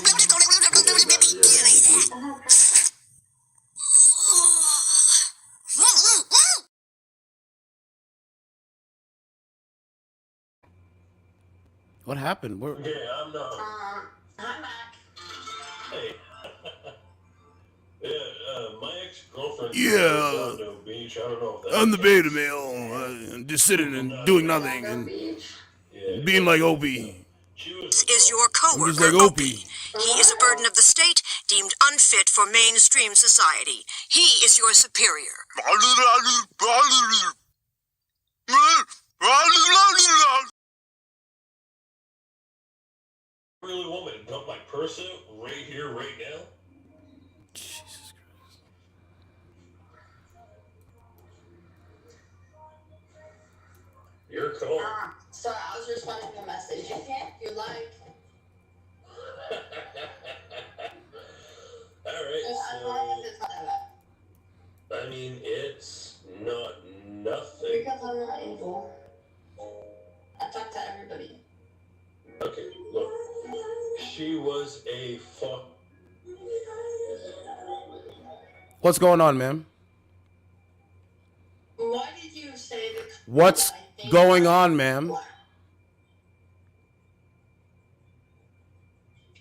What happened? Yeah, I'm not. I'm back. Hey. Yeah, my ex-girlfriend. Yeah. Beach. I don't know if I'm the beta male. Just sitting and doing nothing and being like Opie. Is your coworker just like Opie. He is a burden of the state, deemed unfit for mainstream society. He is your superior. Really want me to dump my purse out right here, right now? Jesus Christ. You're cool. Sorry, I was responding to a message. You like? Alright, so... I mean, it's not nothing. Because I'm not evil. I talk to everybody. Okay, look. fuck. What's going on, ma'am? Why did you say that? What's going on, ma'am?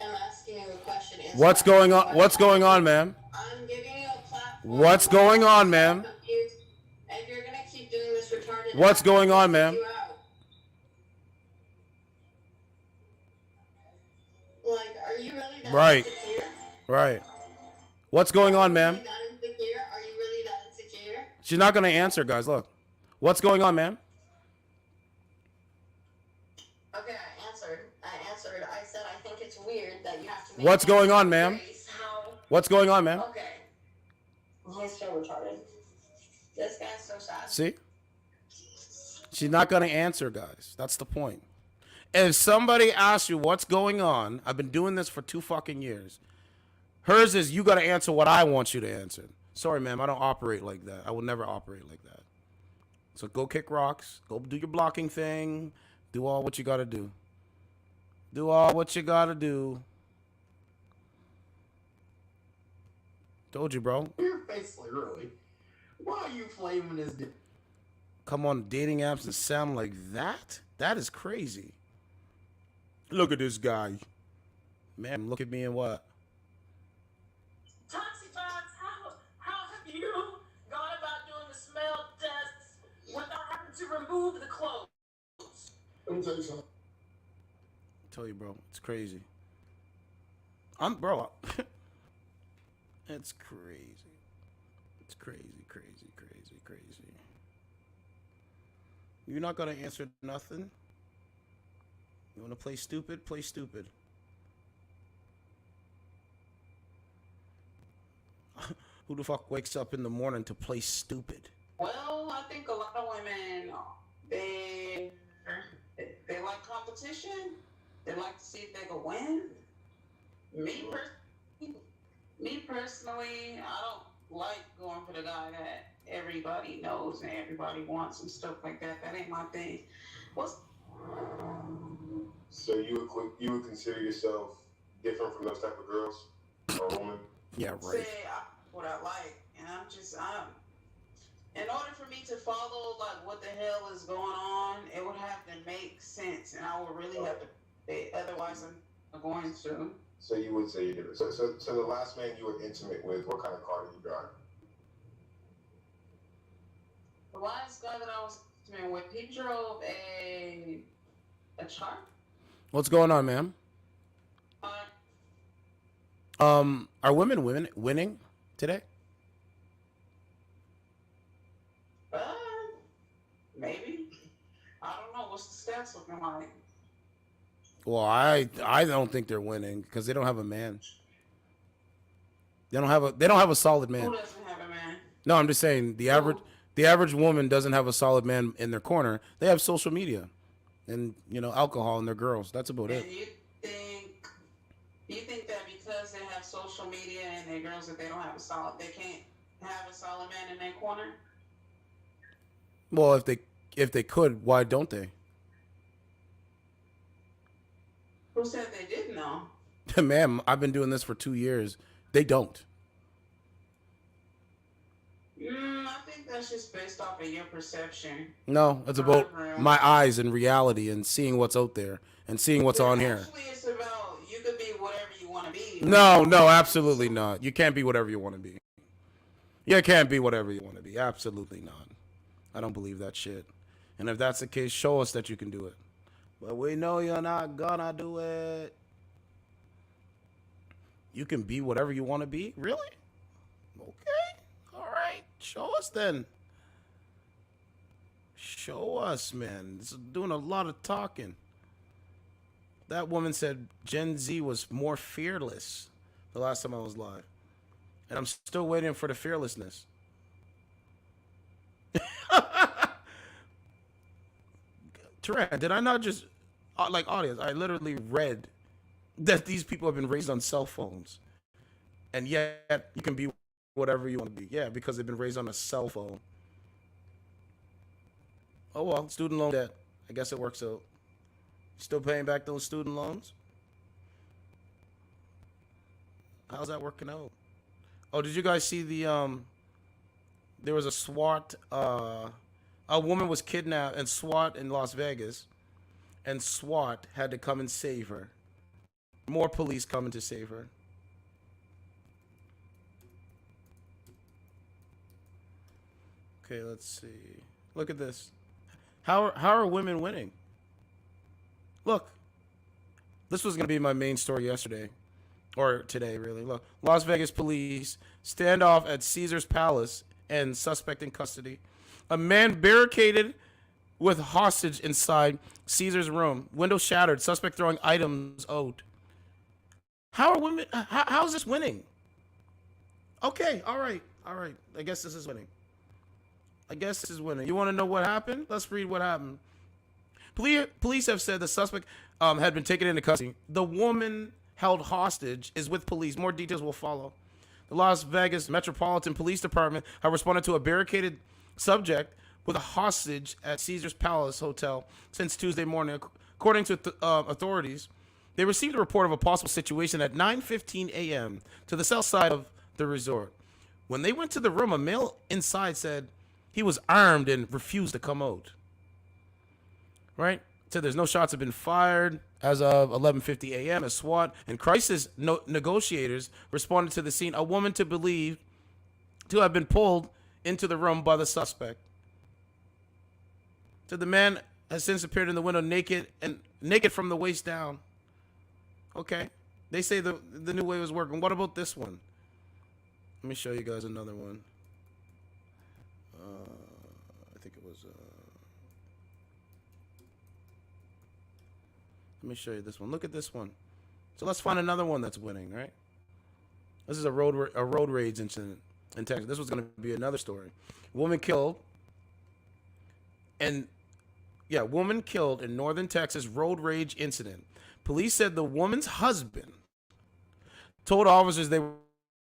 I'm asking you a question. What's going on? What's going on, ma'am? I'm giving you a platform. What's going on, ma'am? And you're gonna keep doing this retarded. What's going on, ma'am? Like, are you really that Right. insecure? Right. What's going on, ma'am? Are you that insecure? Are you really that insecure? She's not gonna answer, guys. Look. What's going on, ma'am? Okay, I answered. I said I think it's weird that you have to. What's going on, ma'am? What's going on, ma'am? Okay. He's so retarded. This guy's so sad. See? She's not gonna answer, guys. That's the point. If somebody asks you what's going on, I've been doing this for 2 fucking years. Hers is you gotta answer what I want you to answer. Sorry, ma'am, I don't operate like that. I will never operate like that. So go kick rocks. Go do your blocking thing. Do all what you gotta do. Do all what you gotta do. Told you, bro. Your face, literally. Why are you flaming his dick? Come on dating apps and sound like that? That is crazy. Look at this guy. Man, look at me and what? Toxic Box, how have you gone about doing the smell tests without having to remove the clothes? Let me tell you something. Tell you, bro, it's crazy. Bro, it's crazy. It's crazy, crazy, crazy, crazy. You're not gonna answer nothing? You wanna play stupid? Play stupid. Who the fuck wakes up in the morning to play stupid? Well, I think a lot of women, they like competition. They like to see if they can win. Me personally, I don't like going for the guy that everybody knows and everybody wants and stuff like that. That ain't my thing. So you would consider yourself different from those type of girls or women? Yeah, right. Say what I like, and in order for me to follow like what the hell is going on, it would have to make sense, and I would really have to. Otherwise, I'm going to. So you would say you're different. So the last man you were intimate with, what kind of car did you drive? The last guy that I was intimate with, he drove a chart. What's going on, ma'am? Are women winning today? Maybe. I don't know. What's the stats looking like? Well, I don't think they're winning because they don't have a man. They don't have a solid man. Who doesn't have a man? No, I'm just saying the average woman doesn't have a solid man in their corner. They have social media and alcohol and their girls. That's about it. You think that because they have social media and their girls that they can't have a solid man in their corner? Well, if they could, why don't they? Who said they didn't know? Ma'am, I've been doing this for 2 years. They don't. I think that's just based off of your perception. No, it's about my eyes and reality and seeing what's out there and seeing what's on here. Actually, it's about you could be whatever you want to be. No, absolutely not. You can't be whatever you want to be. You can't be whatever you want to be. Absolutely not. I don't believe that shit. And if that's the case, show us that you can do it. But we know you're not gonna do it. You can be whatever you want to be? Really? Okay. All right. Show us then. Show us, man. This is doing a lot of talking. That woman said Gen Z was more fearless the last time I was live. And I'm still waiting for the fearlessness. Teran, did I not just, audience, I literally read that these people have been raised on cell phones. And yet, you can be whatever you want to be. Yeah, because they've been raised on a cell phone. Oh, well, student loan debt. I guess it works out. Still paying back those student loans? How's that working out? Oh, did you guys see the there was a SWAT a woman was kidnapped and SWAT in Las Vegas, and SWAT had to come and save her. More police coming to save her. Okay, let's see. Look at this. How are women winning? Look. This was going to be my main story yesterday. Or today, really. Look. Las Vegas police standoff at Caesar's Palace and suspect in custody. A man barricaded with hostage inside Caesar's room. Window shattered. Suspect throwing items out. How are women... How's this winning? Okay, all right. I guess this is winning. You want to know what happened? Let's read what happened. Police have said the suspect had been taken into custody. The woman held hostage is with police. More details will follow. The Las Vegas Metropolitan Police Department have responded to a barricaded subject with a hostage at Caesar's Palace Hotel since Tuesday morning. According to authorities, they received a report of a possible situation at 9:15 a.m. to the south side of the resort. When they went to the room, a male inside said he was armed and refused to come out. Right? So there's no shots have been fired as of 11:50 a.m. as SWAT and crisis negotiators responded to the scene. A woman to believe to have been pulled into the room by the suspect. So the man has since appeared in the window naked from the waist down. Okay. They say the new way was working. What about this one? Let me show you guys another one. I think it was... Let me show you this one. Look at this one. So let's find another one that's winning, right? This is a road rage incident in Texas. This was going to be another story. Woman killed in northern Texas road rage incident. Police said the woman's husband told officers they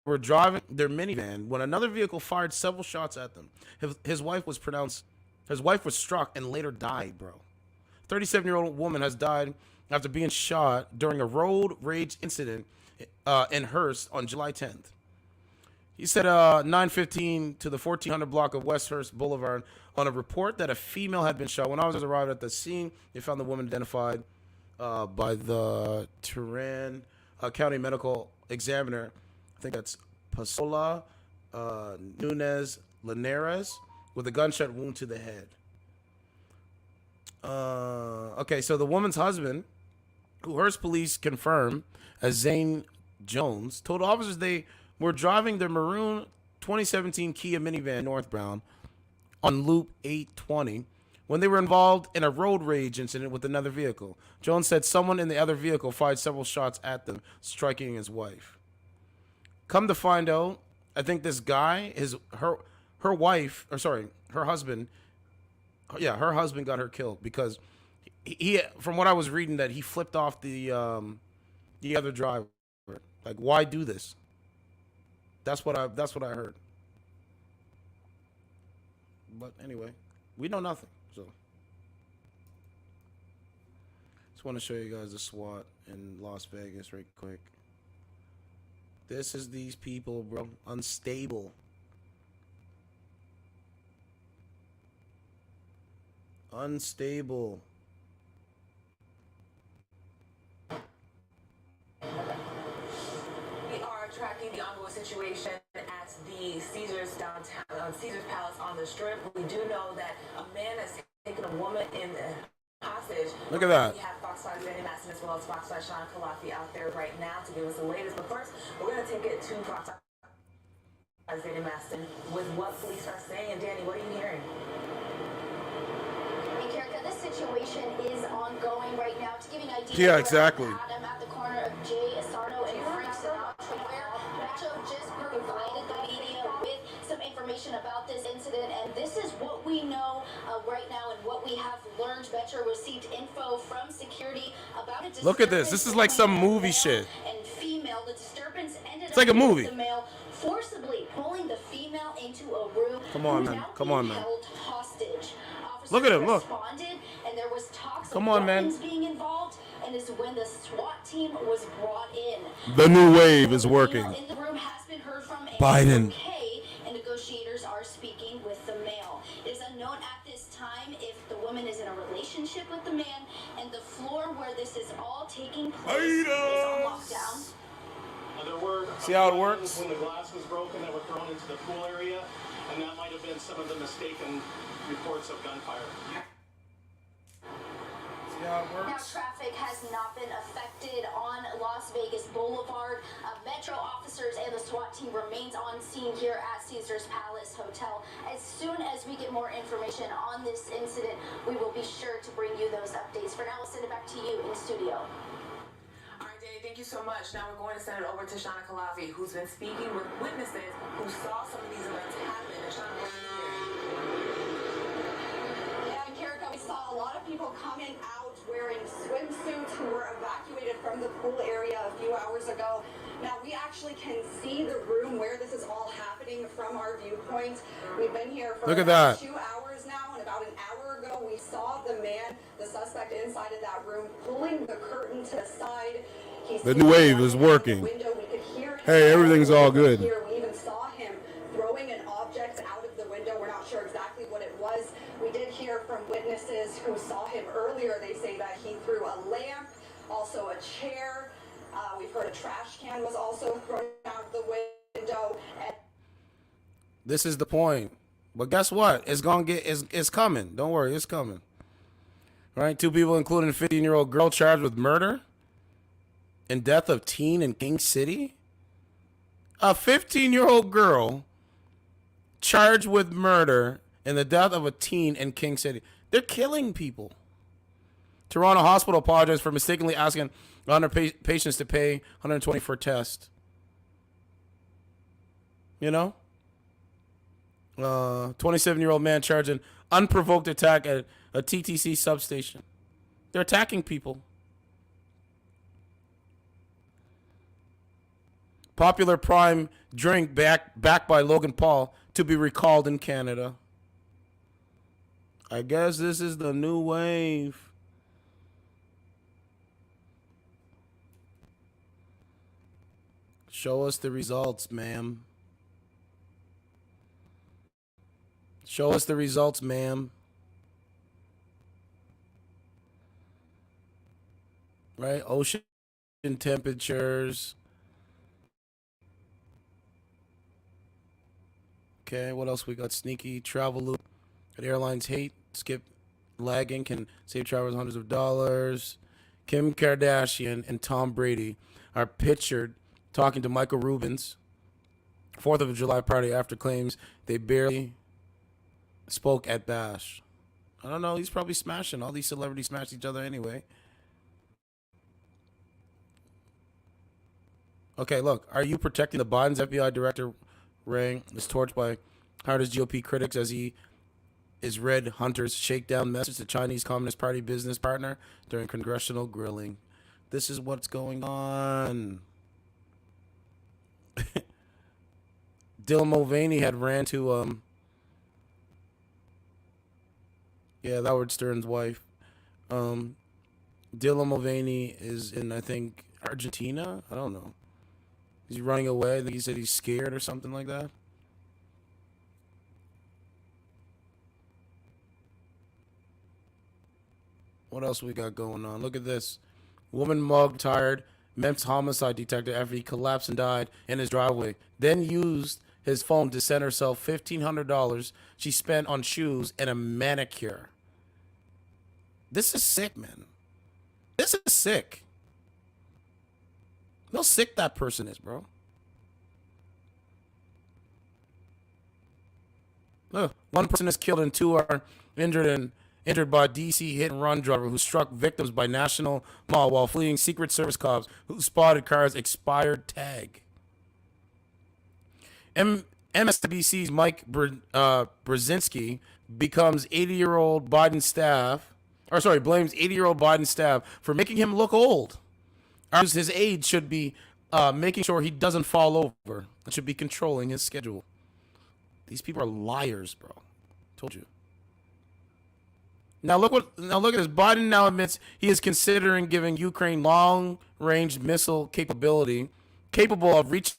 were driving their minivan when another vehicle fired several shots at them. His wife was struck and later died, bro. 37-year-old woman has died after being shot during a road rage incident in Hearst on July 10th. He said 9:15 to the 1400 block of West Hearst Boulevard on a report that a female had been shot. When officers arrived at the scene, they found the woman identified by the Turan County Medical Examiner. I think that's Pasola Nunez Linares with a gunshot wound to the head. Okay, so the woman's husband, who Hearst police confirmed as Zane Jones, told officers they were driving their maroon 2017 Kia minivan northbound on Loop 820 when they were involved in a road rage incident with another vehicle. Jones said someone in the other vehicle fired several shots at them, striking his wife. Come to find out, I think this guy, her husband got her killed because he from what I was reading, that he flipped off the other driver. Like, why do this? That's what I heard. But anyway, we know nothing. So just want to show you guys the SWAT in Las Vegas right quick. This is these people, bro. Unstable. Unstable. We are tracking the ongoing situation at the Caesars downtown, Caesars Palace on the Strip. We do know that a man has taken a woman in hostage. Look at that. We have Fox 5 Danny Masson as well as Fox 5 Sean Kalafi out there right now to give us the latest. But first, we're going to take it to Fox 5 Danny Masson with what police are saying. And Danny, what are you hearing? This situation is ongoing right now. To give you an idea, Yeah, exactly. I'm at the corner of Jay Asardo and Frank Sinatra, where Metro just provided the media with some information about this incident, and this is what we know right now and what we have learned. Metro received info from security about a disturbance. Look at this. This is like some movie shit. And female, the disturbance ended It's like a movie. The male forcibly pulling the female into a room. Come on, man. Come on, man. Held hostage. Look at him. Look. And there was talks Come of on, man. weapons being involved, and is when the SWAT team was brought in. The new wave is working. In the room has been heard from Biden. okay, and negotiators are speaking with the male. It is unknown at this time if the woman is in a relationship with the man, and the floor where this is all taking place is on lockdown. There were See how it works? when the glass was broken that were thrown into the pool area, and that might have been some of the mistaken reports of gunfire. See how it Now, works? traffic has not been affected on Las Vegas Boulevard. Metro officers and the SWAT team remains on scene here at Caesars Palace Hotel. As soon as we get more information on this incident, we will be sure to bring you those updates. For now, I'll send it back to you in studio. All right, Danny, thank you so much. Now we're going to send it over to Shauna Kalafi, who's been speaking with witnesses who saw some of these events happen. And Shauna, what's Yeah, and Karika, we saw a lot of people coming out wearing swimsuits who were evacuated from the pool area a few hours ago. Now, we actually can see the room where this is all happening from our viewpoint. We've been here for Look at about that. 2 hours now, and about an hour ago, we saw the man, the suspect inside of that room, pulling the curtain to the side. The new wave is working. Hey, everything's all good. Here, we even saw him throwing an object out of the window. We're not sure exactly what it was. We did hear from witnesses who saw him earlier. They say that he threw a lamp, also a chair. We've heard a trash can was also thrown out of the window. And This is the point. But guess what? It's gonna get. It's coming. Don't worry, it's coming. All right, 2 people, including a 15-year-old girl, charged with murder and death of teen in King City. A 15-year-old girl charged with murder and the death of a teen in King City. They're killing people. Toronto hospital apologized for mistakenly asking 100 patients to pay $120 for a test. You know? 27-year-old man charged an unprovoked attack at a TTC substation. They're attacking people. Popular prime drink backed by Logan Paul to be recalled in Canada. I guess this is the new wave. Show us the results, ma'am. Show us the results, ma'am. Right? Ocean temperatures. Okay, what else we got? Sneaky travel loop that airlines hate. Skip lagging can save travelers hundreds of dollars. Kim Kardashian and Tom Brady are pictured talking to Michael Rubin's 4th of July party after claims they barely spoke at Bash. I don't know. He's probably smashing. All these celebrities smash each other anyway. Okay, look. Are you protecting the Biden's FBI director Ring is torched by hardest GOP critics as he is read Hunter's shakedown message to Chinese Communist Party business partner during congressional grilling. This is what's going on. Dylan Mulvaney had ran to Howard Stern's wife. Dylan Mulvaney is in, I think, Argentina. I don't know. He's running away. I think he said he's scared or something like that. What else we got going on? Look at this. Woman mugged, tired, Memphis homicide detective after he collapsed and died in his driveway. Then used his phone to send herself $1,500 she spent on shoes and a manicure. This is sick, man. This is sick. How sick that person is, bro. Look, 1 person is killed and 2 are injured by a DC hit-and-run driver who struck victims by National Mall while fleeing Secret Service cops who spotted car's expired tag. MSNBC's Mike Brzezinski becomes 80-year-old Biden staff, blames 80-year-old Biden staff for making him look old. Argues his age should be making sure he doesn't fall over. It should be controlling his schedule. These people are liars, bro. Told you. Now look at this. Biden now admits he is considering giving Ukraine long-range missile capability, capable of reaching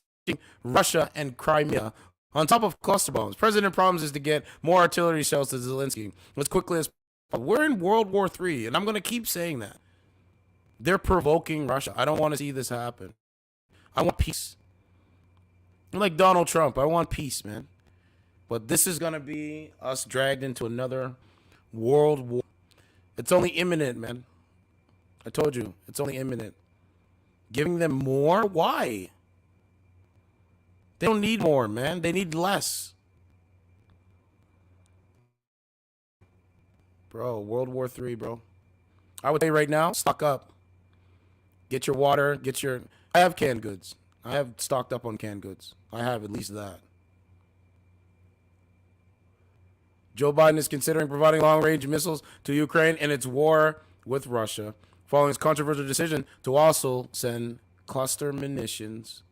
Russia and Crimea, on top of cluster bombs. President promises to get more artillery shells to Zelensky as quickly as possible. We're in World War III, and I'm going to keep saying that. They're provoking Russia. I don't want to see this happen. I want peace. I'm like Donald Trump. I want peace, man. But this is going to be us dragged into another world war. It's only imminent, man. I told you, it's only imminent. Giving them more? Why? They don't need more, man. They need less. Bro, World War III, bro. I would say right now, stock up. Get your water, I have canned goods. I have stocked up on canned goods. I have at least that. Joe Biden is considering providing long-range missiles to Ukraine in its war with Russia, following his controversial decision to also send cluster munitions.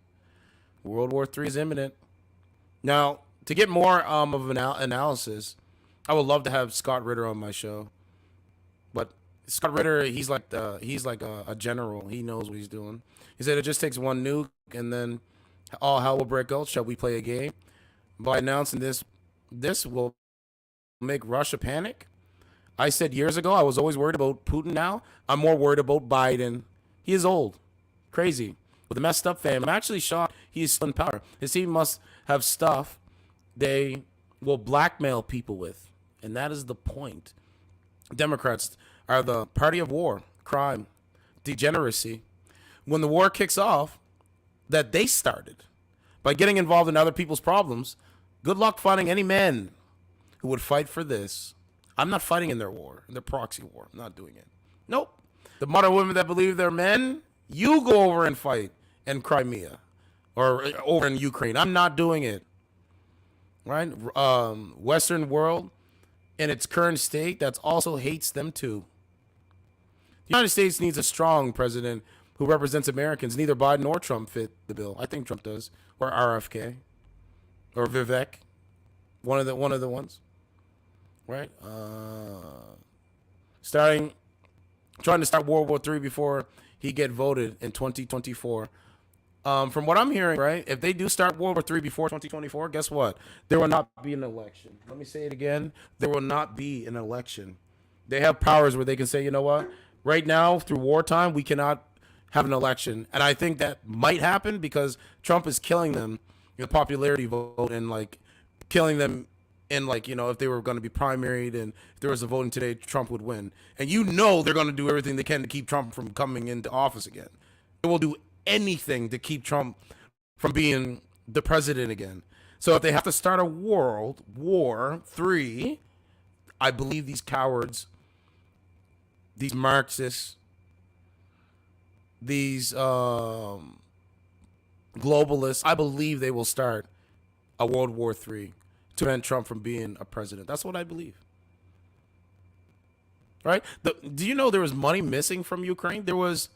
World War III is imminent. Now, to get more of an analysis, I would love to have Scott Ritter on my show. But Scott Ritter, he's like a general. He knows what he's doing. He said it just takes one nuke and then all hell will break out. Shall we play a game? By announcing this will make Russia panic. I said years ago I was always worried about Putin. Now I'm more worried about Biden. He is old, crazy, with a messed up family. I'm actually shocked he's still in power. His team must have stuff they will blackmail people with, and that is the point. Democrats are the party of war, crime, degeneracy. When the war kicks off, that they started by getting involved in other people's problems, good luck finding any men who would fight for this. I'm not fighting in their war, in their proxy war. I'm not doing it. Nope. The modern women that believe they're men, you go over and fight in Crimea or over in Ukraine. I'm not doing it. Right? Western world in its current state that also hates them too. The United States needs a strong president who represents Americans. Neither Biden nor Trump fit the bill. I think Trump does, or RFK, or Vivek, one of the ones, right? Trying to start World War III before he get voted in 2024. From what I'm hearing, right, if they do start World War III before 2024, guess what? There will not be an election. Let me say it again. There will not be an election. They have powers where they can say, you know what? Right now, through wartime, we cannot have an election. And I think that might happen because Trump is killing them in the popularity vote and, like, killing them in, like, you know, if they were going to be primaried and if there was a voting today, Trump would win. And you know they're going to do everything they can to keep Trump from coming into office again. They will do anything to keep Trump from being the president again. So if they have to start a World War III, I believe these cowards, these Marxists, these globalists, I believe they will start a World War III to prevent Trump from being a president. That's what I believe. Right? Do you know there was money missing from Ukraine? There was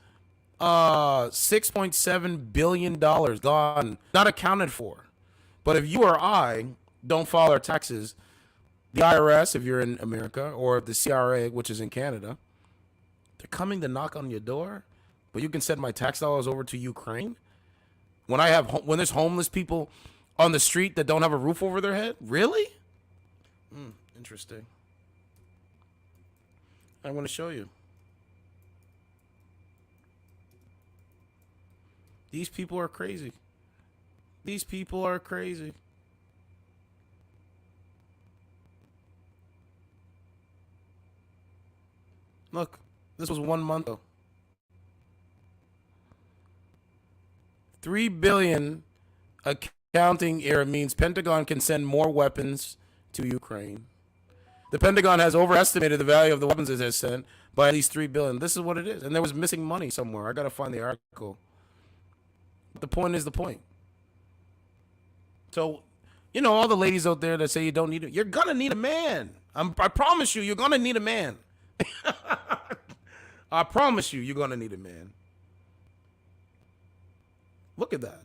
$6.7 billion gone, not accounted for. But if you or I don't file our taxes, the IRS, if you're in America, or the CRA, which is in Canada, they're coming to knock on your door. But you can send my tax dollars over to Ukraine? When there's homeless people on the street that don't have a roof over their head? Really? Interesting. I'm going to show you. These people are crazy. These people are crazy. Look, this was 1 month ago. $3 billion accounting error means Pentagon can send more weapons to Ukraine. The Pentagon has overestimated the value of the weapons it has sent by at least $3 billion. This is what it is. And there was missing money somewhere. I got to find the article. But the point is the point. So, you know, all the ladies out there that say you don't need it, you're going to need a man. I promise you, you're going to need a man. I promise you, you're going to need a man. Look at that.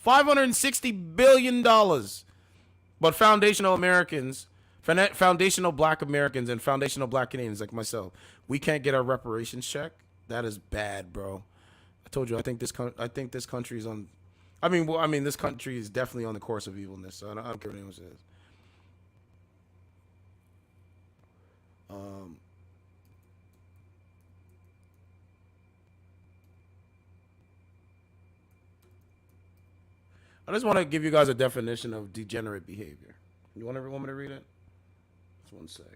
$560 billion. But foundational Americans Foundational Black Americans and foundational Black Canadians like myself, we can't get our reparations check. That is bad, bro. I told you. I think this country is on. This country is definitely on the course of evilness. So I don't care what anyone says. I just want to give you guys a definition of degenerate behavior. You want everyone to read it? Just 1 sec.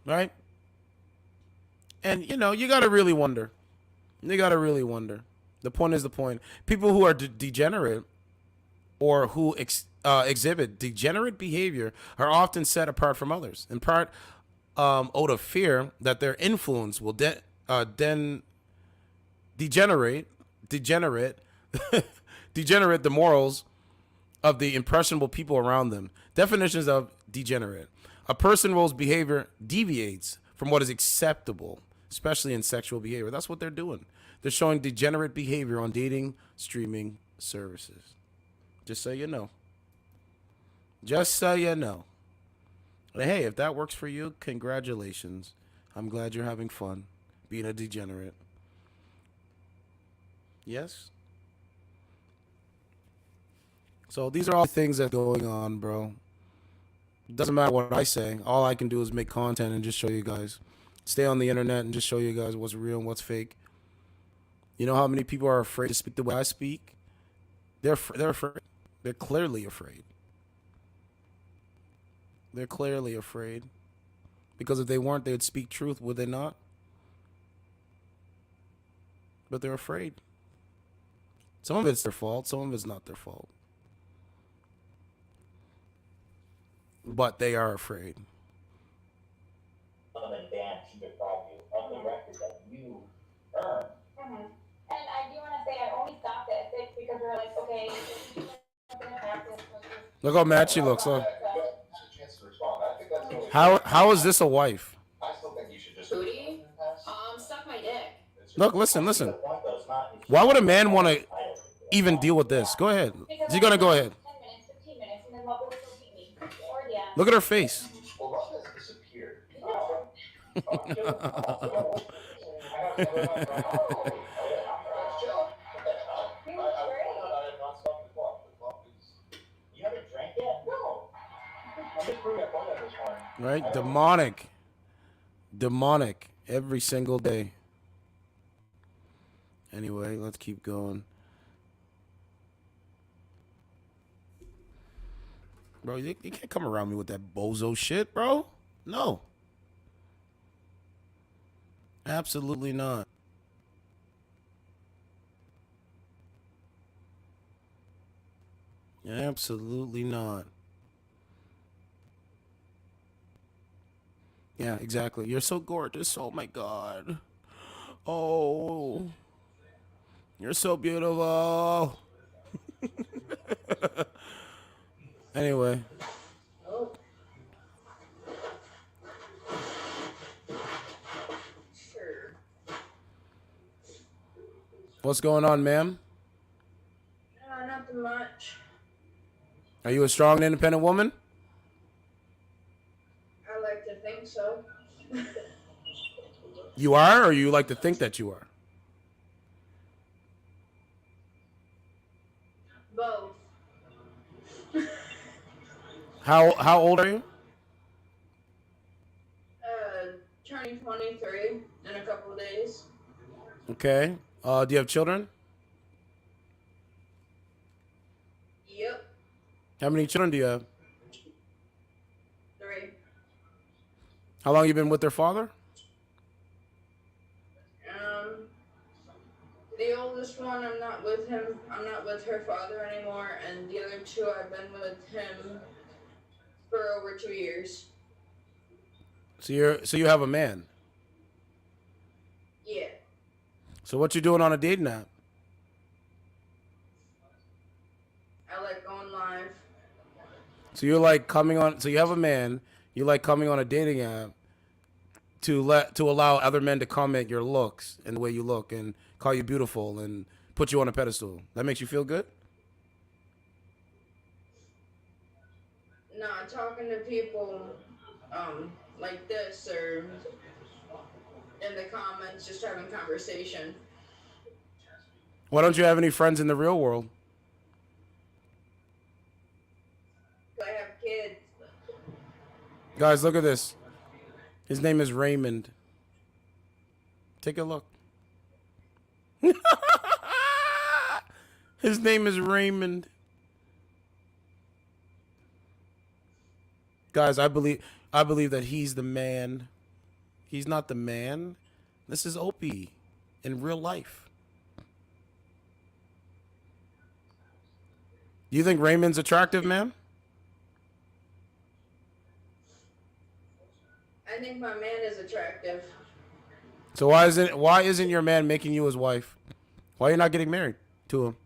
Right? And, you gotta really wonder. The point is the point. People who are degenerate or who exhibit degenerate behavior are often set apart from others, in part out of fear that their influence will then degenerate the morals of the impressionable people around them. Definitions of degenerate: a person whose behavior deviates from what is acceptable, especially in sexual behavior. That's what they're doing. They're showing degenerate behavior on dating streaming services. Just so you know. And hey, if that works for you, congratulations. I'm glad you're having fun being a degenerate. Yes? So these are all things that are going on, bro. Doesn't matter what I say. All I can do is make content and just show you guys. Stay on the internet and just show you guys what's real and what's fake. You know how many people are afraid to speak the way I speak? They're afraid. They're clearly afraid. They're clearly afraid. Because if they weren't, they would speak truth, would they not? But they're afraid. Some of it's their fault, some of it's not their fault. But they are afraid. And Dan should deprive you of the record that you earned. And I do want to say I only stopped at 6 because we were like, okay, Look how mad she looks. Huh? How is this a wife? Booty? Suck my dick. Look, listen. Why would a man want to even deal with this? Go ahead. You're gonna go ahead. 10 minutes, 15 minutes, and then what will still beat me? Or yeah. Look at her face. Right? Demonic every single day. Anyway, let's keep going. Bro, you can't come around me with that bozo shit, bro. No. Absolutely not. Absolutely not. Yeah, exactly. You're so gorgeous. Oh my God. Oh. You're so beautiful. Anyway. Sure. What's going on, ma'am? Nothing much. Are you a strong and independent woman? I like to think so. You are, or you like to think that you are? Both. How old are you? Turning 23 in a couple of days. Okay. Do you have children? Yep. How many children do you have? 3. How long you been with their father? The oldest one, I'm not with him. I'm not with her father anymore, and the other 2, I've been with him for over 2 years. So you have a man. Yeah. So what you doing on a dating app? I like going live. So you're like coming on. So you have a man. You like coming on a dating app to allow other men to comment your looks and the way you look and call you beautiful and put you on a pedestal. That makes you feel good? not talking to people like this or in the comments, just having conversation. Why don't you have any friends in the real world? I have kids. Guys, look at this. His name is Raymond. Take a look. His name is Raymond. Guys, I believe that he's the man. He's not the man. This is Opie in real life. Do you think Raymond's attractive, man? I think my man is attractive. So why isn't your man making you his wife? Why are you not getting married to him?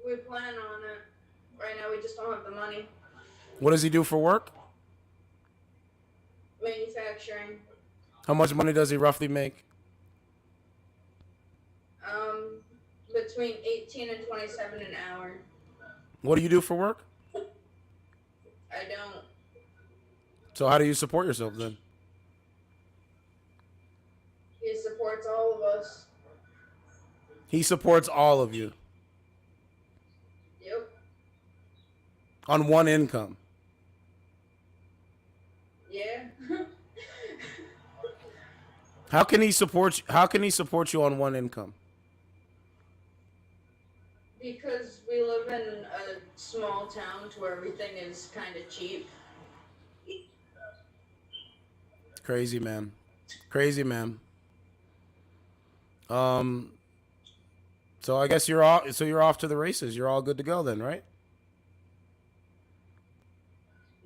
We plan on it. Right now, we just don't have the money. What does he do for work? Manufacturing. How much money does he roughly make? Between 18 and 27 an hour. What do you do for work? I don't. So how do you support yourself then? He supports all of us. He supports all of you. Yep. On one income. Yeah. How can he support you on one income? Because we live in a small town to where everything is kind of cheap. Crazy, man. Crazy, man. So I guess you're off to the races. You're all good to go then, right?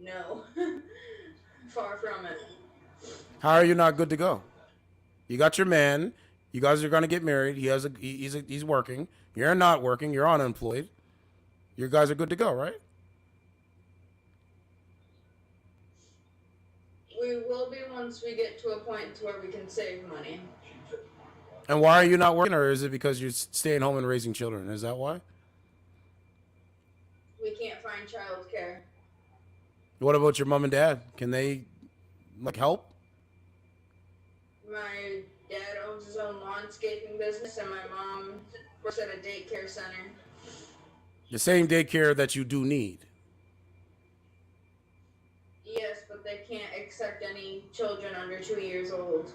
No. Far from it. How are you not good to go? You got your man. You guys are gonna get married. He's working. You're not working. You're unemployed. You guys are good to go, right? We will be once we get to a point to where we can save money. And why are you not working, or is it because you're staying home and raising children? Is that why? We can't find childcare. What about your mom and dad? Can they help? My dad owns his own landscaping business, and my mom works at a daycare center. The same daycare that you do need. Yes, but they can't accept any children under 2 years old.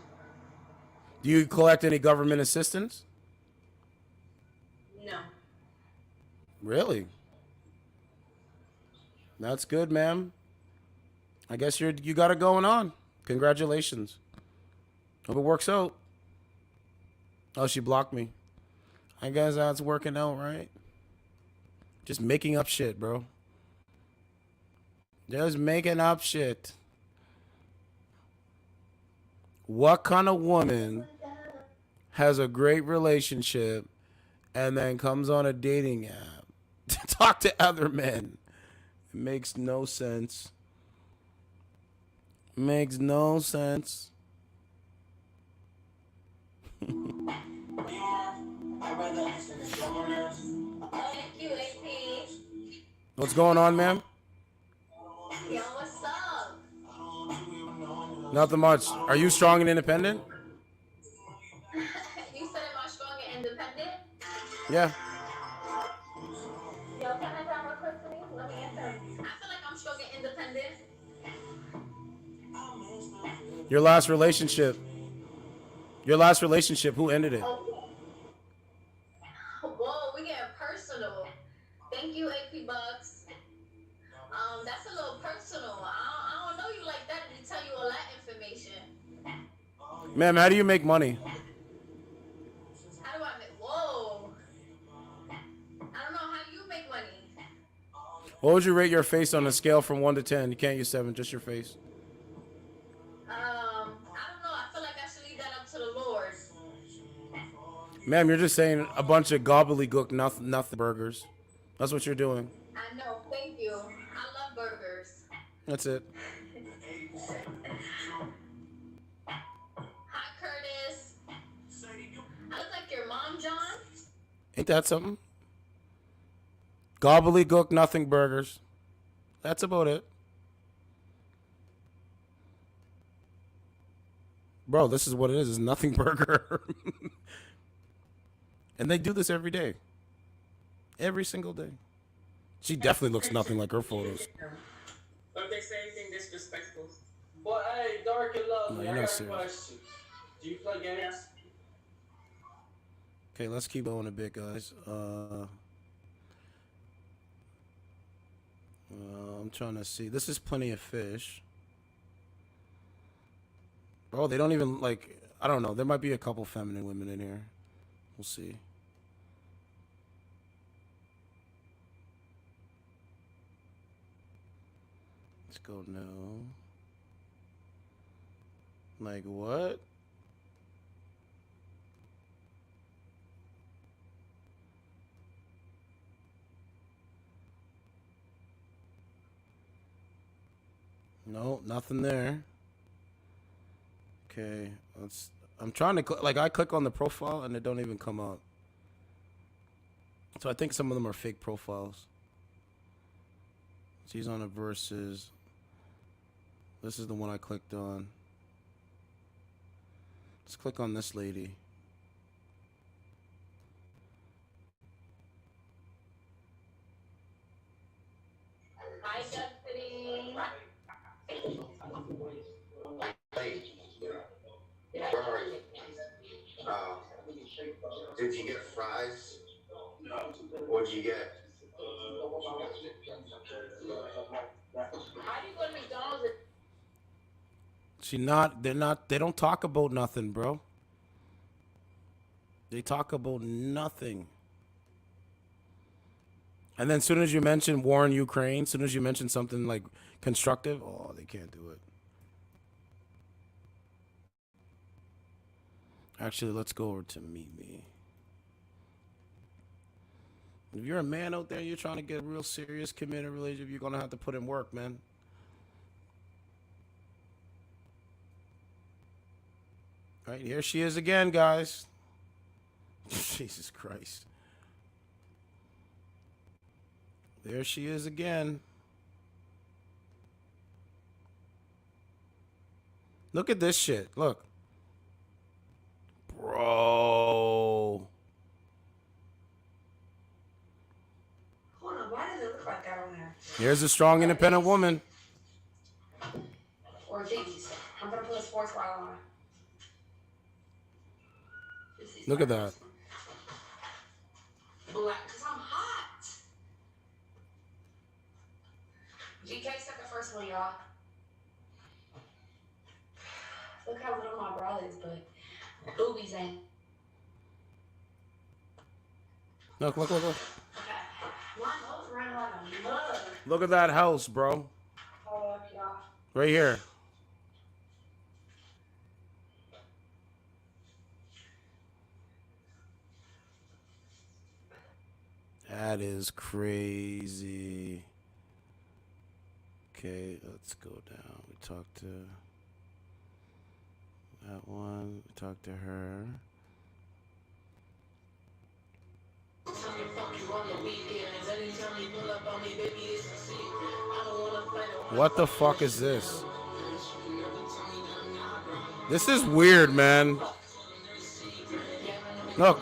Do you collect any government assistance? No. Really? That's good, ma'am. I guess you got it going on. Congratulations. Hope it works out. Oh, she blocked me. I guess that's working out, right? Just making up shit, bro. Just making up shit. What kind of woman has a great relationship and then comes on a dating app to talk to other men? It makes no sense. Makes no sense. Thank you, AP. What's going on, ma'am? Yo, what's up? Nothing much. Are you strong and independent? You said am I strong and independent? Yeah. Yo, can I grab a quick for me? Let me answer. I feel like I'm strong and independent. Your last relationship. Who ended it? Oh. Whoa, we getting personal. Thank you, AP Bucks. That's a little personal. I don't know you like that to tell you all that information. Ma'am, how do you make money? How do I make? Whoa. I don't know. How do you make money? What would you rate your face on a scale from 1 to 10? You can't use 7, just your face. I don't know. I feel like I should leave that up to the Lord. Ma'am, you're just saying a bunch of gobbledygook nothing burgers. That's what you're doing. I know. Thank you. I love burgers. That's it. Hi, Curtis. I look like your mom, John. Ain't that something? Gobbledygook nothing burgers. That's about it. Bro, this is what it is. It's nothing burger. And they do this every day. Every single day. She definitely looks nothing like her photos. Or if they say anything disrespectful. But hey, Dark and Lovely, No, I you're not got a serious. question. Do you play games? Okay, let's keep going a bit, guys. I'm trying to see. This is Plenty of Fish. Bro, they don't even, like, I don't know. There might be a couple feminine women in here. We'll see. Let's go no. Like, what? No, nothing there. Okay, I'm trying to like I click on the profile and it don't even come up. So I think some of them are fake profiles. She's on a versus. This is the one I clicked on. Let's click on this lady. Hi, Destiny. Where are you? Did you get fries? What'd you get? How do you go to McDonald's? They don't talk about nothing, bro. They talk about nothing. And then as soon as you mention war in Ukraine, as soon as you mention something like constructive, oh, they can't do it. Actually, let's go over to Meet Me. If you're a man out there, you're trying to get a real serious, committed relationship, you're going to have to put in work, man. All right, here she is again, guys. Jesus Christ. There she is again. Look at this shit. Look. Bro. Hold on, why does it look like that on there? Here's a strong, independent woman. Or Dickies. I'm gonna put a sports bra on. Look at that. Black, because I'm hot. GK second first one, y'all. Look how little my bra is, but boobies ain't. Look. My nose ran like a mug. Look at that house, bro. Hold up, y'all. Right here. That is crazy. Okay, let's go down. We talked to that one. We talked to her. What the fuck is this? This is weird, man. Look.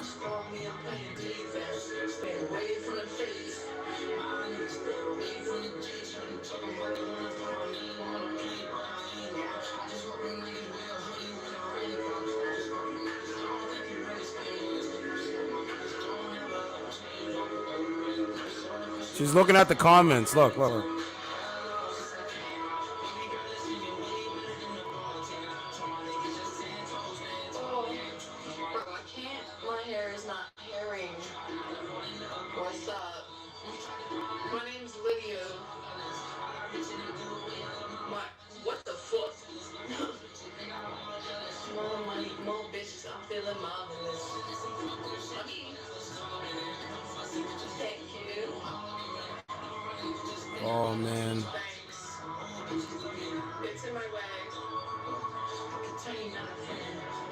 She's looking at the comments. Look. Bro, I can't. My hair is not hairing. What's up? My name's Lydia. What the fuck? More money, more bitches. I'm feeling marvelous. Thank you. Oh, man. It's in my way. I can tell you nothing.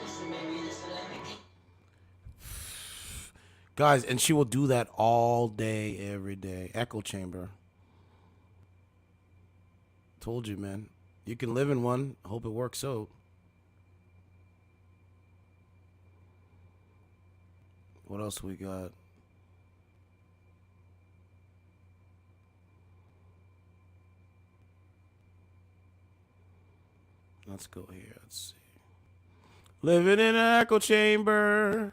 Listen, baby, listen, let me keep. Guys, and she will do that all day, every day. Echo chamber. Told you, man. You can live in one. Hope it works out. What else we got? Let's go here. Let's see. Living in an echo chamber.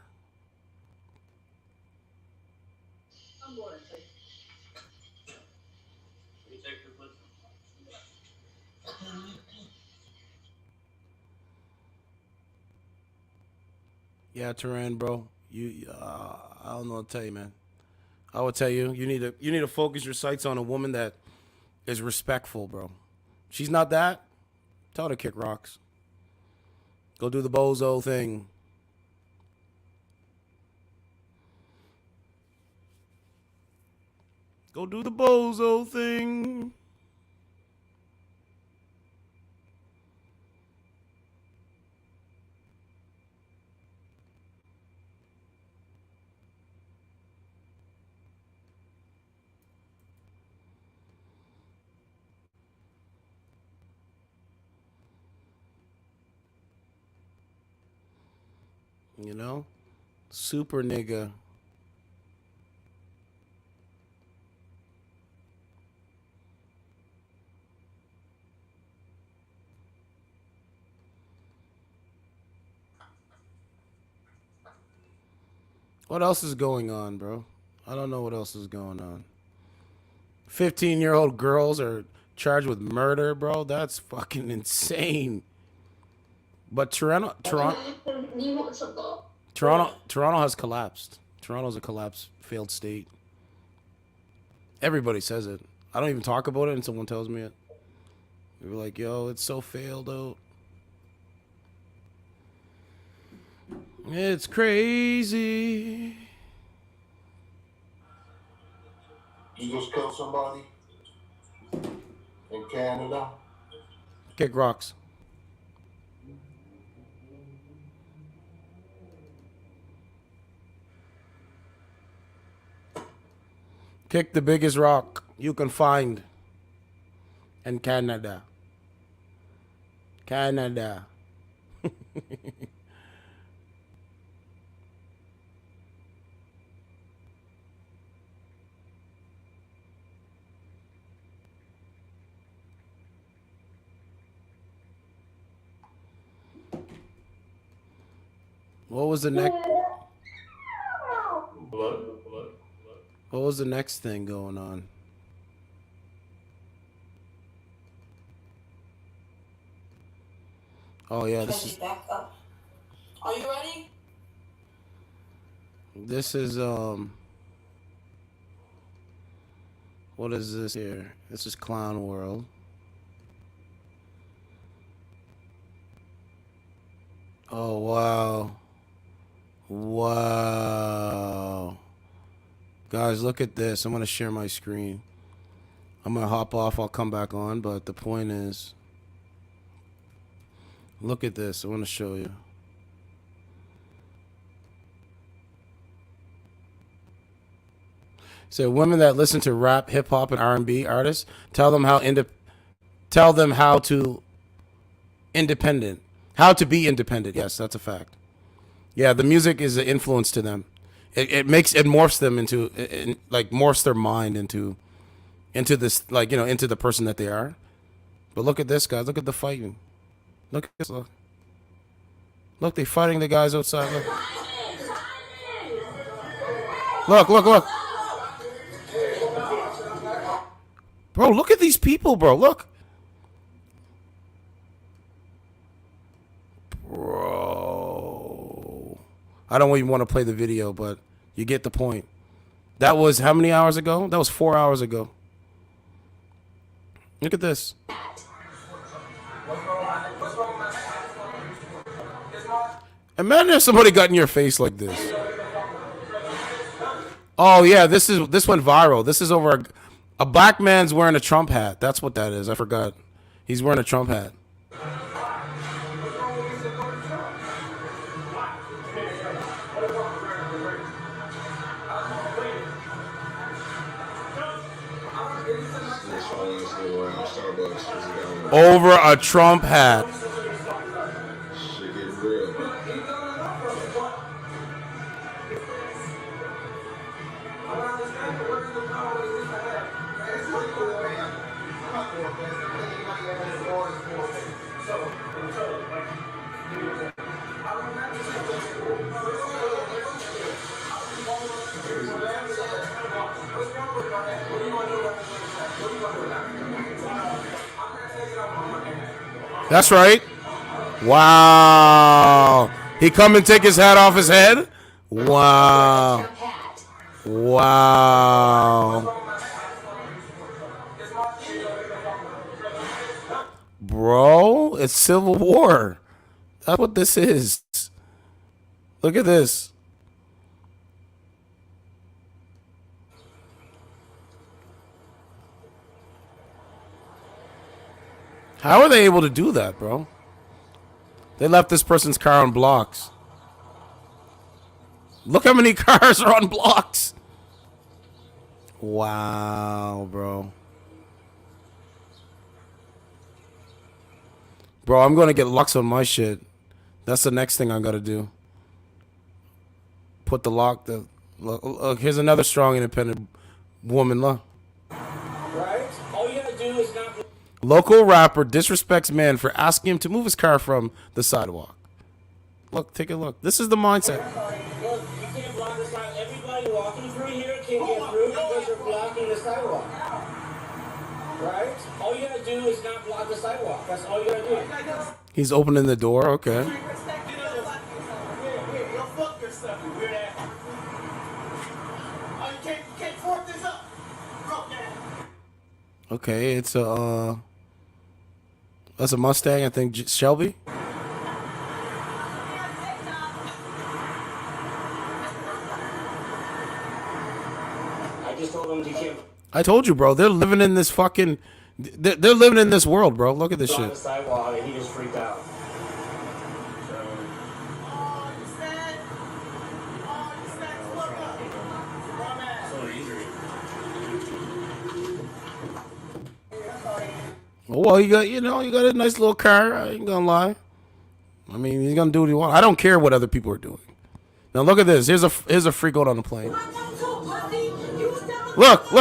Yeah, Turan, bro. I don't know what to tell you, man. I would tell you, you need to focus your sights on a woman that is respectful, bro. She's not that. Tell her to kick rocks. Go do the bozo thing. Go do the bozo thing. You know? Super nigga. What else is going on, bro? I don't know what else is going on. 15-year-old girls are charged with murder, bro. That's fucking insane. But Toronto has collapsed. Toronto's a collapsed, failed state. Everybody says it. I don't even talk about it until someone tells me it. They're like, yo, it's so failed out. It's crazy. You just killed somebody in Canada? Kick rocks. Kick the biggest rock you can find in Canada. Canada. What was the next? What was the next thing going on? Oh yeah, this is. Back up. Are you ready? This is What is this here? This is Clown World. Oh wow. Wow. Guys, look at this. I'm going to share my screen. I'm going to hop off. I'll come back on. But the point is, look at this. I want to show you. So women that listen to rap, hip hop, and R&B artists, tell them how to independent. How to be independent. Yes, that's a fact. Yeah, the music is an influence to them. It morphs them into, morphs their mind into this, into the person that they are. But look at this, guys. Look at the fighting. Look at this. Look, they're fighting the guys outside. Look. Bro, look at these people, bro. Look. Bro. I don't even want to play the video, but you get the point. That was how many hours ago? That was 4 hours ago. Look at this. Imagine if somebody got in your face like this. Oh yeah, this went viral. This is over a black man's wearing a Trump hat. That's what that is. I forgot. He's wearing a Trump hat. Honestly, Starbucks is going. Over a Trump hat. Shit getting real. That's right. Wow. He come and take his hat off his head? Wow. Wow. Bro, it's Civil War. That's what this is. Look at this. How are they able to do that, bro? They left this person's car on blocks. Look how many cars are on blocks. Wow, bro. Bro, I'm going to get locks on my shit. That's the next thing I got to do. Put the lock. Look, here's another strong, independent woman. Look. Right? All you gotta do is not. Local rapper disrespects man for asking him to move his car from the sidewalk. Look, take a look. This is the mindset. Look, you can't block the sidewalk. Everybody walking through here can't get through because you're blocking the sidewalk. Right? All you gotta do is not block the sidewalk. That's all you gotta do. He's opening the door. Okay. Okay, it's a that's a Mustang, I think. Shelby. I just told him you can't. I told you, bro. They're living in this fucking. They're living in this world, bro. Look at this On the shit. sidewalk, and he just freaked out. Well, you got you got a nice little car. I ain't gonna lie. I mean, he's gonna do what he wants. I don't care what other people are doing. Now look at this. Here's a freak out on the plane. Look.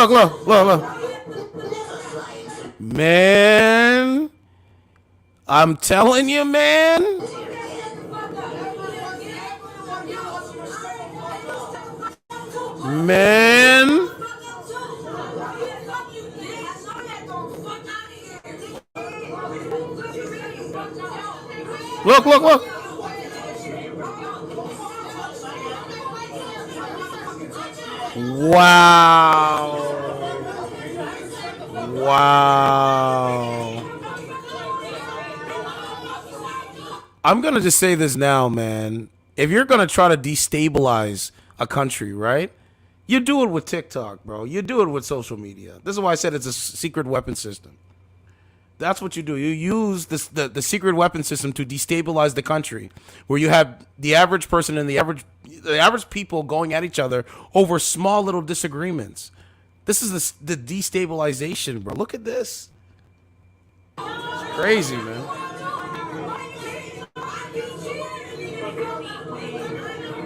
Man, I'm telling you, man. Man. Look. Wow. I'm going to just say this now, man. If you're going to try to destabilize a country, right? You do it with TikTok, bro. You do it with social media. This is why I said it's a secret weapon system. That's what you do. You use the secret weapon system to destabilize the country, where you have the average person and the average people going at each other over small little disagreements. This is the destabilization, bro. Look at this. It's crazy, man.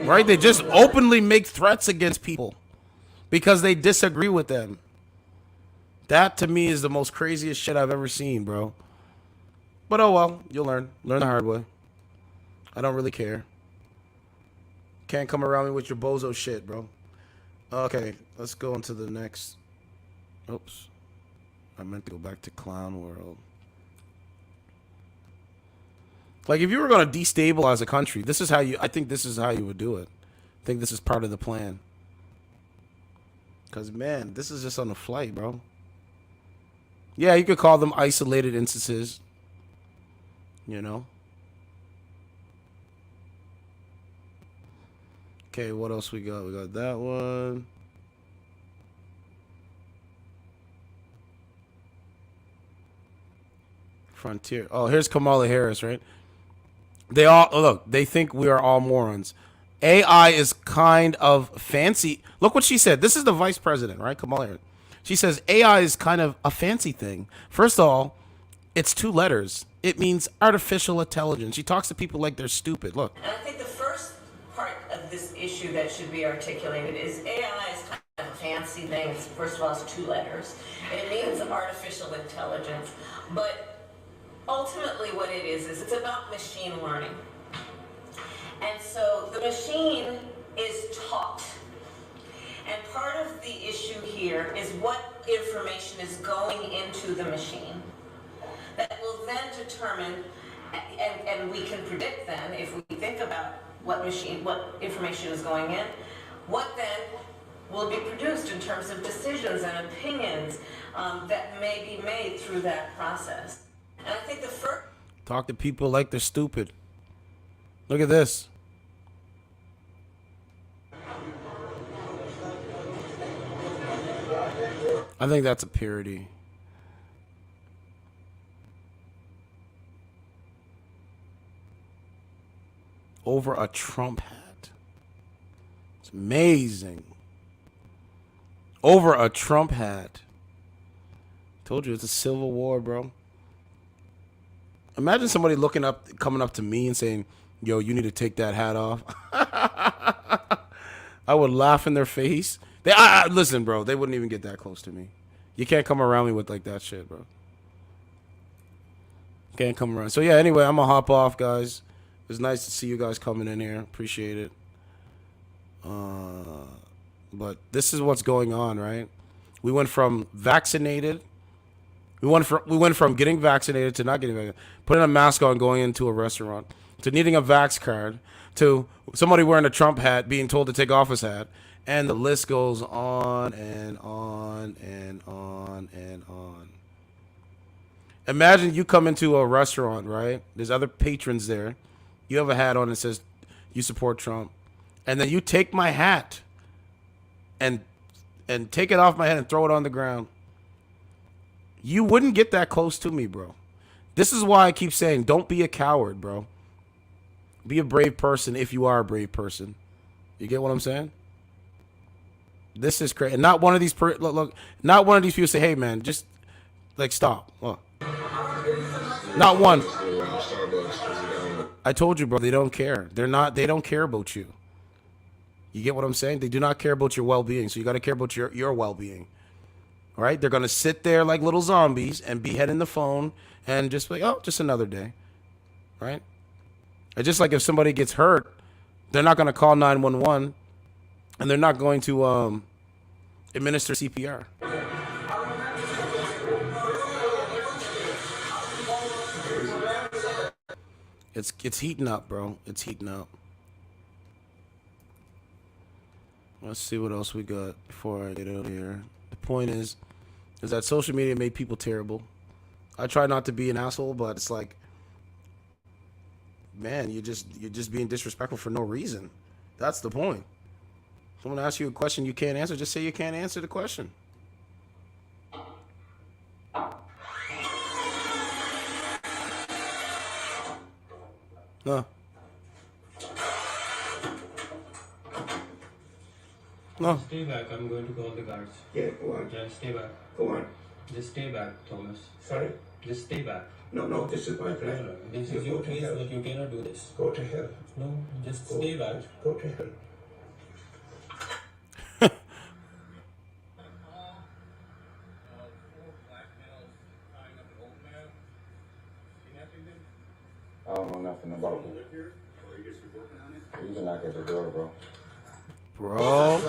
Right? They just openly make threats against people because they disagree with them. That, to me, is the most craziest shit I've ever seen, bro. But oh well, you'll learn. Learn the hard way. I don't really care. Can't come around me with your bozo shit, bro. Okay, let's go into the next. Oops. I meant to go back to Clown World. Like, if you were going to destabilize a country, I think this is how you would do it. I think this is part of the plan. Because, man, this is just on the flight, bro. Yeah, you could call them isolated instances. You know? Okay, what else we got? We got that one. Frontier. Oh, here's Kamala Harris, right? They think we are all morons. AI is kind of fancy. Look what she said. This is the vice president, right? Kamala Harris. She says AI is kind of a fancy thing. First of all, it's 2 letters. It means artificial intelligence. She talks to people like they're stupid. Look. And I think the first part of this issue that should be articulated is AI is kind of a fancy thing. First of all, it's 2 letters. It means artificial intelligence. But ultimately what it is it's about machine learning. And so the machine is taught. And part of the issue here is what information is going into the machine that will then determine, and we can predict then, if we think about what information is going in, what then will be produced in terms of decisions and opinions that may be made through that process. And I think the first... Talk to people like they're stupid. Look at this. I think that's a parody. Over a Trump hat. It's amazing. Over a Trump hat. Told you it's a civil war, bro. Imagine somebody coming up to me and saying, yo, you need to take that hat off. I would laugh in their face. Listen, bro, they wouldn't even get that close to me. You can't come around me with like that shit, bro. Can't come around. So yeah, anyway, I'm gonna hop off, guys. It was nice to see you guys coming in here. Appreciate it. But this is what's going on, right? We went from vaccinated. We went from getting vaccinated to not getting vaccinated, putting a mask on, going into a restaurant, to needing a vax card, to somebody wearing a Trump hat being told to take off his hat, and the list goes on and on and on and on. Imagine you come into a restaurant, right? There's other patrons there. You have a hat on that says you support Trump, and then you take my hat and take it off my head and throw it on the ground. You wouldn't get that close to me, bro. This is why I keep saying, don't be a coward, bro. Be a brave person if you are a brave person. You get what I'm saying? This is crazy. And not one of these not one of these people say, "Hey, man, just like stop." Look. Not one. I told you, bro. They don't care. They don't care about you. You get what I'm saying? They do not care about your well-being. So you got to care about your well-being. All right? They're going to sit there like little zombies and be heading the phone and just like, oh, just another day. Right? It's just like if somebody gets hurt, they're not going to call 911 and they're not going to administer CPR. It's heating up, bro. It's heating up. Let's see what else we got before I get out of here. The point is that social media made people terrible. I try not to be an asshole, but it's like, man, you're just being disrespectful for no reason. That's the point. Someone asks you a question you can't answer, just say you can't answer the question. No. No. Stay back. I'm going to call the guards. Yeah, go on. Just stay back. Go on. Just stay back, Thomas. Sorry? Just stay back. No, this is my plan. No, this is your place, but you cannot do this. Go to hell. No, just stay back. Go to hell. I don't know nothing about it. You can knock at the door, bro. Bro.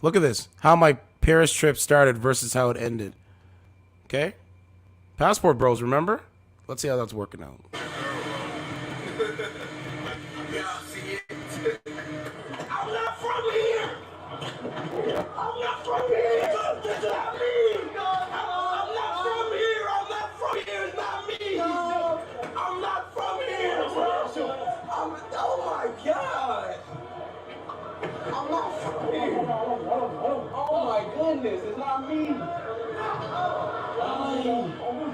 Look at this. How my Paris trip started versus how it ended. Okay? Passport bros, remember? Let's see how that's working out. Oh my goodness, it's not me.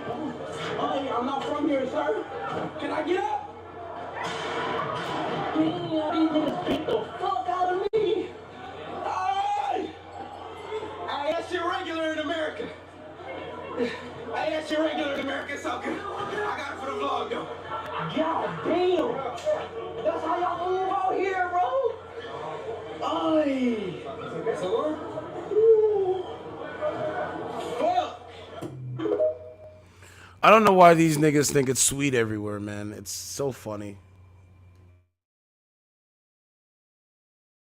Hey, I'm not from here, sir. Can I get up? Damn, these niggas beat the fuck out of me. Hey! Hey, that shit regular in America. Hey, that shit regular in America. It's okay. I got it for the vlog, though. God damn. That's how y'all move out here, bro. Ay. So, fuck. I don't know why these niggas think it's sweet everywhere, man. It's so funny.